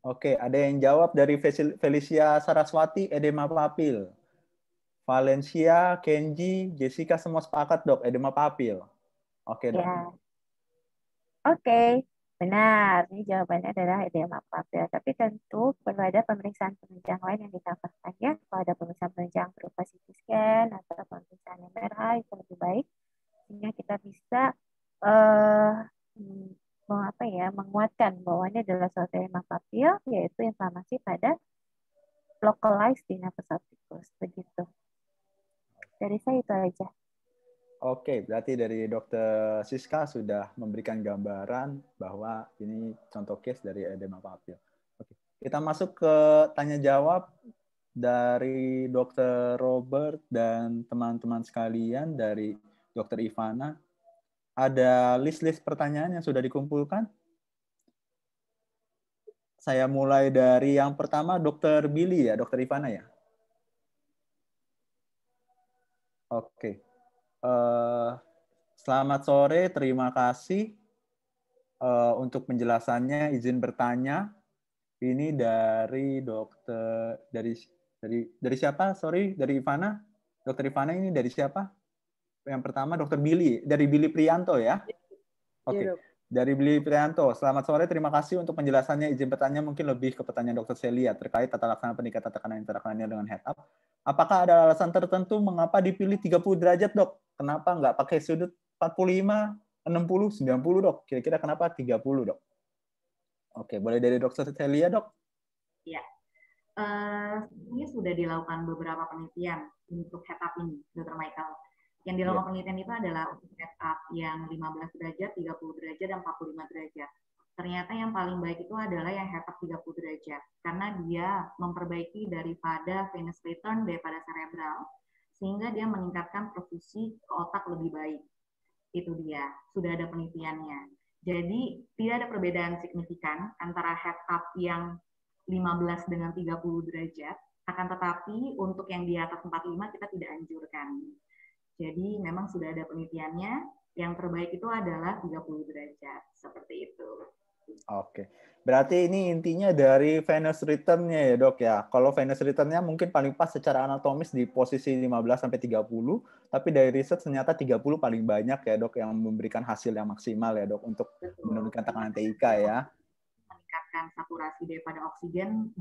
Oke, ada yang jawab dari Felicia Saraswati, edema papil. Valencia, Kenji, Jessica semua sepakat dok, edema papil. Oke dok. Ya. Oke, benar. Ini jawabannya adalah edema papil. Tapi tentu perlu ada pemeriksaan penunjang lain yang ditambahkan ya. Kalau ada pemeriksaan penunjang berupa CT scan atau pemeriksaan MRI itu lebih baik, sehingga kita bisa menguatkan bahwa ini adalah suatu edema papil, yaitu inflamasi pada localized di nervus opticus. Begitu. Dari saya itu aja. Oke, berarti dari Dokter Siska sudah memberikan gambaran bahwa ini contoh case dari edema papil. Oke, kita masuk ke tanya jawab dari Dokter Robert dan teman-teman sekalian dari Dokter Ivana. Ada list-list pertanyaan yang sudah dikumpulkan. Saya mulai dari yang pertama, Dokter Billy ya, Dokter Ivana ya. Oke. Selamat sore, terima kasih untuk penjelasannya. Izin bertanya, ini dari dokter dari siapa? Sorry, dari Ivana. Dokter Ivana ini dari siapa? Yang pertama Dokter Billy, dari Billy Prianto ya. Oke. Dari Billy Prianto. Selamat sore, terima kasih untuk penjelasannya. Izin bertanya mungkin lebih ke pertanyaan Dokter Celia terkait tata laksana peningkatan tekanan intrakranial dengan head up. Apakah ada alasan tertentu mengapa dipilih 30 derajat, Dok? Kenapa nggak pakai sudut 45 60, 90 dok. Kira-kira kenapa 30 dok? Oke, boleh dari Dr. Celia dok? Ya, ini sudah dilakukan beberapa penelitian untuk head up ini, Dr. Michael. Yang dilakukan penelitian itu adalah untuk head up yang 15 derajat, 30 derajat, dan 45 derajat. Ternyata yang paling baik itu adalah yang head up 30 derajat, karena dia memperbaiki daripada venous return daripada cerebral, sehingga dia meningkatkan perfusi ke otak lebih baik. Itu dia, sudah ada penelitiannya. Jadi tidak ada perbedaan signifikan antara head up yang 15 dengan 30 derajat, akan tetapi untuk yang di atas 45 kita tidak anjurkan. Jadi memang sudah ada penelitiannya, yang terbaik itu adalah 30 derajat, seperti itu. Oke, berarti ini intinya dari venous return-nya ya dok ya. Kalau venous return-nya mungkin paling pas secara anatomis di posisi 15-30, tapi dari riset ternyata 30 paling banyak ya dok yang memberikan hasil yang maksimal ya dok untuk menurunkan tekanan TIK ya. Meningkatkan saturasi daripada oksigen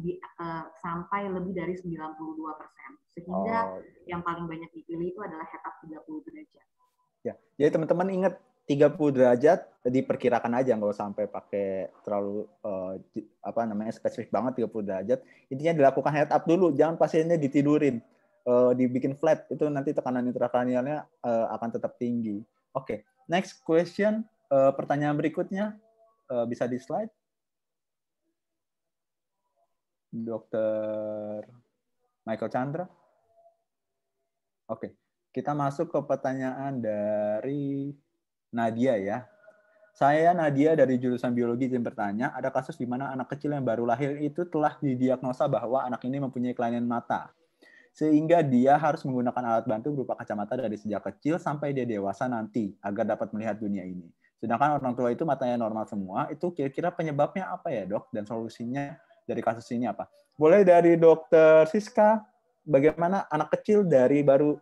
sampai lebih dari 92%. Sehingga yang paling banyak dipilih itu adalah head up 30 derajat. Ya, jadi teman-teman ingat 30 derajat diperkirakan aja, nggak usah sampai pakai terlalu spesifik banget 30 derajat. Intinya dilakukan head up dulu, jangan pasiennya ditidurin, dibikin flat, itu nanti tekanan intrakranialnya akan tetap tinggi. Oke, next question, pertanyaan berikutnya bisa di slide. Dr. Michael Chandra. Oke, kita masuk ke pertanyaan dari Nadia ya. Saya Nadia dari jurusan biologi izin bertanya, ada kasus di mana anak kecil yang baru lahir itu telah didiagnosa bahwa anak ini mempunyai kelainan mata. Sehingga dia harus menggunakan alat bantu berupa kacamata dari sejak kecil sampai dia dewasa nanti agar dapat melihat dunia ini. Sedangkan orang tua itu matanya normal semua, itu kira-kira penyebabnya apa ya dok? Dan solusinya dari kasus ini apa? Boleh dari Dr. Siska, bagaimana anak kecil dari baru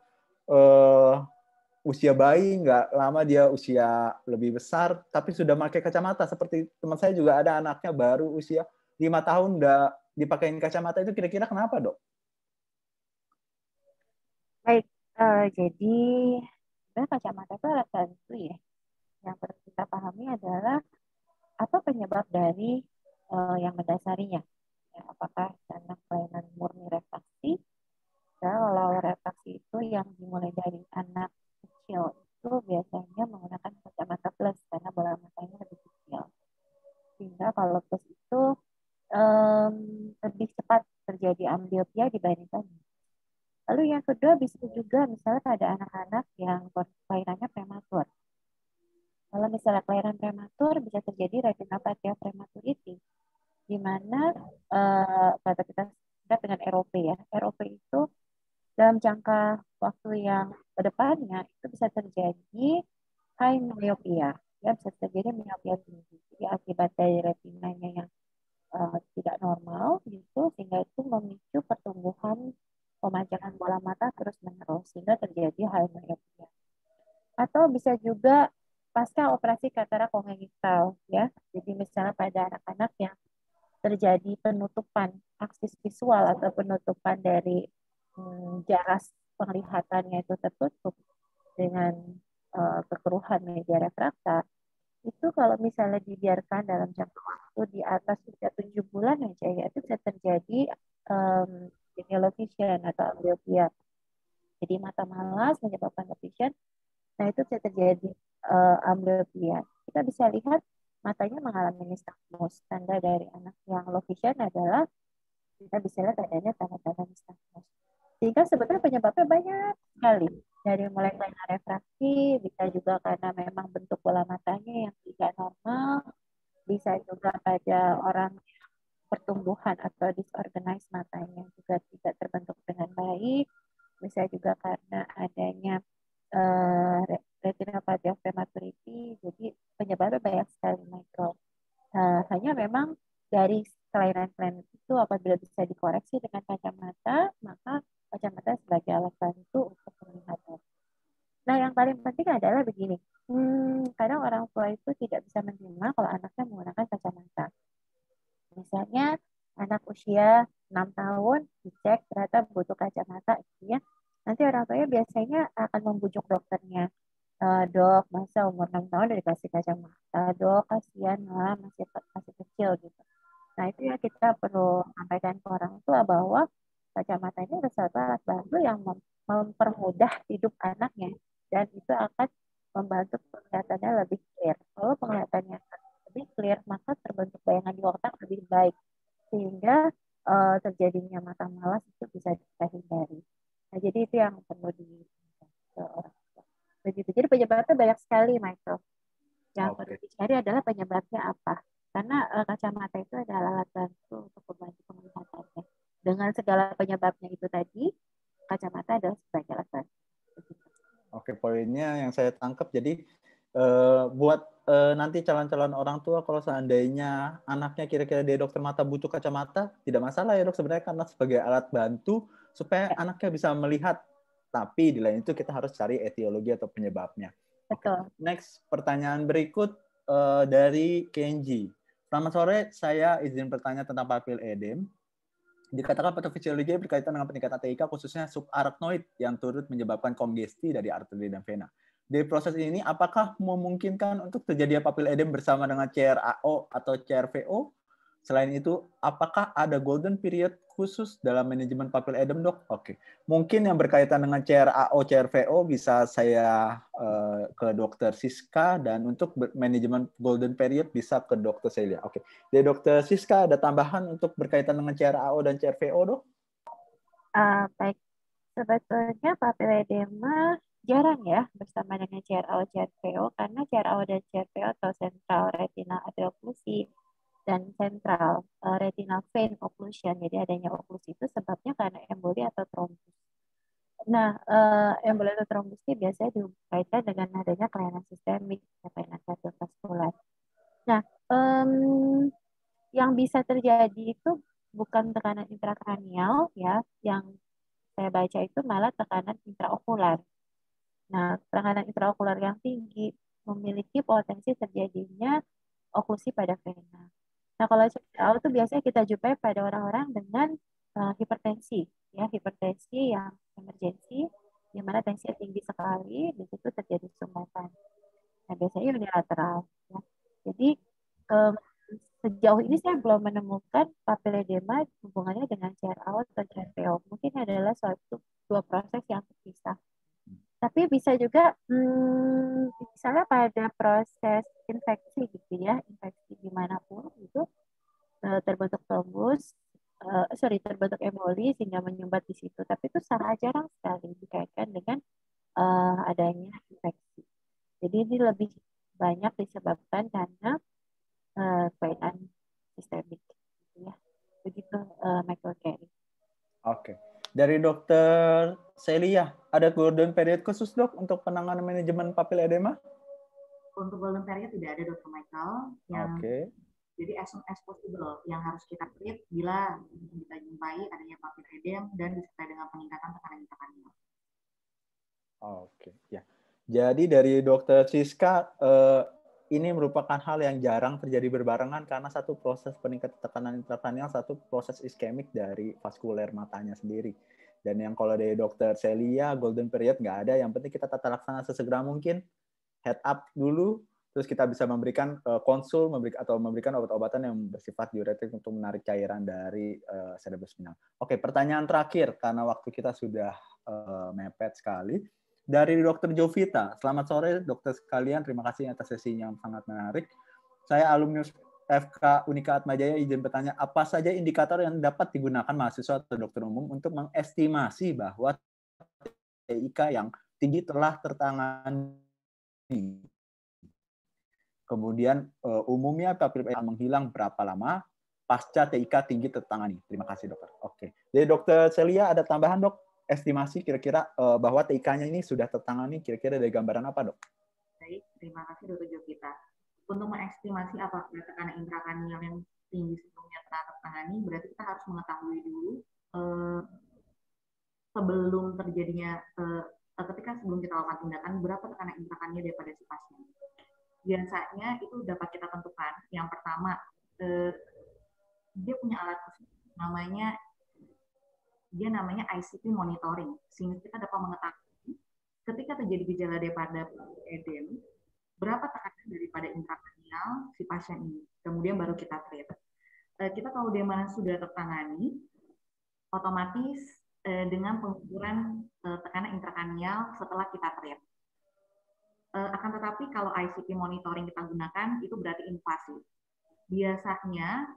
usia bayi, nggak lama dia usia lebih besar, tapi sudah pakai kacamata. Seperti teman saya juga ada anaknya baru usia 5 tahun udah dipakein kacamata, itu kira-kira kenapa dok? Baik, jadi kacamata itu alat bantu ya. Yang perlu kita pahami adalah apa penyebab dari yang mendasarinya. Ya, apakah karena kelainan murni refraksi? Ya, kalau refraksi itu yang dimulai dari anak kecil itu biasanya menggunakan kacamata plus karena bola matanya lebih kecil. Sehingga kalau plus itu lebih cepat terjadi ambliopia dibandingkan. Lalu yang kedua bisa juga misalnya pada anak-anak yang kelahirannya prematur. Kalau misalnya kelahiran prematur bisa terjadi retinopatia prematurity, di mana kata kita dengan ROP ya. ROP itu dalam jangka waktu yang kedepannya itu bisa terjadi high myopia, ya bisa terjadi myopia tinggi. Jadi akibat dari retinanya yang tidak normal gitu, sehingga itu memicu pertumbuhan pemanjangan bola mata terus menerus sehingga terjadi high myopia. Atau bisa juga pasca operasi katarak kongenital ya. Jadi misalnya pada anak-anak yang terjadi penutupan aksis visual atau penutupan dari jaras penglihatannya itu tertutup dengan kekeruhan media refrakta, itu kalau misalnya dibiarkan dalam jangka waktu di atas usia 7 bulan aja ya, itu bisa terjadi yellow vision atau amblyopia. Jadi mata malas menyebabkan low vision. Nah itu bisa terjadi amblyopia. Kita bisa lihat matanya mengalami nystagmus. Tanda dari anak yang low vision adalah kita bisa lihat adanya tanda-tanda nystagmus. Sehingga sebetulnya penyebabnya banyak sekali. Dari mulai kelainan refraksi, bisa juga karena memang bentuk bola matanya yang tidak normal, bisa juga pada orang pertumbuhan atau disorganized matanya juga tidak terbentuk dengan baik, bisa juga karena adanya retinopatia prematurity. Jadi penyebabnya banyak sekali, Michael. Hanya memang dari kelainan-kelainan itu apabila bisa dikoreksi dengan kacamata, maka kacamata sebagai alat bantu untuk penglihatan. Nah, yang paling penting adalah begini. Kadang orang tua itu tidak bisa menerima kalau anaknya menggunakan kacamata. Misalnya anak usia 6 tahun dicek ternyata butuh kacamata, ya. Nanti orang tuanya biasanya akan membujuk dokternya. dok, masa umur 6 tahun udah dikasih kacamata, dok, kasihan lah, masih kecil gitu. Nah, itu ya kita perlu sampaikan ke orang tua bahwa kacamata ini adalah satu alat bantu yang mempermudah hidup anaknya, dan itu akan membantu penglihatannya lebih clear. Kalau penglihatannya lebih clear, maka terbentuk bayangan di otak lebih baik, sehingga terjadinya mata malas itu bisa kita hindari. Nah, jadi itu yang perlu ke orang tua. Begitu. Jadi penyebabnya banyak sekali, Michael. Yang perlu dicari adalah penyebabnya apa. Karena kacamata itu adalah alat bantu untuk membantu penglihatannya. Dengan segala penyebabnya itu tadi, kacamata adalah sebagai alat bantu. Oke, poinnya yang saya tangkap, jadi buat nanti calon-calon orang tua, kalau seandainya anaknya kira-kira dia dokter mata butuh kacamata, tidak masalah ya dok sebenarnya, karena sebagai alat bantu supaya anaknya bisa melihat. Tapi di lain itu kita harus cari etiologi atau penyebabnya. Betul. Next, pertanyaan berikut dari Kenji. Selamat sore, saya izin bertanya tentang papil edem. Dikatakan patofisiologi berkaitan dengan peningkatan TIK khususnya subarachnoid yang turut menyebabkan kongesti dari arteri dan vena. Di proses ini, apakah memungkinkan untuk terjadinya papil edem bersama dengan CRAO atau CRVO? Selain itu, apakah ada golden period khusus dalam manajemen papil edem, dok? Oke. Mungkin yang berkaitan dengan CRAO, CRVO bisa saya ke dokter Siska, dan untuk manajemen golden period bisa ke dokter Celia. Oke. Dari dokter Siska, ada tambahan untuk berkaitan dengan CRAO dan CRVO, dok? Baik. Sebetulnya papil edema jarang ya bersama dengan CRAO, CRVO, karena CRAO dan CRVO atau central retinal artery occlusion dan central retinal vein occlusion. Jadi adanya oklusi itu sebabnya karena emboli atau trombus. Nah, emboli atau trombus ini biasanya dikaitkan dengan adanya kelainan sistemik, kelainan kardiovaskular. Nah, yang bisa terjadi itu bukan tekanan intrakranial ya, yang saya baca itu malah tekanan intraokular. Nah, tekanan intraokular yang tinggi memiliki potensi terjadinya oklusi pada vena. Nah, kalau CRAO itu biasanya kita jumpai pada orang-orang dengan hipertensi, ya, hipertensi yang emergensi, di mana tensinya tinggi sekali, di situ terjadi sumbatan. Nah, biasanya unilateral. Ya. Jadi, sejauh ini saya belum menemukan papil edema hubungannya dengan CRAO atau CRVO. Mungkin adalah dua proses yang terpisah. Tapi bisa juga, misalnya pada proses infeksi gitu ya, infeksi dimanapun itu terbentuk trombus, terbentuk emboli sehingga menyumbat di situ. Tapi itu sangat jarang sekali dikaitkan dengan adanya infeksi. Jadi ini lebih banyak disebabkan karena kelainan sistemik. Gitu ya. Begitu, Michael Carey. Oke. Dari dokter Celia, ada golden period khusus dok untuk penanganan manajemen papil edema? Untuk golden period tidak ada dokter Michael. Jadi as soon as possible yang harus kita treat bila kita jumpai adanya papil edem dan disertai dengan peningkatan tekanan intrakranial. Oke, ya. Jadi dari dokter Siska, ini merupakan hal yang jarang terjadi berbarengan karena satu proses peningkatan tekanan intrakranial, satu proses iskemik dari vaskuler matanya sendiri. Dan yang kalau dari dokter Celia, golden period nggak ada. Yang penting kita tata laksana sesegera mungkin, head up dulu, terus kita bisa memberikan konsul, memberikan obat-obatan yang bersifat diuretik untuk menarik cairan dari cerebrospinal. Oke, pertanyaan terakhir karena waktu kita sudah mepet sekali. Dari Dr. Jovita, selamat sore dokter sekalian, terima kasih atas sesinya yang sangat menarik. Saya alumni FK Unika Atmajaya, izin bertanya, apa saja indikator yang dapat digunakan mahasiswa atau dokter umum untuk mengestimasi bahwa TIK yang tinggi telah tertangani? Kemudian umumnya papil edema menghilang berapa lama pasca TIK tinggi tertangani? Terima kasih dokter. Oke. Dari dokter Celia ada tambahan dok? Estimasi kira-kira bahwa TIK-nya ini sudah tertangani, kira-kira dari gambaran apa dok? Baik, terima kasih dokter Jovita. Untuk mengestimasi apakah tekanan intrakranial yang tinggi sebelumnya telah tertangani, berarti kita harus mengetahui dulu sebelum terjadinya, ketika sebelum kita lakukan tindakan, berapa tekanan intrakranial daripada si pasien. Biasanya itu dapat kita tentukan. Yang pertama, dia punya alat khusus namanya ICP monitoring, sehingga kita dapat mengetahui ketika terjadi gejala daripada edem, berapa tekanan daripada intrakranial si pasien ini. Kemudian baru kita treat. Kita tahu dia mana sudah tertangani, otomatis dengan pengukuran tekanan intrakranial setelah kita treat. Akan tetapi kalau ICP monitoring kita gunakan itu berarti invasif. Biasanya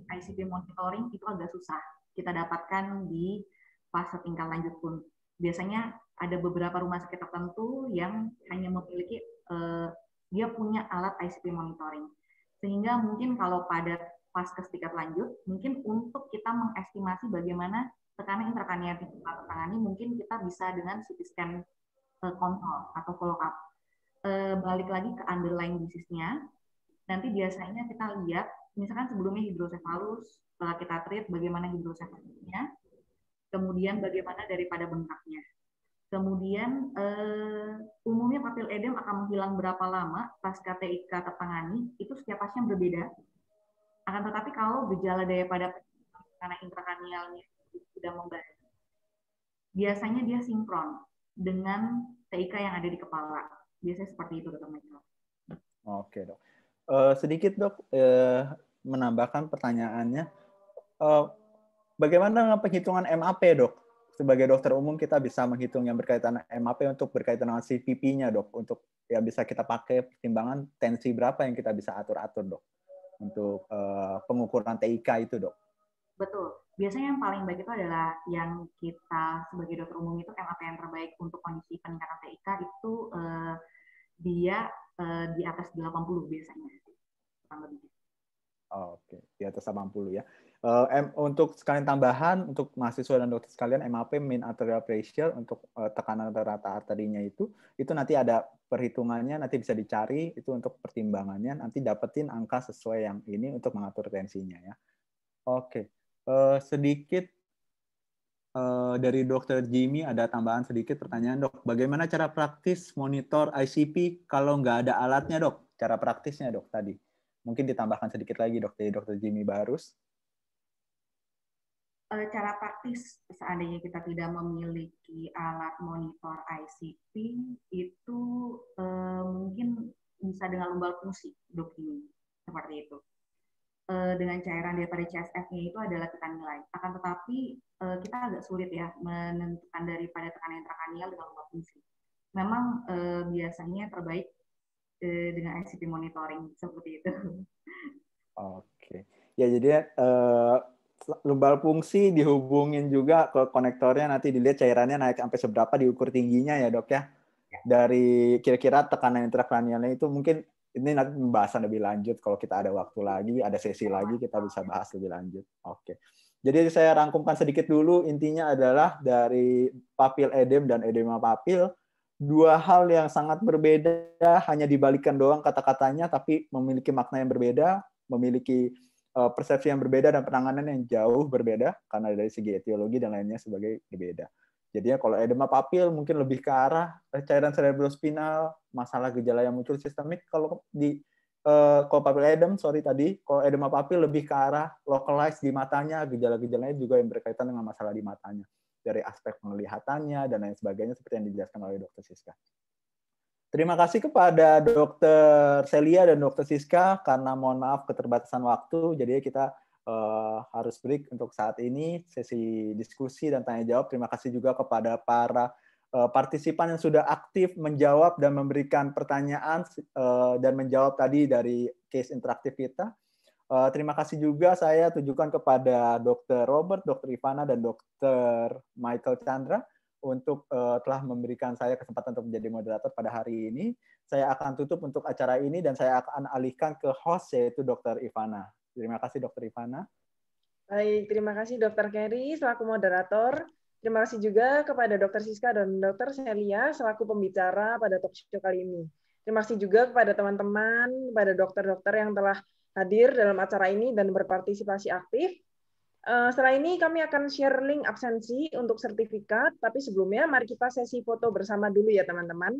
ICP monitoring itu agak susah kita dapatkan di fase tingkat lanjut pun. Biasanya ada beberapa rumah sakit tertentu yang hanya memiliki dia punya alat ICP monitoring. Sehingga mungkin kalau pada vaskes tingkat lanjut, mungkin untuk kita mengestimasi bagaimana tekanan intrakranial yang kita tangani, mungkin kita bisa dengan CT scan kontrol atau follow up. Balik lagi ke underlying disease-nya, nanti biasanya kita lihat, misalkan sebelumnya hidrosefalus, setelah kita treat bagaimana hidrosefalusnya, kemudian bagaimana daripada bengkaknya. Kemudian umumnya papil edem akan menghilang berapa lama pasca TIK tertangani, itu setiap pasien berbeda. Akan tetapi kalau gejala daripada karena intrakranialnya sudah membaik, biasanya dia sinkron dengan TIK yang ada di kepala. Biasanya seperti itu, Dr. Michael. Oke, Dok. Sedikit, Dok, menambahkan pertanyaannya. Bagaimana dengan penghitungan MAP, Dok? Sebagai dokter umum kita bisa menghitung yang berkaitan MAP untuk berkaitan dengan CPP-nya, Dok. Untuk ya bisa kita pakai pertimbangan tensi berapa yang kita bisa atur-atur, Dok. Untuk pengukuran TIK itu, Dok. Betul. Biasanya yang paling baik itu adalah yang kita sebagai dokter umum itu MAP yang terbaik untuk kondisi peningkatan TIK itu dia di atas 80 biasanya. Oke, di atas 80 ya. Untuk sekalian tambahan, untuk mahasiswa dan dokter sekalian, MAP, mean arterial pressure, untuk tekanan rata arterinya itu nanti ada perhitungannya, nanti bisa dicari, itu untuk pertimbangannya, nanti dapetin angka sesuai yang ini untuk mengatur tensinya ya. Oke, sedikit dari Dokter Jimmy ada tambahan sedikit pertanyaan, Dok. Bagaimana cara praktis monitor ICP kalau nggak ada alatnya, Dok? Cara praktisnya, Dok, tadi. Mungkin ditambahkan sedikit lagi, Dok, dari Dokter Jimmy Barus. Cara praktis seandainya kita tidak memiliki alat monitor ICP itu mungkin bisa dengan lumbal fungsi, Dok, ini seperti itu. Dengan cairan daripada CSF-nya itu adalah kita nilai. Akan tetapi kita agak sulit ya menentukan daripada tekanan intrakranial dengan lumbal fungsi. Memang biasanya terbaik dengan ICP monitoring seperti itu. Oke, ya jadi lumbal fungsi dihubungin juga ke konektornya, nanti dilihat cairannya naik sampai seberapa, diukur tingginya ya, Dok ya. Dari kira-kira tekanan intrakranialnya itu mungkin ini nanti pembahasan lebih lanjut kalau kita ada waktu lagi, ada sesi lagi kita bisa bahas lebih lanjut. Oke. Jadi saya rangkumkan sedikit dulu, intinya adalah dari papil edem dan edema papil, dua hal yang sangat berbeda, hanya dibalikkan doang kata-katanya, tapi memiliki makna yang berbeda, memiliki persepsi yang berbeda dan penanganan yang jauh berbeda, karena dari segi etiologi dan lainnya sebagai berbeda. Jadinya kalau edema papil mungkin lebih ke arah cairan cerebrospinal, masalah gejala yang muncul sistemik. Kalau di kalau papil edem, kalau edema papil lebih ke arah localized di matanya, gejala-gejalanya juga yang berkaitan dengan masalah di matanya. Dari aspek penglihatannya dan lain sebagainya seperti yang dijelaskan oleh Dr. Siska. Terima kasih kepada Dr. Celia dan Dr. Siska karena mohon maaf keterbatasan waktu, jadi kita harus break untuk saat ini sesi diskusi dan tanya jawab. Terima kasih juga kepada para partisipan yang sudah aktif menjawab dan memberikan pertanyaan dan menjawab tadi dari case interaktif kita. Terima kasih juga saya tujukan kepada Dr. Robert, Dr. Ivana, dan Dr. Michael Chandra untuk telah memberikan saya kesempatan untuk menjadi moderator pada hari ini. Saya akan tutup untuk acara ini dan saya akan alihkan ke host yaitu Dr. Ivana. Terima kasih Dr. Ivana. Baik, terima kasih Dr. Kerry selaku moderator. Terima kasih juga kepada Dr. Siska dan Dr. Celia selaku pembicara pada talk show kali ini. Terima kasih juga kepada teman-teman, kepada dokter-dokter yang telah hadir dalam acara ini dan berpartisipasi aktif. Setelah ini kami akan share link absensi untuk sertifikat, tapi sebelumnya mari kita sesi foto bersama dulu ya teman-teman.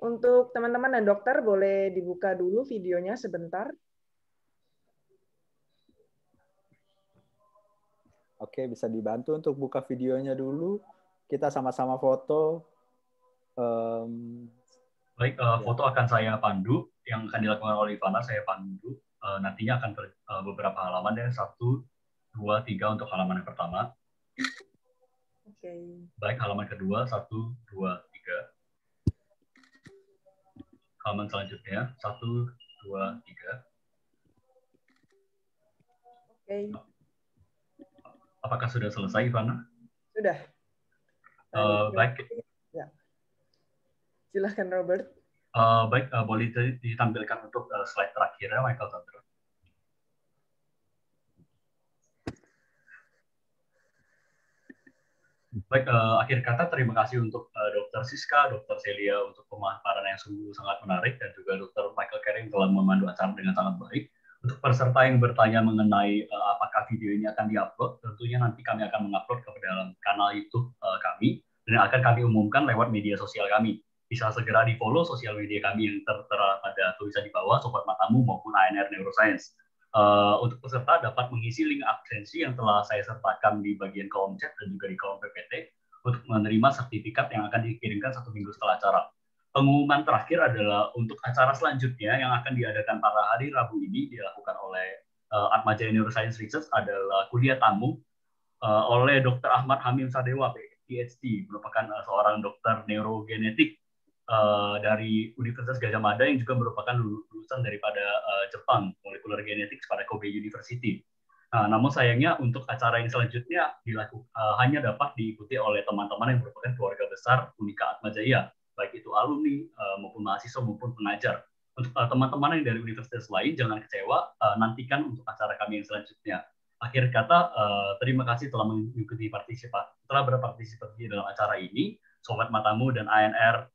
Untuk teman-teman dan dokter boleh dibuka dulu videonya sebentar. Oke, bisa dibantu untuk buka videonya dulu. Kita sama-sama foto. Baik, foto akan saya pandu, yang akan dilakukan oleh Ivana saya pandu. Nantinya akan beberapa halaman ya, 1, 2, 3 untuk halaman yang pertama. Oke. Baik, halaman kedua, 1, 2, 3. Halaman selanjutnya, 1, 2, 3. Oke. Apakah sudah selesai, Ivana? Sudah. Baik. Ya. Silahkan, Robert. Baik, boleh ditampilkan untuk slide terakhirnya, Michael Sandro. Baik, akhir kata terima kasih untuk Dr. Siska, Dr. Celia untuk pemaparan yang sungguh sangat menarik, dan juga Dr. Michael Kering telah memandu acara dengan sangat baik. Untuk peserta yang bertanya mengenai apakah video ini akan diupload, tentunya nanti kami akan mengupload ke dalam kanal YouTube kami, dan akan kami umumkan lewat media sosial kami. Bisa segera di-follow sosial media kami yang tertera pada tulisan di bawah, Sobat Matamu maupun ANR Neuroscience. Untuk peserta dapat mengisi link absensi yang telah saya sertakan di bagian kolom chat dan juga di kolom PPT untuk menerima sertifikat yang akan dikirimkan 1 minggu setelah acara. Pengumuman terakhir adalah untuk acara selanjutnya yang akan diadakan pada hari Rabu ini dilakukan oleh Atmajaya Neuroscience Research adalah kuliah tamu oleh Dr. Ahmad Hamim Sadewa, PhD, merupakan seorang dokter neurogenetik dari Universitas Gadjah Mada yang juga merupakan lulusan daripada Jepang, Molecular Genetics pada Kobe University. Namun sayangnya untuk acara yang selanjutnya hanya dapat diikuti oleh teman-teman yang merupakan keluarga besar Unika Atmajaya, baik itu alumni maupun mahasiswa maupun pengajar. Untuk teman-teman yang dari universitas lain, jangan kecewa, nantikan untuk acara kami yang selanjutnya. Akhir kata, terima kasih telah mengikuti telah berpartisipasi dalam acara ini. Sobat Matamu dan ANR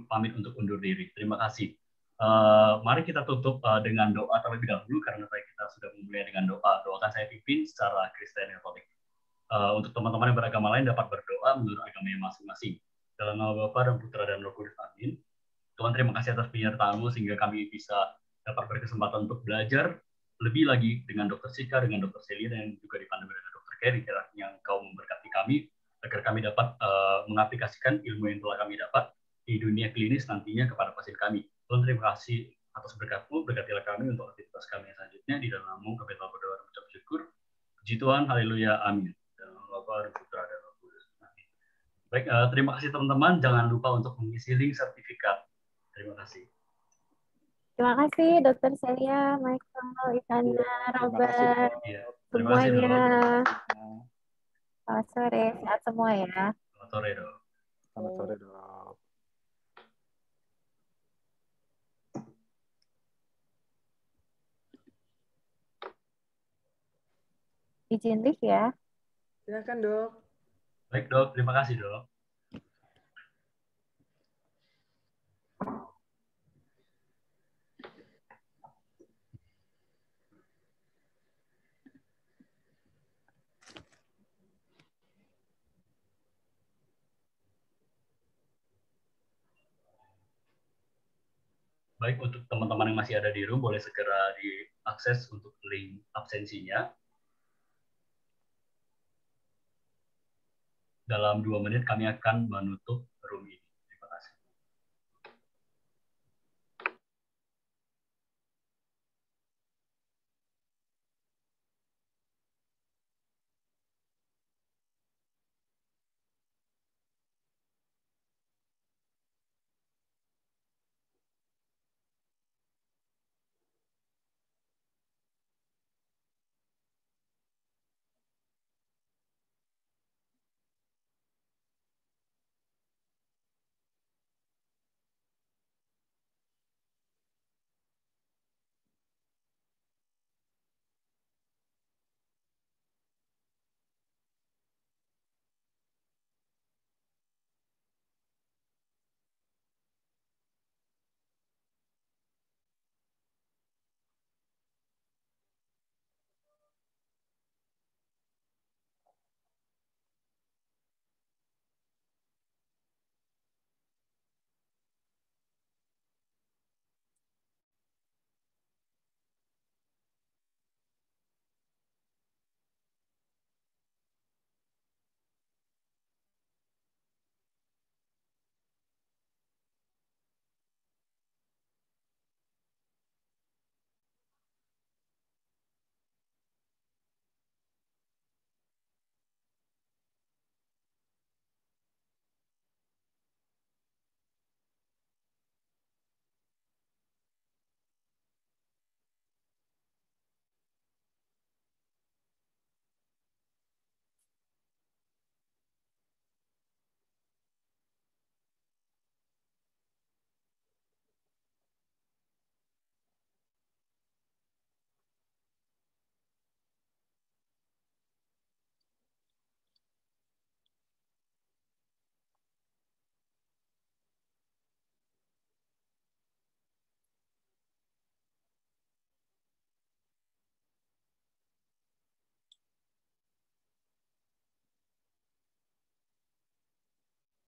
pamit untuk undur diri. Terima kasih. Mari kita tutup dengan doa terlebih dahulu, karena kita sudah memulai dengan doa. Doakan saya pimpin secara Kristen Katolik. Untuk teman-teman yang beragama lain dapat berdoa menurut agamanya masing-masing. Dalam nama Bapa dan Putra dan Roh Kudus. Amin. Tuhan, terima kasih atas penyertaan-Mu sehingga kami bisa dapat berkesempatan untuk belajar lebih lagi dengan Dr. Sika, dengan Dr. Celia, dan juga dipandu dengan Dr. Kerry, yang Kau memberkati kami agar kami dapat mengaplikasikan ilmu yang telah kami dapat di dunia klinis nantinya kepada pasien kami. Tuhan, terima kasih atas berkat-Mu, berkatilah kami untuk aktivitas kami selanjutnya. Di dalam nama-Mu kami telah berdoa dan mengucap syukur. Puji Tuhan, haleluya, amin. Dalam nama Bapa dan Putra dan Roh Kudus. Amin. Baik, terima kasih teman-teman. Jangan lupa untuk mengisi link sertifikat. Terima kasih. Terima kasih Dr. Celia, Michael, Ivana, Robert, semuanya. Selamat sore, sehat semua ya. Selamat sore, Dok. Selamat sore, Dok. Izin lift ya. Silakan, Dok. Baik, Dok. Terima kasih, Dok. Baik, untuk teman-teman yang masih ada di room, boleh segera diakses untuk link absensinya. Dalam 2 menit kami akan menutup room ini.